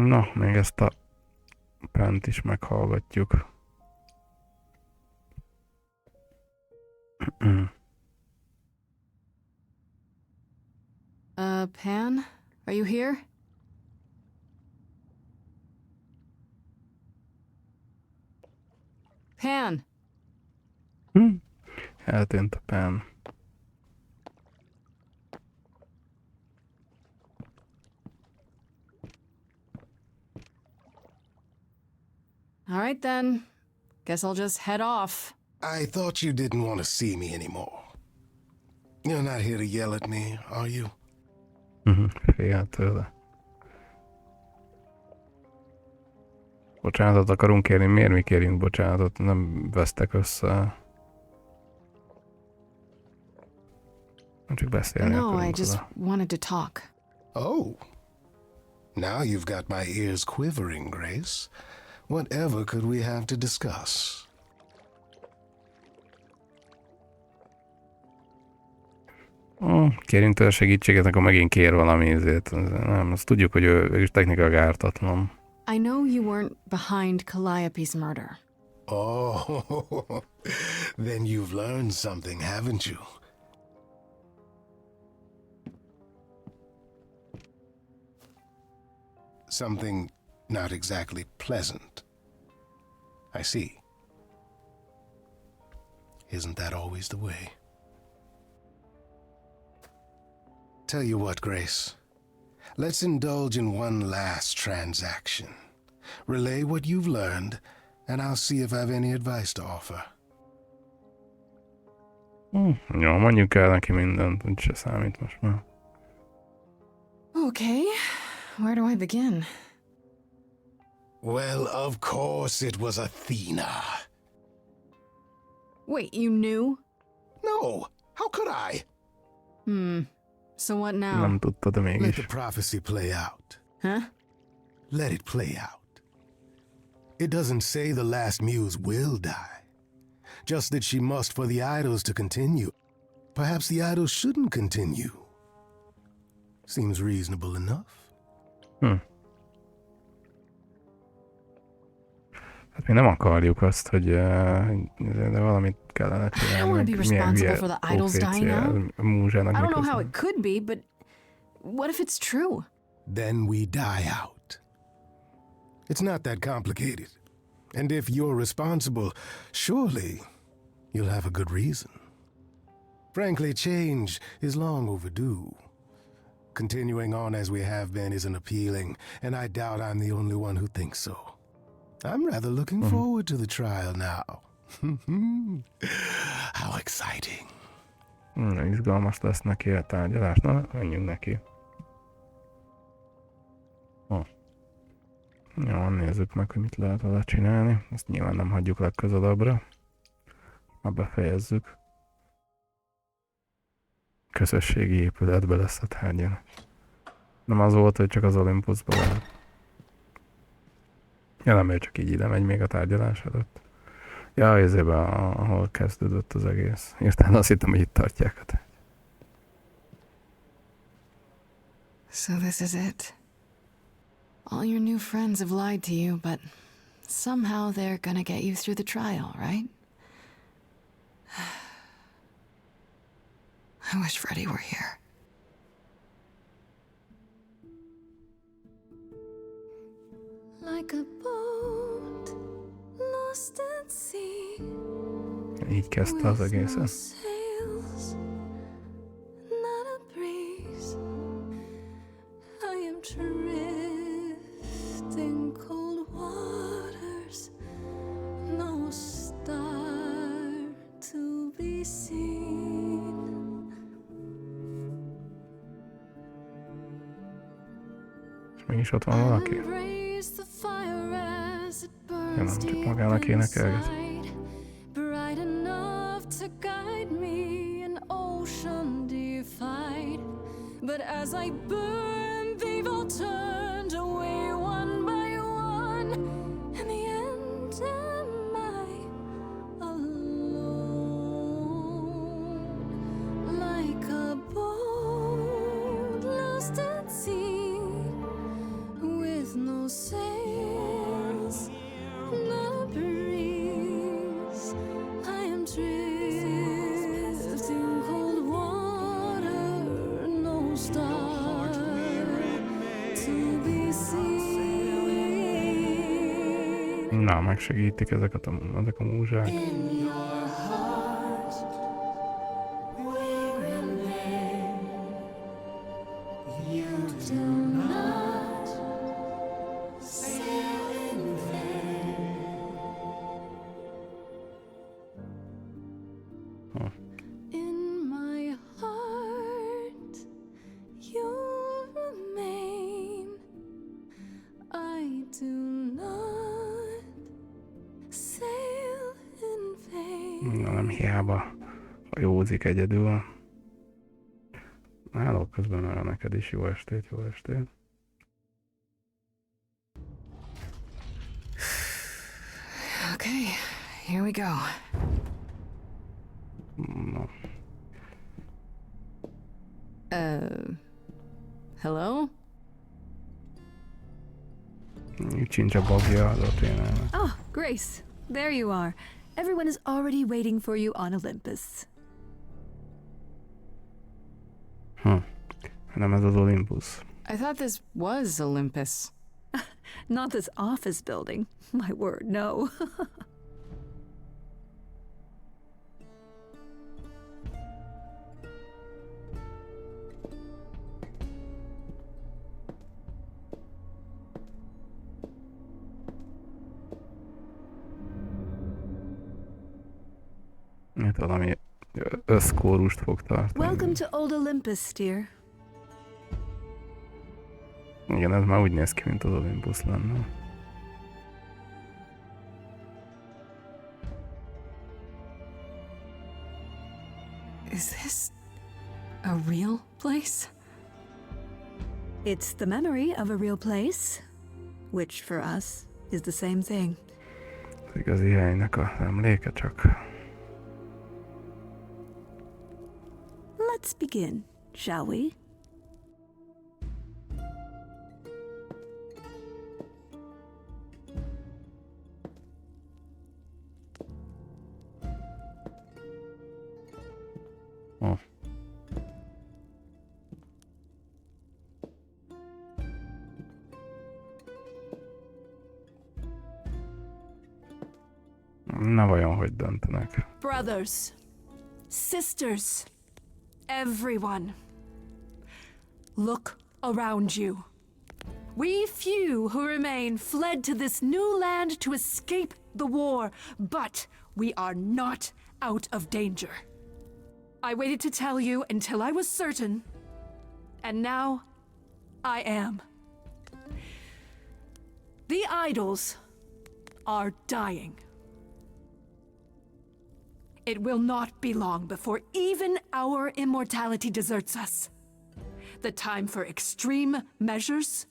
Na, még ezt a pent is meghallgatjuk. Pan? Are you here? Pan! Eltűnt a Pan. All right then. Guess I'll just head off. I thought you didn't want to see me anymore. You're not here to yell at me, are you? Fél tőle. Bocsánatot akarunk kérni? Miért mi kérjünk bocsánatot? Nem vesztek össze. Csak beszélni No, I akarunk just oda. wanted to talk. Oh. Now you've got my ears quivering, Grace. Whatever could we have to discuss? Kérjünk tőle segítséget, akkor megint kér valami ízét. Nem, azt tudjuk, hogy ő is technikailag ártatlan. I know you weren't behind Calliope's murder. Oh, then you've learned something, haven't you? Something not exactly pleasant. I see. Isn't that always the way? Tell you what, Grace. Let's indulge in one last transaction. Relay what you've learned, and I'll see if I have any advice to offer. Jó, mondjuk el neki mindent, úgyse számít most már. Okay, where do I begin? Well, of course it was Athena. Wait, you knew? No, how could I? So what now? Nem tudta, de Let mégis. the prophecy play out. Huh? Let it play out. It doesn't say the last muse will die. Just that she must for the idols to continue. Perhaps the idols shouldn't continue. Seems reasonable enough. Hát mi nem akarjuk azt, hogy de valamit kellene I csinálni. don't want to be responsible for the idols dying out. Múzsának I don't know miközben. how it could be, but what if it's true? Then we die out. It's not that complicated. And if you're responsible, surely you'll have a good reason. Frankly, change is long overdue. Continuing on as we have been isn't appealing, and I doubt I'm the only one who thinks so. I'm rather looking forward to the trial now. How exciting. Izgalmas lesz neki a tárgyalás. Na, menjünk neki. Jó, nézzük meg, hogy mit lehet vele csinálni. Ezt nyilván nem hagyjuk legközelebbre. Ma befejezzük. Közösségi épületbe lesz a tárgyalás. Nem az volt, hogy csak az Olympusba lehet. Ja, nem, ő csak így ide megy még a tárgyalás előtt. Ja, ezében, ahol kezdődött az egész. Írtán azt hittem, hogy itt tartják a tárgyat. So this is it. All your new friends have lied to you, but somehow they're gonna get you through the trial, right? I wish Freddy were here. Like a boat lost at sea. Így kezdte az egészet. Sails, not a breeze. I am drifting cold waters, no star to be seen. És mégis ott van valaki. Ja, nem csak magának énekelget. Bright enough to guide me, an ocean defied. But as I burn, they've all turned away one by one. In the end, am I alone? Like a boat lost at sea, with no sails, not a breeze. I am drifting cold water, no star to be seen. Na, megsegítik ezek a múzsák. In your heart, we remain. You do not sail in vain. In my heart, you remain. I do not sail in vain. Na, nem hiába hajózik egyedül. Állok közben, mert neked is jó estét, jó estét. Okay, here we go. Na, Hello? így sincs a bagja az ott énelnek. Oh, Grace, there you are. Everyone is already waiting for you on Olympus. Nem ez az Olympus. I thought this was Olympus. Not this office building. My word, no. Itt valami összkórust fog tartani. Welcome to Old Olympus, dear. Igen, ez már úgy néz ki, mint az Olympus lenne. Is this a real place? It's the memory of a real place, which for us is the same thing. Az igazi helynek az emléke csak. Let's begin, shall we? Oh. Na vajon, hogy döntenek? Brothers, sisters, everyone, look around you. We few who remain fled to this new land to escape the war, but we are not out of danger. I waited to tell you until I was certain, and now I am. The idols are dying. It will not be long before even our immortality deserts us. The time for extreme measures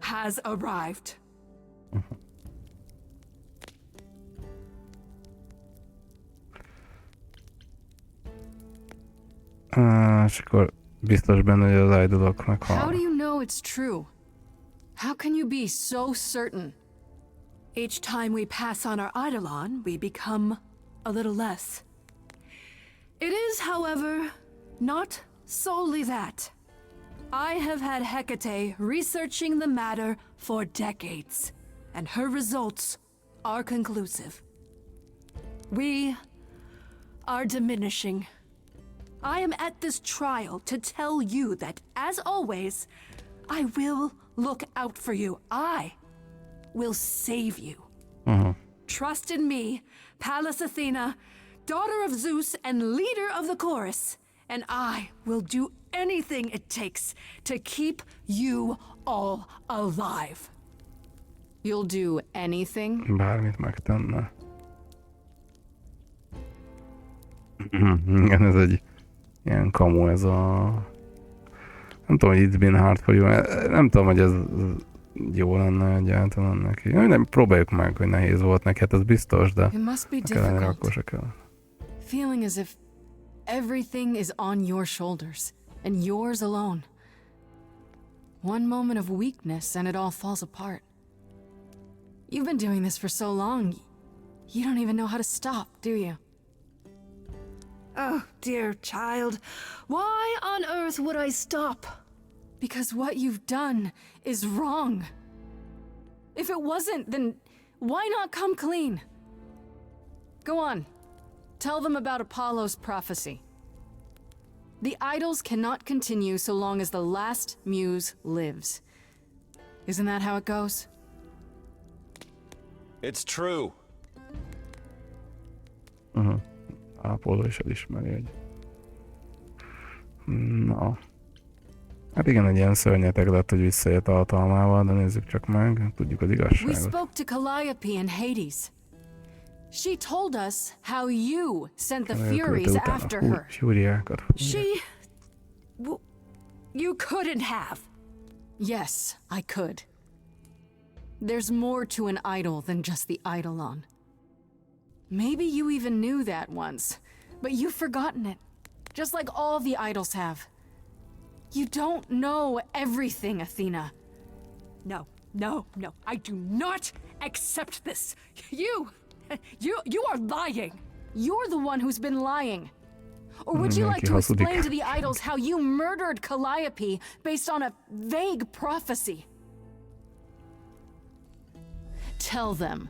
has arrived. És akkor biztos benne, hogy az idolok How meghalnak. do you know it's true? How can you be so certain? Each time we pass on our Eidolon, we become a little less. It is, however, not solely that. I have had Hecate researching the matter for decades, and her results are conclusive. We are diminishing. I am at this trial to tell you that, as always, I will look out for you. I will save you. Trust in me, Pallas Athena, daughter of Zeus and leader of the chorus, and I will do anything it takes to keep you all alive. You'll do anything? Bármit megtenne. Igen, ez egy ilyen kamu, ez a... Nem tudom, hogy It's been hard for you. Nem tudom, hogy ez jó lenne egyáltalán neki. Nem, próbáljuk meg, hogy nehéz volt neki, hát ez biztos, de It must be kellene, akkor difficult. se kell. Feeling as if everything is on your shoulders and yours alone. One moment of weakness and it all falls apart. You've been doing this for so long, you don't even know how to stop, do you? Oh, dear child, why on earth would I stop? Because what you've done is wrong. If it wasn't, then why not come clean? Go on. Tell them about Apollo's prophecy. The idols cannot continue so long as the last muse lives. Isn't that how it goes? It's true. Apollo is elismeri, hogy... Na. Hát igen, egy ilyen szörnyeteg lett, hogy visszajött a hatalmával, de nézzük csak meg, tudjuk az We igazságot. spoke to Calliope in Hades. She told us how you sent the Furies after her. Fúriákat. She... you couldn't have. Yes, I could. There's more to an idol than just the Eidolon. Maybe you even knew that once, but you've forgotten it. Just like all the idols have. You don't know everything, Athena. No, no, no. I do not accept this. You are lying. You're the one who's been lying. Or would you like to explain to the idols how you murdered Calliope based on a vague prophecy? Tell them.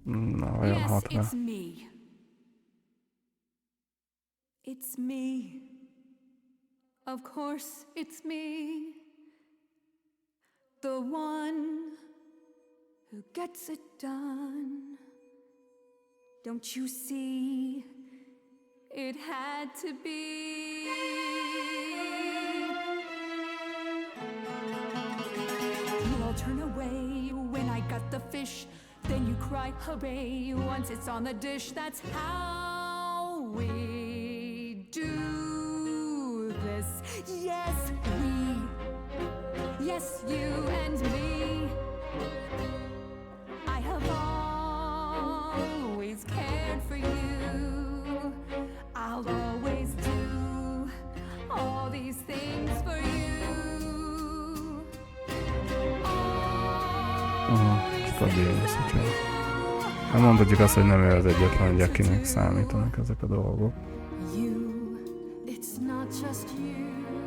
Na, vajon Yes, hat rá? it's me. It's me. Of course, it's me. The one who gets it done. Don't you see? It had to be. You all turn away when I got the fish. Then you cry, hooray, once it's on the dish. That's how we do this. Yes, we. Yes, you and me. I have always cared for you. I'll always do all these things for you. Stabil visszacsal. Hát mondhatjuk azt, hogy nem ő az egyetlen, hogy akinek számítanak ezek a dolgok. You, it's not just you.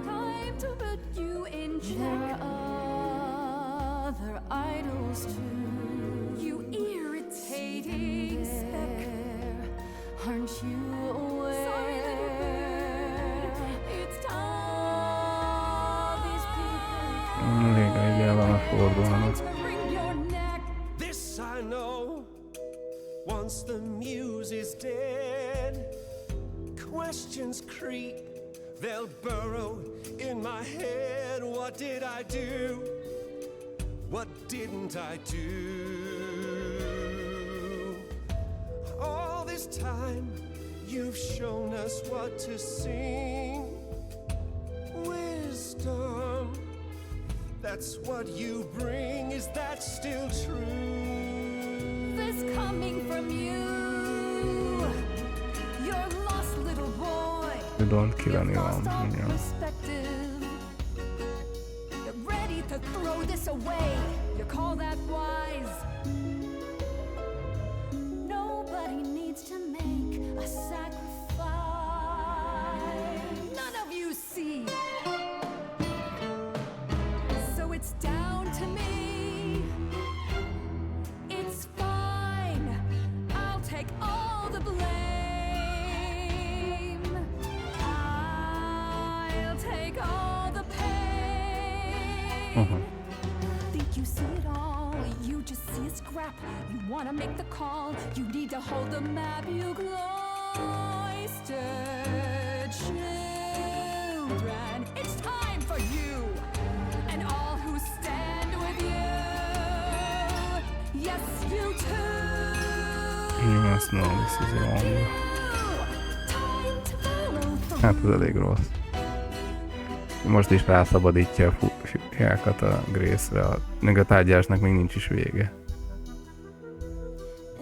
Time to put you in check. There are other idols too. Once the muse is dead, questions creep, they'll burrow in my head. What did I do? What didn't I do? All this time, you've shown us what to sing. Wisdom, that's what you bring. Is that still true? This coming from you, your lost little boy. You don't kill anyone. Yeah. You're ready to throw this away. You call that wise? Nobody needs to make a sacrifice. None of you see. So it's down to me. It's fine. I'll take all the blame. I'll take all the pain. Think you see it all? You just see a scrap. You wanna make the call. You need to hold the map. You cloistered children. It's time for you and all who stand with you. Yes, you too. You must know this is wrong. Time to follow through. Hát ez elég rossz. Most is rászabadítja a fiákat a Grace-re. Még a tárgyalásnak még nincs is vége.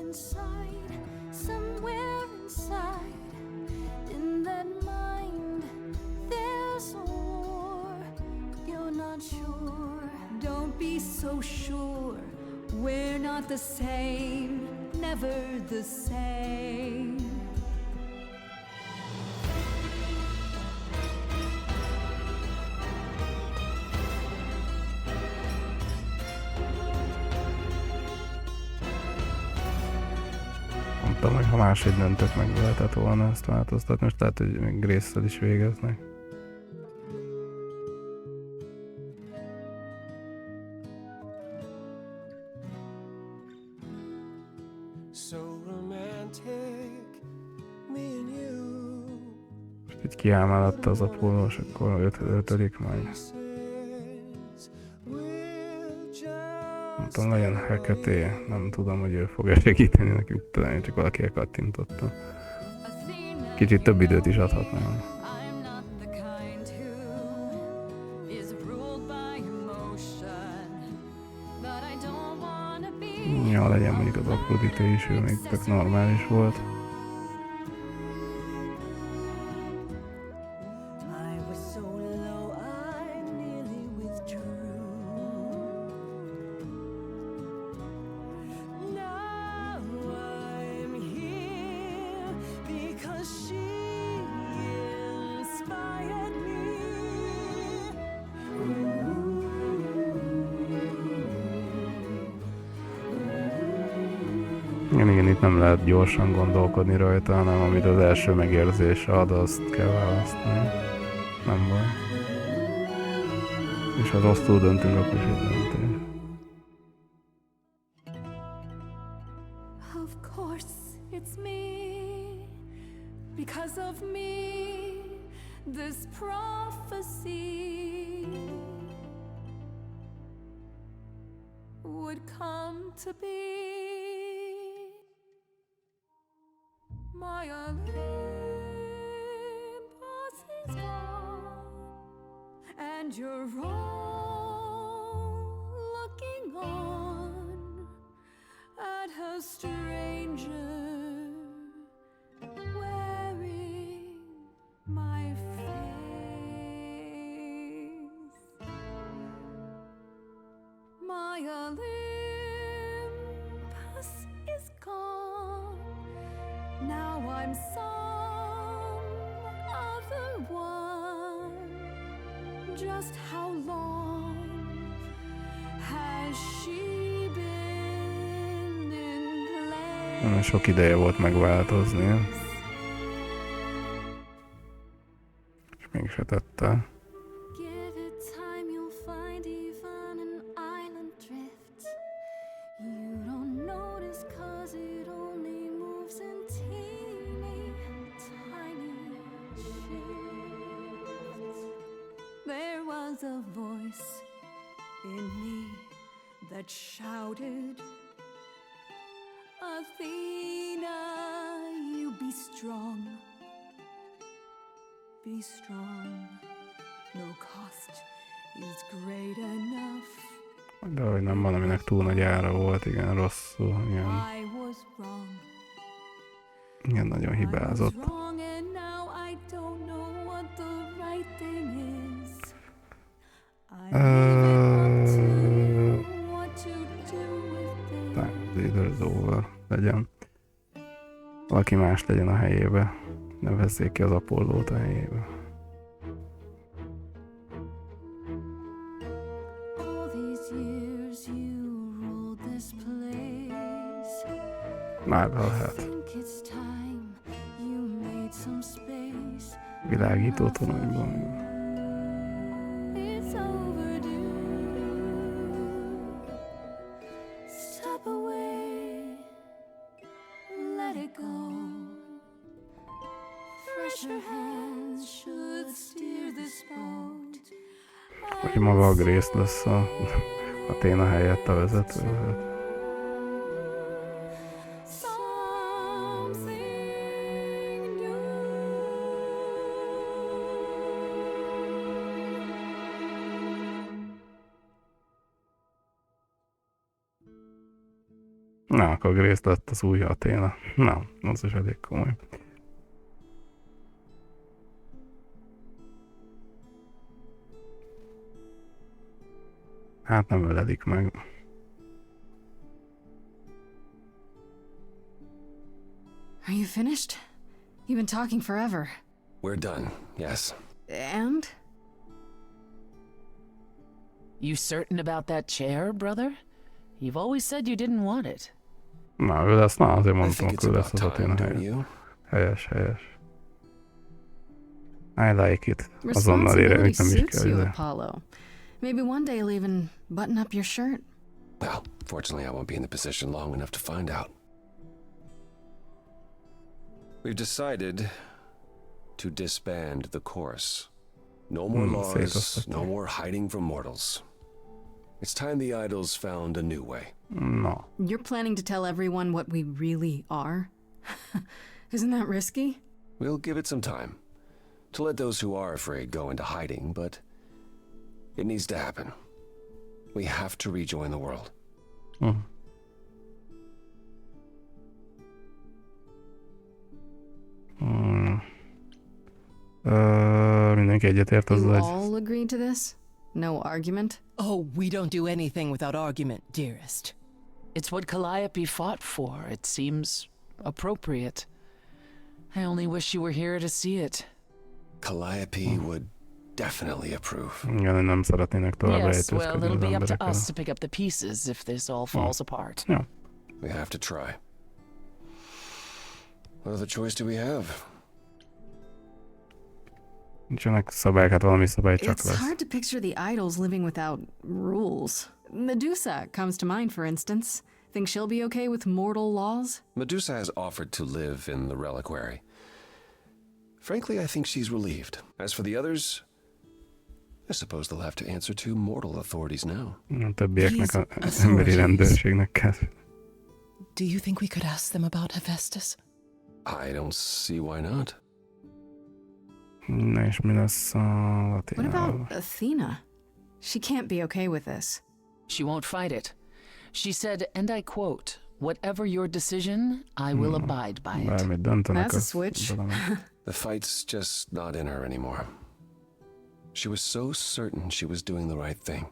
Inside, somewhere inside, in that mind, there's a war. You're not sure. Don't be so sure. We're not the same. Never the same. Mondtam, hogy ha máshogy döntök, meg lehetett volna ezt változtatni, most lehet, hogy még Grace-szel is végeznek. So romantic, me and you. Most így kiámálhatta az Apollo-s, akkor ötödik majd. Nem tudom, legyen Heketé, nem tudom, hogy ő fogja segíteni nekünk, talán csak valaki elkattintottam. Kicsit több időt is adhatnám. I'm not the kind who is ruled by emotion, but I don't wanna be. Ja, legyen mondjuk az Aphrodite is, ő még tök normális volt. I was so low, I nearly withdrew. Now I'm here because she inspired me. Igen, itt nem lehet gyorsan gondolkodni rajta, hanem amit az első megérzése ad, azt kell választani. Nem baj. És ha rosszul döntünk, akkor is egy döntés. Of course, it's me. Because of me, this prophecy would come to be. My Olympus is gone, and you're all looking on at a stranger wearing my face. My Olympus is gone. Now I'm some other one. Just how long has she been in place? Sok ideje volt megváltozni. És mégis se tette. Give it time, you'll find even an island drifts. You don't notice 'cause it only that shouted, Athena, you be strong. Be strong. No cost is great enough. De hogy nem valaminek túl nagy ára volt, igen, rosszul, igen. I was wrong. Igen, nagyon hibázott. I was wrong and now I don't know what the right thing is. I leave it up to you what to do with it. Az időz over legyen. Valaki más legyen a helyébe. Nevezzék ki az Apollót a helyébe. Már lehet. Világító toronyban. Hogy maga a Grace lesz a Athena helyett a vezető. Na, akkor Grace lett az új Athena. Na, az is elég komoly. Hát nem öledik meg. Are you finished? You've been talking forever. We're done, yes. And? You certain about that chair, brother? You've always said you didn't want it. Na, ő lesz, na, azért mondtam, hogy ő lesz az Athena helyett. Helyes. I like it. Azonnal érem, hogy nem is kell. Apollo. Maybe one day you'll even button up your shirt. Well, fortunately I won't be in the position long enough to find out. We've decided to disband the chorus. No more laws, no more hiding from mortals. It's time the idols found a new way. No. You're planning to tell everyone what we really are? Isn't that risky? We'll give it some time to let those who are afraid go into hiding, but it needs to happen. We have to rejoin the world. Mindenki egyetért azzal, You all agree to this? No argument? Oh, we don't do anything without argument, dearest. It's what Calliope fought for. It seems appropriate. I only wish you were here to see it. Calliope would definitely approve. Igen, nem szeretnének tovább Yes, well, rejtőzködni it'll az be up to emberekkel. us to pick up the pieces if this all falls apart. Yeah. We have to try. What other choice do we have? Nincsenek szabályok, hát valami szabály csak It's lesz. hard to picture the idols living without rules. Medusa comes to mind, for instance. Think she'll be okay with mortal laws? Medusa has offered to live in the reliquary. Frankly, I think she's relieved. As for the others, I suppose they'll have to answer to mortal authorities now. A többieknek az emberi rendőrségnek kell. Do you think we could ask them about Hephaestus? I don't see why not. Na és mi lesz a What Athénával? about Athena? She can't be okay with this. She won't fight it. She said, and I quote, "Whatever your decision, I will abide by it." Bármit döntenek, That's a az switch. The fight's just not in her anymore. She was so certain she was doing the right thing.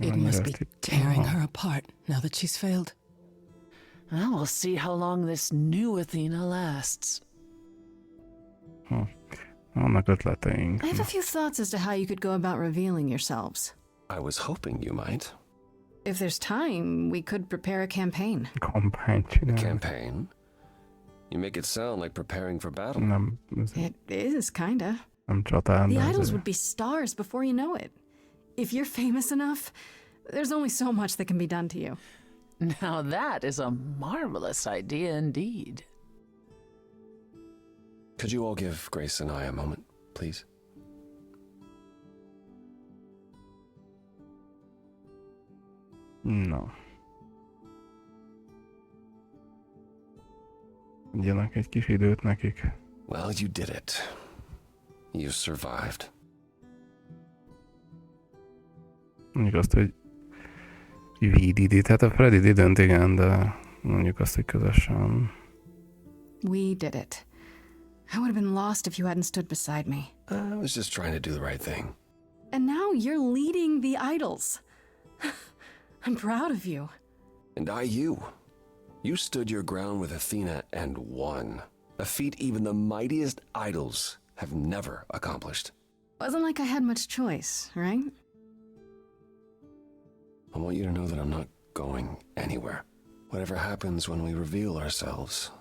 It must be tearing her apart now that she's failed. Well, we'll see how long this new Athena lasts. Vannak ötleteink. I have a few thoughts as to how you could go about revealing yourselves. I was hoping you might. If there's time, we could prepare a campaign. Kampányt A csinálni. campaign? You make it sound like preparing for battle. Nem, It is, kinda. nem csatán, The de idols azért. would be stars before you know it. If you're famous enough, there's only so much that can be done to you. Now that is a marvelous idea indeed. Could you all give Grace and I a moment, please? No. adjanak egy kis időt nekik. Well, you did it. You survived. Mondjuk azt, hogy we did it. Hát a Freddy didn't, igen, de mondjuk azt, hogy közösen. We did it. I would have been lost if you hadn't stood beside me. I was just trying to do the right thing. And now you're leading the idols. I'm proud of you. And you. You stood your ground with Athena and won. A feat even the mightiest idols have never accomplished. Wasn't like I had much choice, right? I want you to know that I'm not going anywhere. Whatever happens when we reveal ourselves,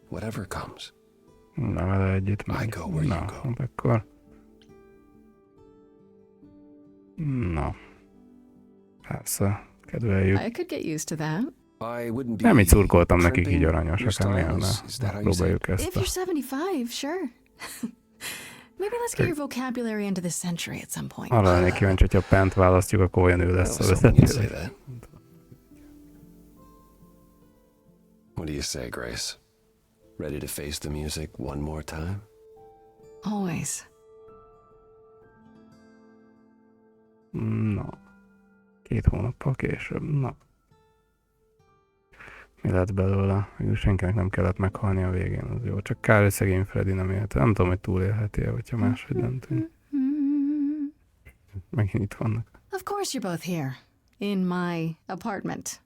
whatever comes, Na, vele együtt I go where you go. Hát akkor... Na. Persze, kedveljük. I could get used to that. I wouldn't be Nem így szurkoltam nekik így tripping aranyosak, your miért ne? styles. Is that how you say Próbáljuk If ezt a... you're 75, sure. Maybe let's get your vocabulary into this century at some point. Arra lennék kíváncsi, hogyha Pent választjuk, akkor olyan ő lesz a vezető. What do you say, Grace? Ready to face the music one more time? Always. Na. 2 hónappal később, na. Mi lett belőle? Végül senkinek nem kellett meghalni a végén, az jó. Csak kár, hogy szegény Freddy nem élte. Nem tudom, hogy túlélheti-e, hogyha máshogy döntünk. Megint itt vannak. Of course you're both here. In my apartment.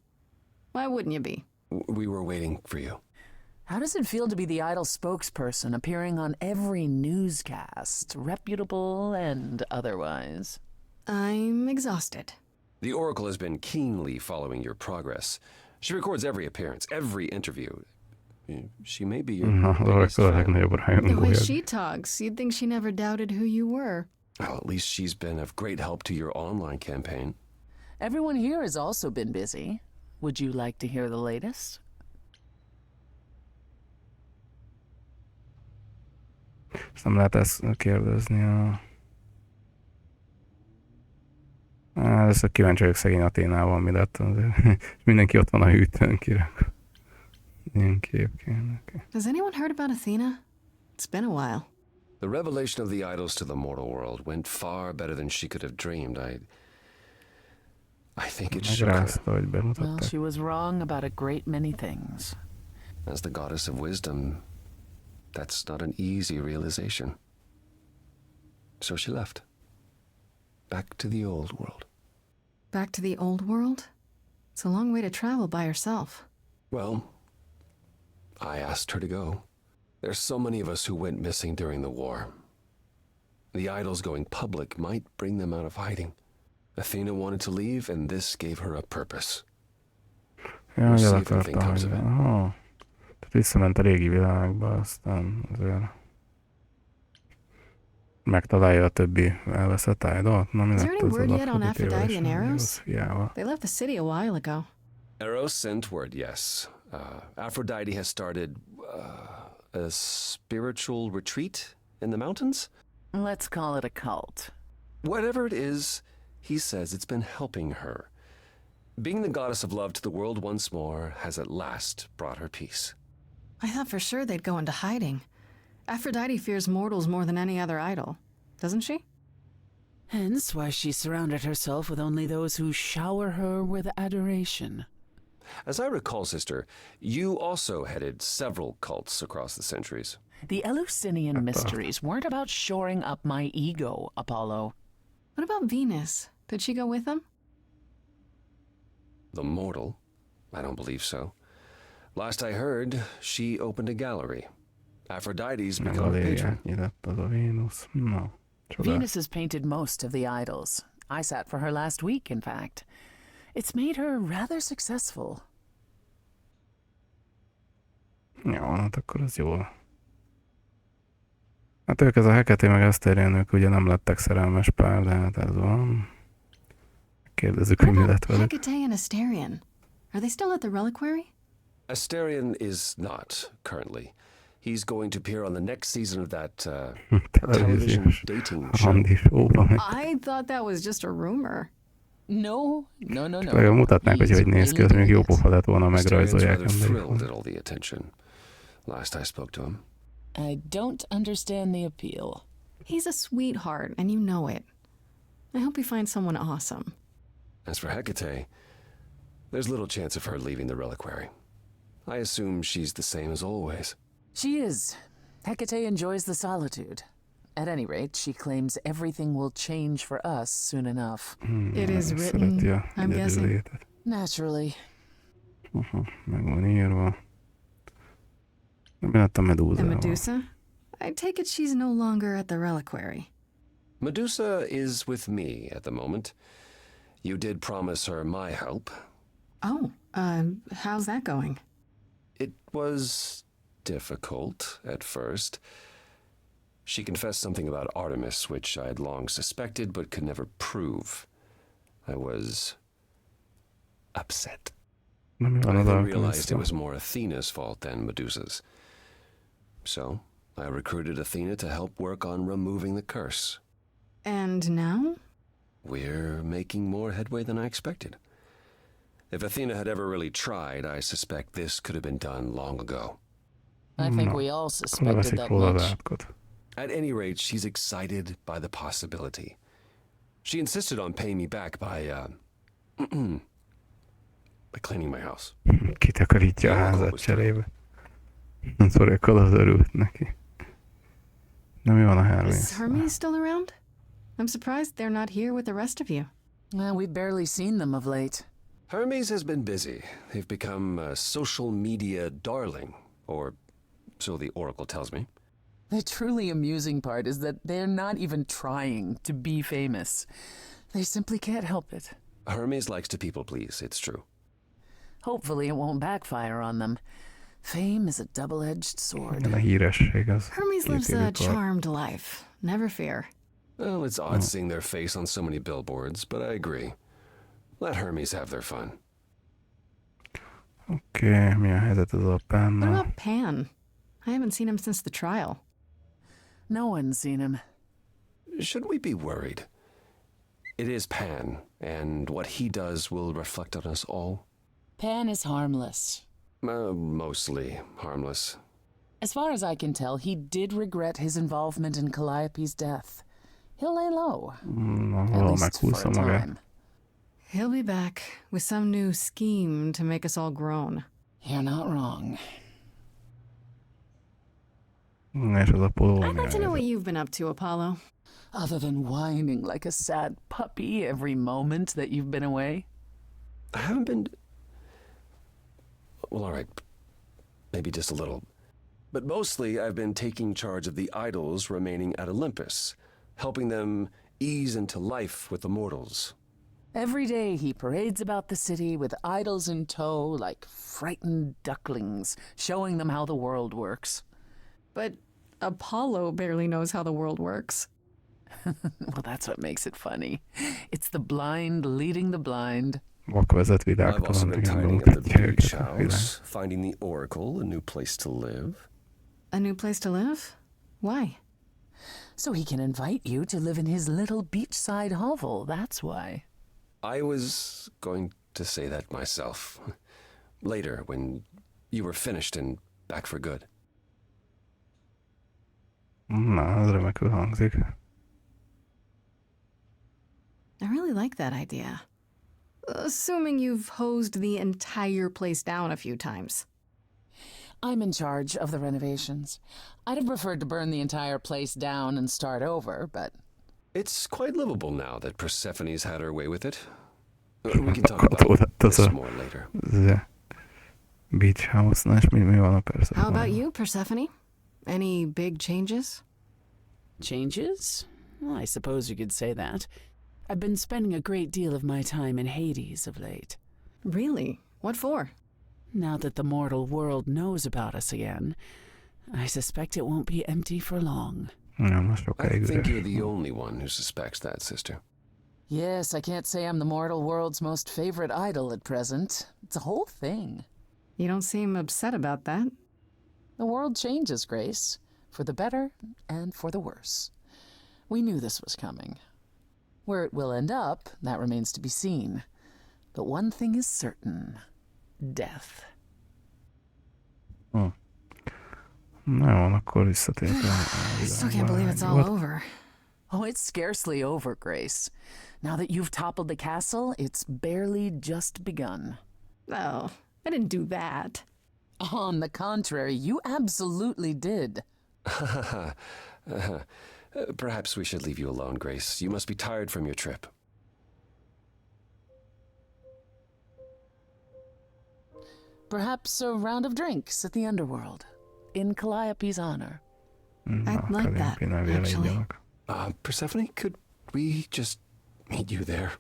Why wouldn't you be? We were waiting for you. How does it feel to be the idol spokesperson appearing on every newscast, reputable and otherwise? I'm exhausted. The Oracle has been keenly following your progress. She records every appearance, every interview. She may be your biggest fan. The way she talks, you'd think she never doubted who you were. Well, at least she's been of great help to your online campaign. Everyone here has also been busy. Would you like to hear the latest? Ezt nem lehet ezt kérdezni a... Először kíváncsi vagyok szegény Athénával, mi lett. Mindenki ott van a hűtőn kirakva. Ilyen képként. Has anyone heard about Athena? It's been a while. The revelation of the idols to the mortal world went far better than she could have dreamed. I think it shook her. Well, she was wrong about a great many things. As the goddess of wisdom, that's not an easy realization. So she left. Back to the old world. Back to the old world? It's a long way to travel by herself. Well, I asked her to go. There's so many of us who went missing during the war. The idols going public might bring them out of hiding. Athena wanted to leave, and this gave her a purpose. Ja, hogy el akarta hagyni. Tehát visszament a régi világba, aztán azért megtalálja a többi elveszett idolt. Na, mi Is there lett any ez word az yet on Aphrodite and Eros? fiával? They left the city a while ago. Eros sent word, yes. Aphrodite has started a spiritual retreat in the mountains? Let's call it a cult. Whatever it is, he says it's been helping her. Being the goddess of love to the world once more has at last brought her peace. I thought for sure they'd go into hiding. Aphrodite fears mortals more than any other idol, doesn't she? Hence why she surrounded herself with only those who shower her with adoration. As I recall, sister, you also headed several cults across the centuries. The Eleusinian mysteries weren't about shoring up my ego, Apollo. What about Venus? Did she go with them? The mortal? I don't believe so. Last I heard, she opened a gallery. Aphrodite's become a patron. Venus has painted most of the idols. I sat for her last week, in fact. It's made her rather successful. Jó, hát akkor az jó. Hát ők ez a Heketi meg Eszterén, ők ugye nem lettek szerelmes pár, de hát ez van. Kérdezzük, hogy mi lett velük. Hecate and Asterion. Are they still at the reliquary? Asterion is not, currently. He's going to appear on the next season of that television dating show. I thought that was just a rumor. No. Legalább mutatnák, hogy néz ki, az még jó pofa lett volna, megrajzolják Asterian's rather thrilled at all the attention. last I spoke to him. I don't understand the appeal. He's a sweetheart, and you know it. I hope you find someone awesome. As for Hecate, there's little chance of her leaving the reliquary. I assume she's the same as always. She is. Hecate enjoys the solitude. At any rate, she claims everything will change for us soon enough. It is written, I'm guessing. Naturally. Meg van írva. Mi lett a Medúzával? And Medusa? I take it she's no longer at the reliquary. Medusa is with me at the moment. You did promise her my help. Oh, how's that going? It was difficult at first. She confessed something about Artemis, which I had long suspected but could never prove. I was upset. I then realized it was more Athena's fault than Medusa's. So I recruited Athena to help work on removing the curse. And now? We're making more headway than I expected. If Athena had ever really tried, I suspect this could have been done long ago. I think we all suspected that much. At any rate, she's excited by the possibility. She insisted on paying me back by cleaning my house. Kitakarítja a házat cserébe. Szóval az örült neki. Na mi van a Hermes? Is Hermes still around? I'm surprised they're not here with the rest of you. Well, we've barely seen them of late. Hermes has been busy. They've become a social media darling, or so the Oracle tells me. The truly amusing part is that they're not even trying to be famous. They simply can't help it. Hermes likes to people please, it's true. Hopefully it won't backfire on them. Fame is a double-edged sword. A híresség az. Hermes lives a charmed life. Never fear. Well, it's odd seeing their face on so many billboards, but I agree. Let Hermes have their fun. Okay, mi a helyzet az a Pánnal? What about Pan? I haven't seen him since the trial. No one's seen him. Should we be worried? It is Pan, and what he does will reflect on us all. Pan is harmless. Mostly harmless. As far as I can tell, he did regret his involvement in Calliope's death. He'll lay low. At least for a time. He'll be back with some new scheme to make us all groan. You're not wrong. És az Apollo. I'd like to know what you've been up to, Apollo. Other than whining like a sad puppy every moment that you've been away? I haven't been... Well, all right. Maybe just a little. But mostly I've been taking charge of the idols remaining at Olympus, helping them ease into life with the mortals. Every day he parades about the city with idols in tow like frightened ducklings, showing them how the world works. But Apollo barely knows how the world works. Well, that's what makes it funny. It's the blind leading the blind. I've also been tidying up the beach house, finding the Oracle a new place to live. A new place to live? Why? So he can invite you to live in his little beachside hovel, that's why. I was going to say that myself. Later, when you were finished and back for good. Na, az remekül hangzik. I really like that idea. Assuming you've hosed the entire place down a few times. I'm in charge of the renovations. I'd have preferred to burn the entire place down and start over, but... It's quite livable now that Persephone's had her way with it. We can talk about this more later. Beach house, mi van a Persephone? How about you, Persephone? Any big changes? Changes? Well, I suppose you could say that. I've been spending a great deal of my time in Hades of late. Really? What for? Now that the mortal world knows about us again, I suspect it won't be empty for long. I think you're the only one who suspects that, sister. Yes, I can't say I'm the mortal world's most favorite idol at present. It's a whole thing. You don't seem upset about that. The world changes, Grace. For the better and for the worse. We knew this was coming. Where it will end up, that remains to be seen. But one thing is certain. Death. Na jó, akkor visszatértem. I still can't believe it's all over. Oh, it's scarcely over, Grace. Now that you've toppled the castle, it's barely just begun. Oh, I didn't do that. On the contrary, you absolutely did. Perhaps we should leave you alone, Grace. You must be tired from your trip. Perhaps a round of drinks at the underworld, in Calliope's honor. I'd like that, actually. Persephone, could we just meet you there?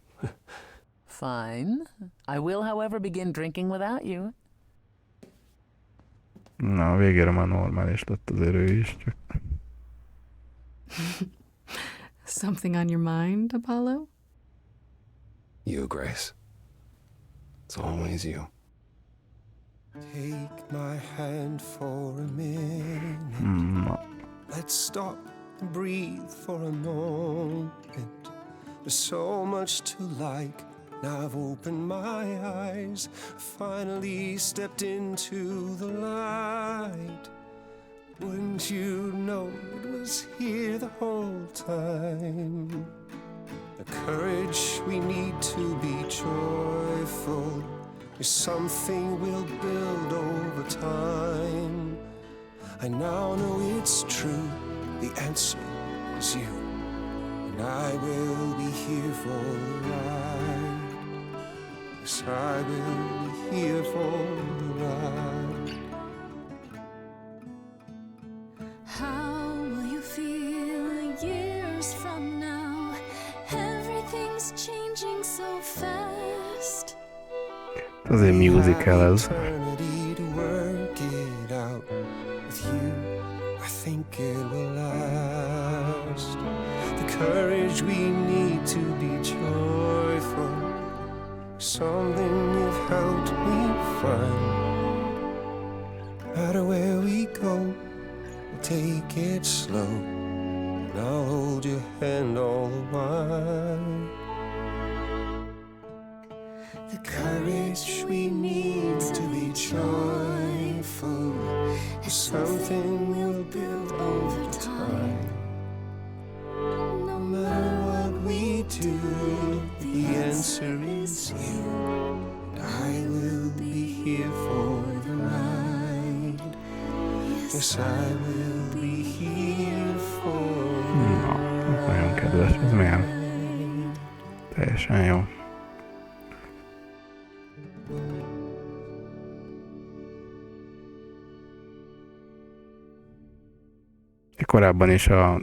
Fine. I will, however, begin drinking without you. Na, a végére már normális lett az erő is, csak... Something on your mind, Apollo? You, Grace. It's always you. Take my hand for a minute. Let's stop and breathe for a moment. There's so much to like. Now I've opened my eyes, finally stepped into the light. Wouldn't you know it was here the whole time? The courage we need to be joyful is something we'll build over time. I now know it's true, the answer is you, and I will be here for the ride. Yes, I will be here for the ride. How will you feel years from now? Everything's changing so fast. Azért musical ez. Eternity to work it out with you. I think it will last. The courage we need to be joyful, something you've helped me find. No matter where we go, we'll take it slow, and I'll hold your hand all the while. The courage we need to be joyful is something we'll build over time. No matter what we do, the answer is you, and I will be here for the ride. Yes, I will be here for the ride. Nagyon kedves, ez milyen? Teljesen jó. Korábban is a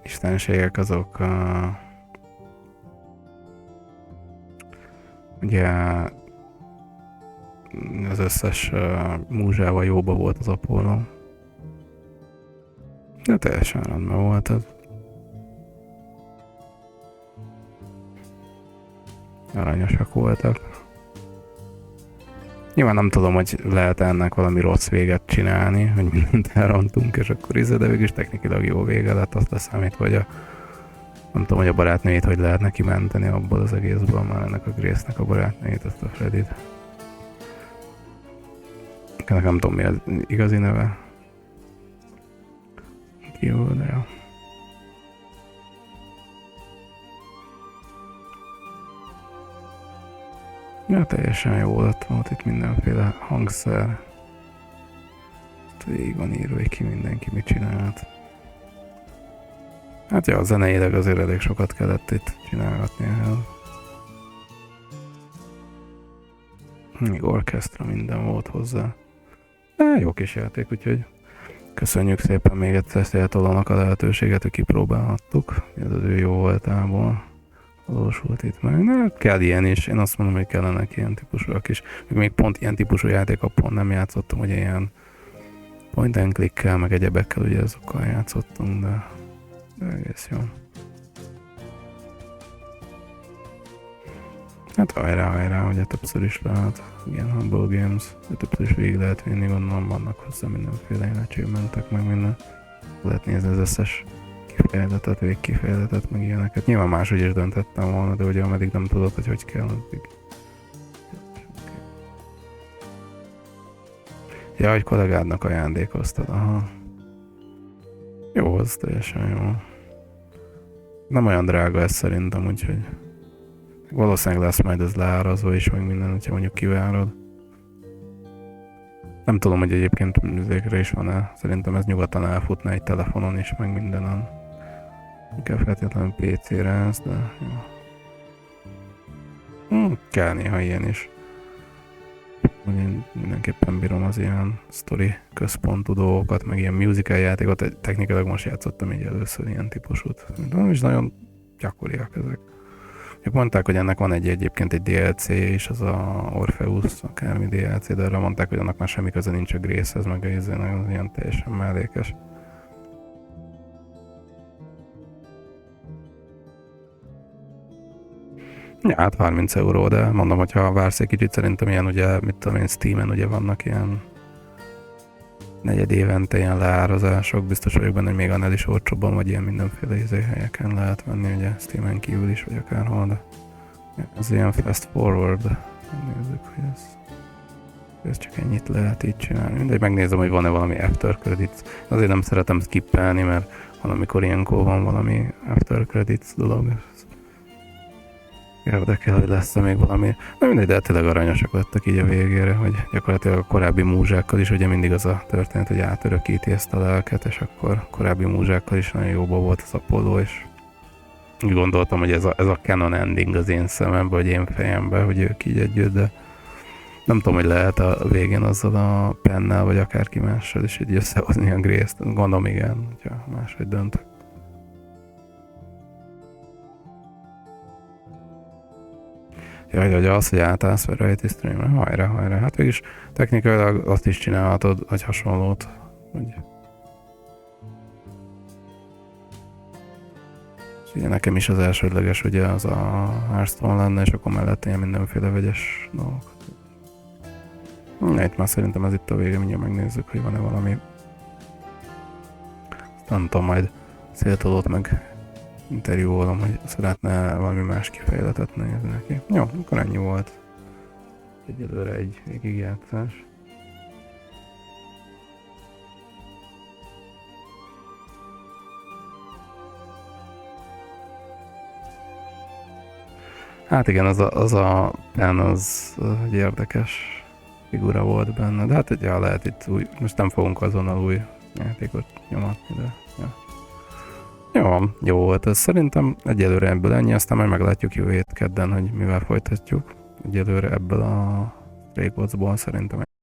istenségek azok ugye az összes múzsával jóba volt az Apollo. De teljesen rendben volt ez. Aranyosak voltak. Nyilván nem tudom, hogy lehet ennek valami rossz véget csinálni, hogy mindent elrontunk, és akkor de végül is technikilag jó vége lett, azt leszámítva, hogy nem tudom, hogy a barátnőjét hogy lehet neki menteni abból az egészből, már ennek a Grace-nek a barátnőjét, ezt a Freddyt. Ennek nem tudom, mi az igazi neve. Jó, de jó. Ja, teljesen jó lett, volt itt mindenféle hangszer. Végig van írva, hogy ki mindenki mit csinált. Hát ja, zeneileg azért elég sokat kellett itt csinálgatni ehhez. Még orkesztra, minden volt hozzá. De jó kis játék, úgyhogy köszönjük szépen még egyszer Eidolonnak a lehetőséget, hogy kipróbálhattuk. Ez az ő jó voltából valósult itt meg. De kell ilyen is, én azt mondom, hogy kellenek ilyen típusúak is. Még pont ilyen típusú játékot pont nem játszottam, ugye ilyen point and clickkel, meg egyebekkel, ugye azokkal játszottunk, de egész jó. Hát hajrá, ugye többször is lehet ilyen Humble Games, de többször is végig lehet vinni, gondolom vannak hozzá mindenféle achievementek, meg minden. Lehet nézni az összes kifejletet, végkifejletet, meg ilyeneket. Nyilván máshogy is döntettem volna, de ugye ameddig nem tudod, hogy kell, addig. Ja, hogy kollégádnak ajándékoztad, aha. Jó, az teljesen jó. Nem olyan drága ez szerintem, úgyhogy valószínűleg lesz majd ez leárazva is, meg minden, hogyha mondjuk kivárod. Nem tudom, hogy egyébként műzékre is van-e. Szerintem ez nyugodtan elfutna egy telefonon is, meg mindenen. Inkább feltétlenül PC-re ez, de jó. Kell néha ilyen is. Én mindenképpen bírom az ilyen sztori központú dolgokat, meg ilyen musical játékot. Technikailag most játszottam így először ilyen típusút. Nem is nagyon gyakoriak ezek. Ők mondták, hogy ennek van egyébként egy DLC is, az a Orpheus, akármi DLC, de arra mondták, hogy annak már semmi köze nincs a Gracehez, meg az ilyen teljesen mellékes. Ja, hát 30 euró, de mondom, hogyha vársz egy kicsit, szerintem ilyen ugye, mit tudom én, Steamen ugye vannak ilyen negyed évente ilyen leárazások, biztos vagyok benne, hogy még annál is olcsóbban, vagy ilyen mindenféle helyeken lehet venni, ugye Steamen kívül is, vagy akárhol, de ez ilyen fast forward, nézzük, hogy ez csak ennyit lehet így csinálni. Mindegy, megnézem, hogy van-e valami after credits. Azért nem szeretem skippelni, mert valamikor ilyenkor van valami after credits dolog. Érdekel, hogy lesz-e még valami. Na mindegy, de tényleg aranyosak lettek így a végére, hogy gyakorlatilag a korábbi múzsákkal is ugye mindig az a történet, hogy átörökíti ezt a lelket, és akkor korábbi múzsákkal is nagyon jóban volt az Apollo, és úgy gondoltam, hogy ez a canon ending az én szememben, vagy én fejemben, hogy ők így együtt, de nem tudom, hogy lehet a végén azzal a pennel, vagy akárki mással is így összehozni a Grace-t. Gondolom igen, hogyha máshogy döntök. Jaj, hogy az, hogy átállsz Variety Streamre, hajrá. Hát végülis technikailag azt is csinálhatod, vagy hasonlót. Hogy... Ugye nekem is az elsődleges, ugye az a Hearthstone lenne, és akkor mellett ilyen mindenféle vegyes dolgok. Itt már szerintem ez itt a vége, mindjárt megnézzük, hogy van-e valami. Nem tudom, majd Széltolót meg interjúolom, hogy szeretne valami más kifejletet nézni neki. Jó, akkor ennyi volt. Egyelőre egy végigjátszás. Hát igen, az a pen az egy érdekes figura volt benne, de hát ugye lehet itt új, most nem fogunk azonnal új játékot nyomatni, de ja. Jó volt ez. Szerintem egyelőre ebből ennyi, aztán majd meglátjuk jövő hét kedden, hogy mivel folytatjuk. Egyelőre ebből a Stray Godsból szerintem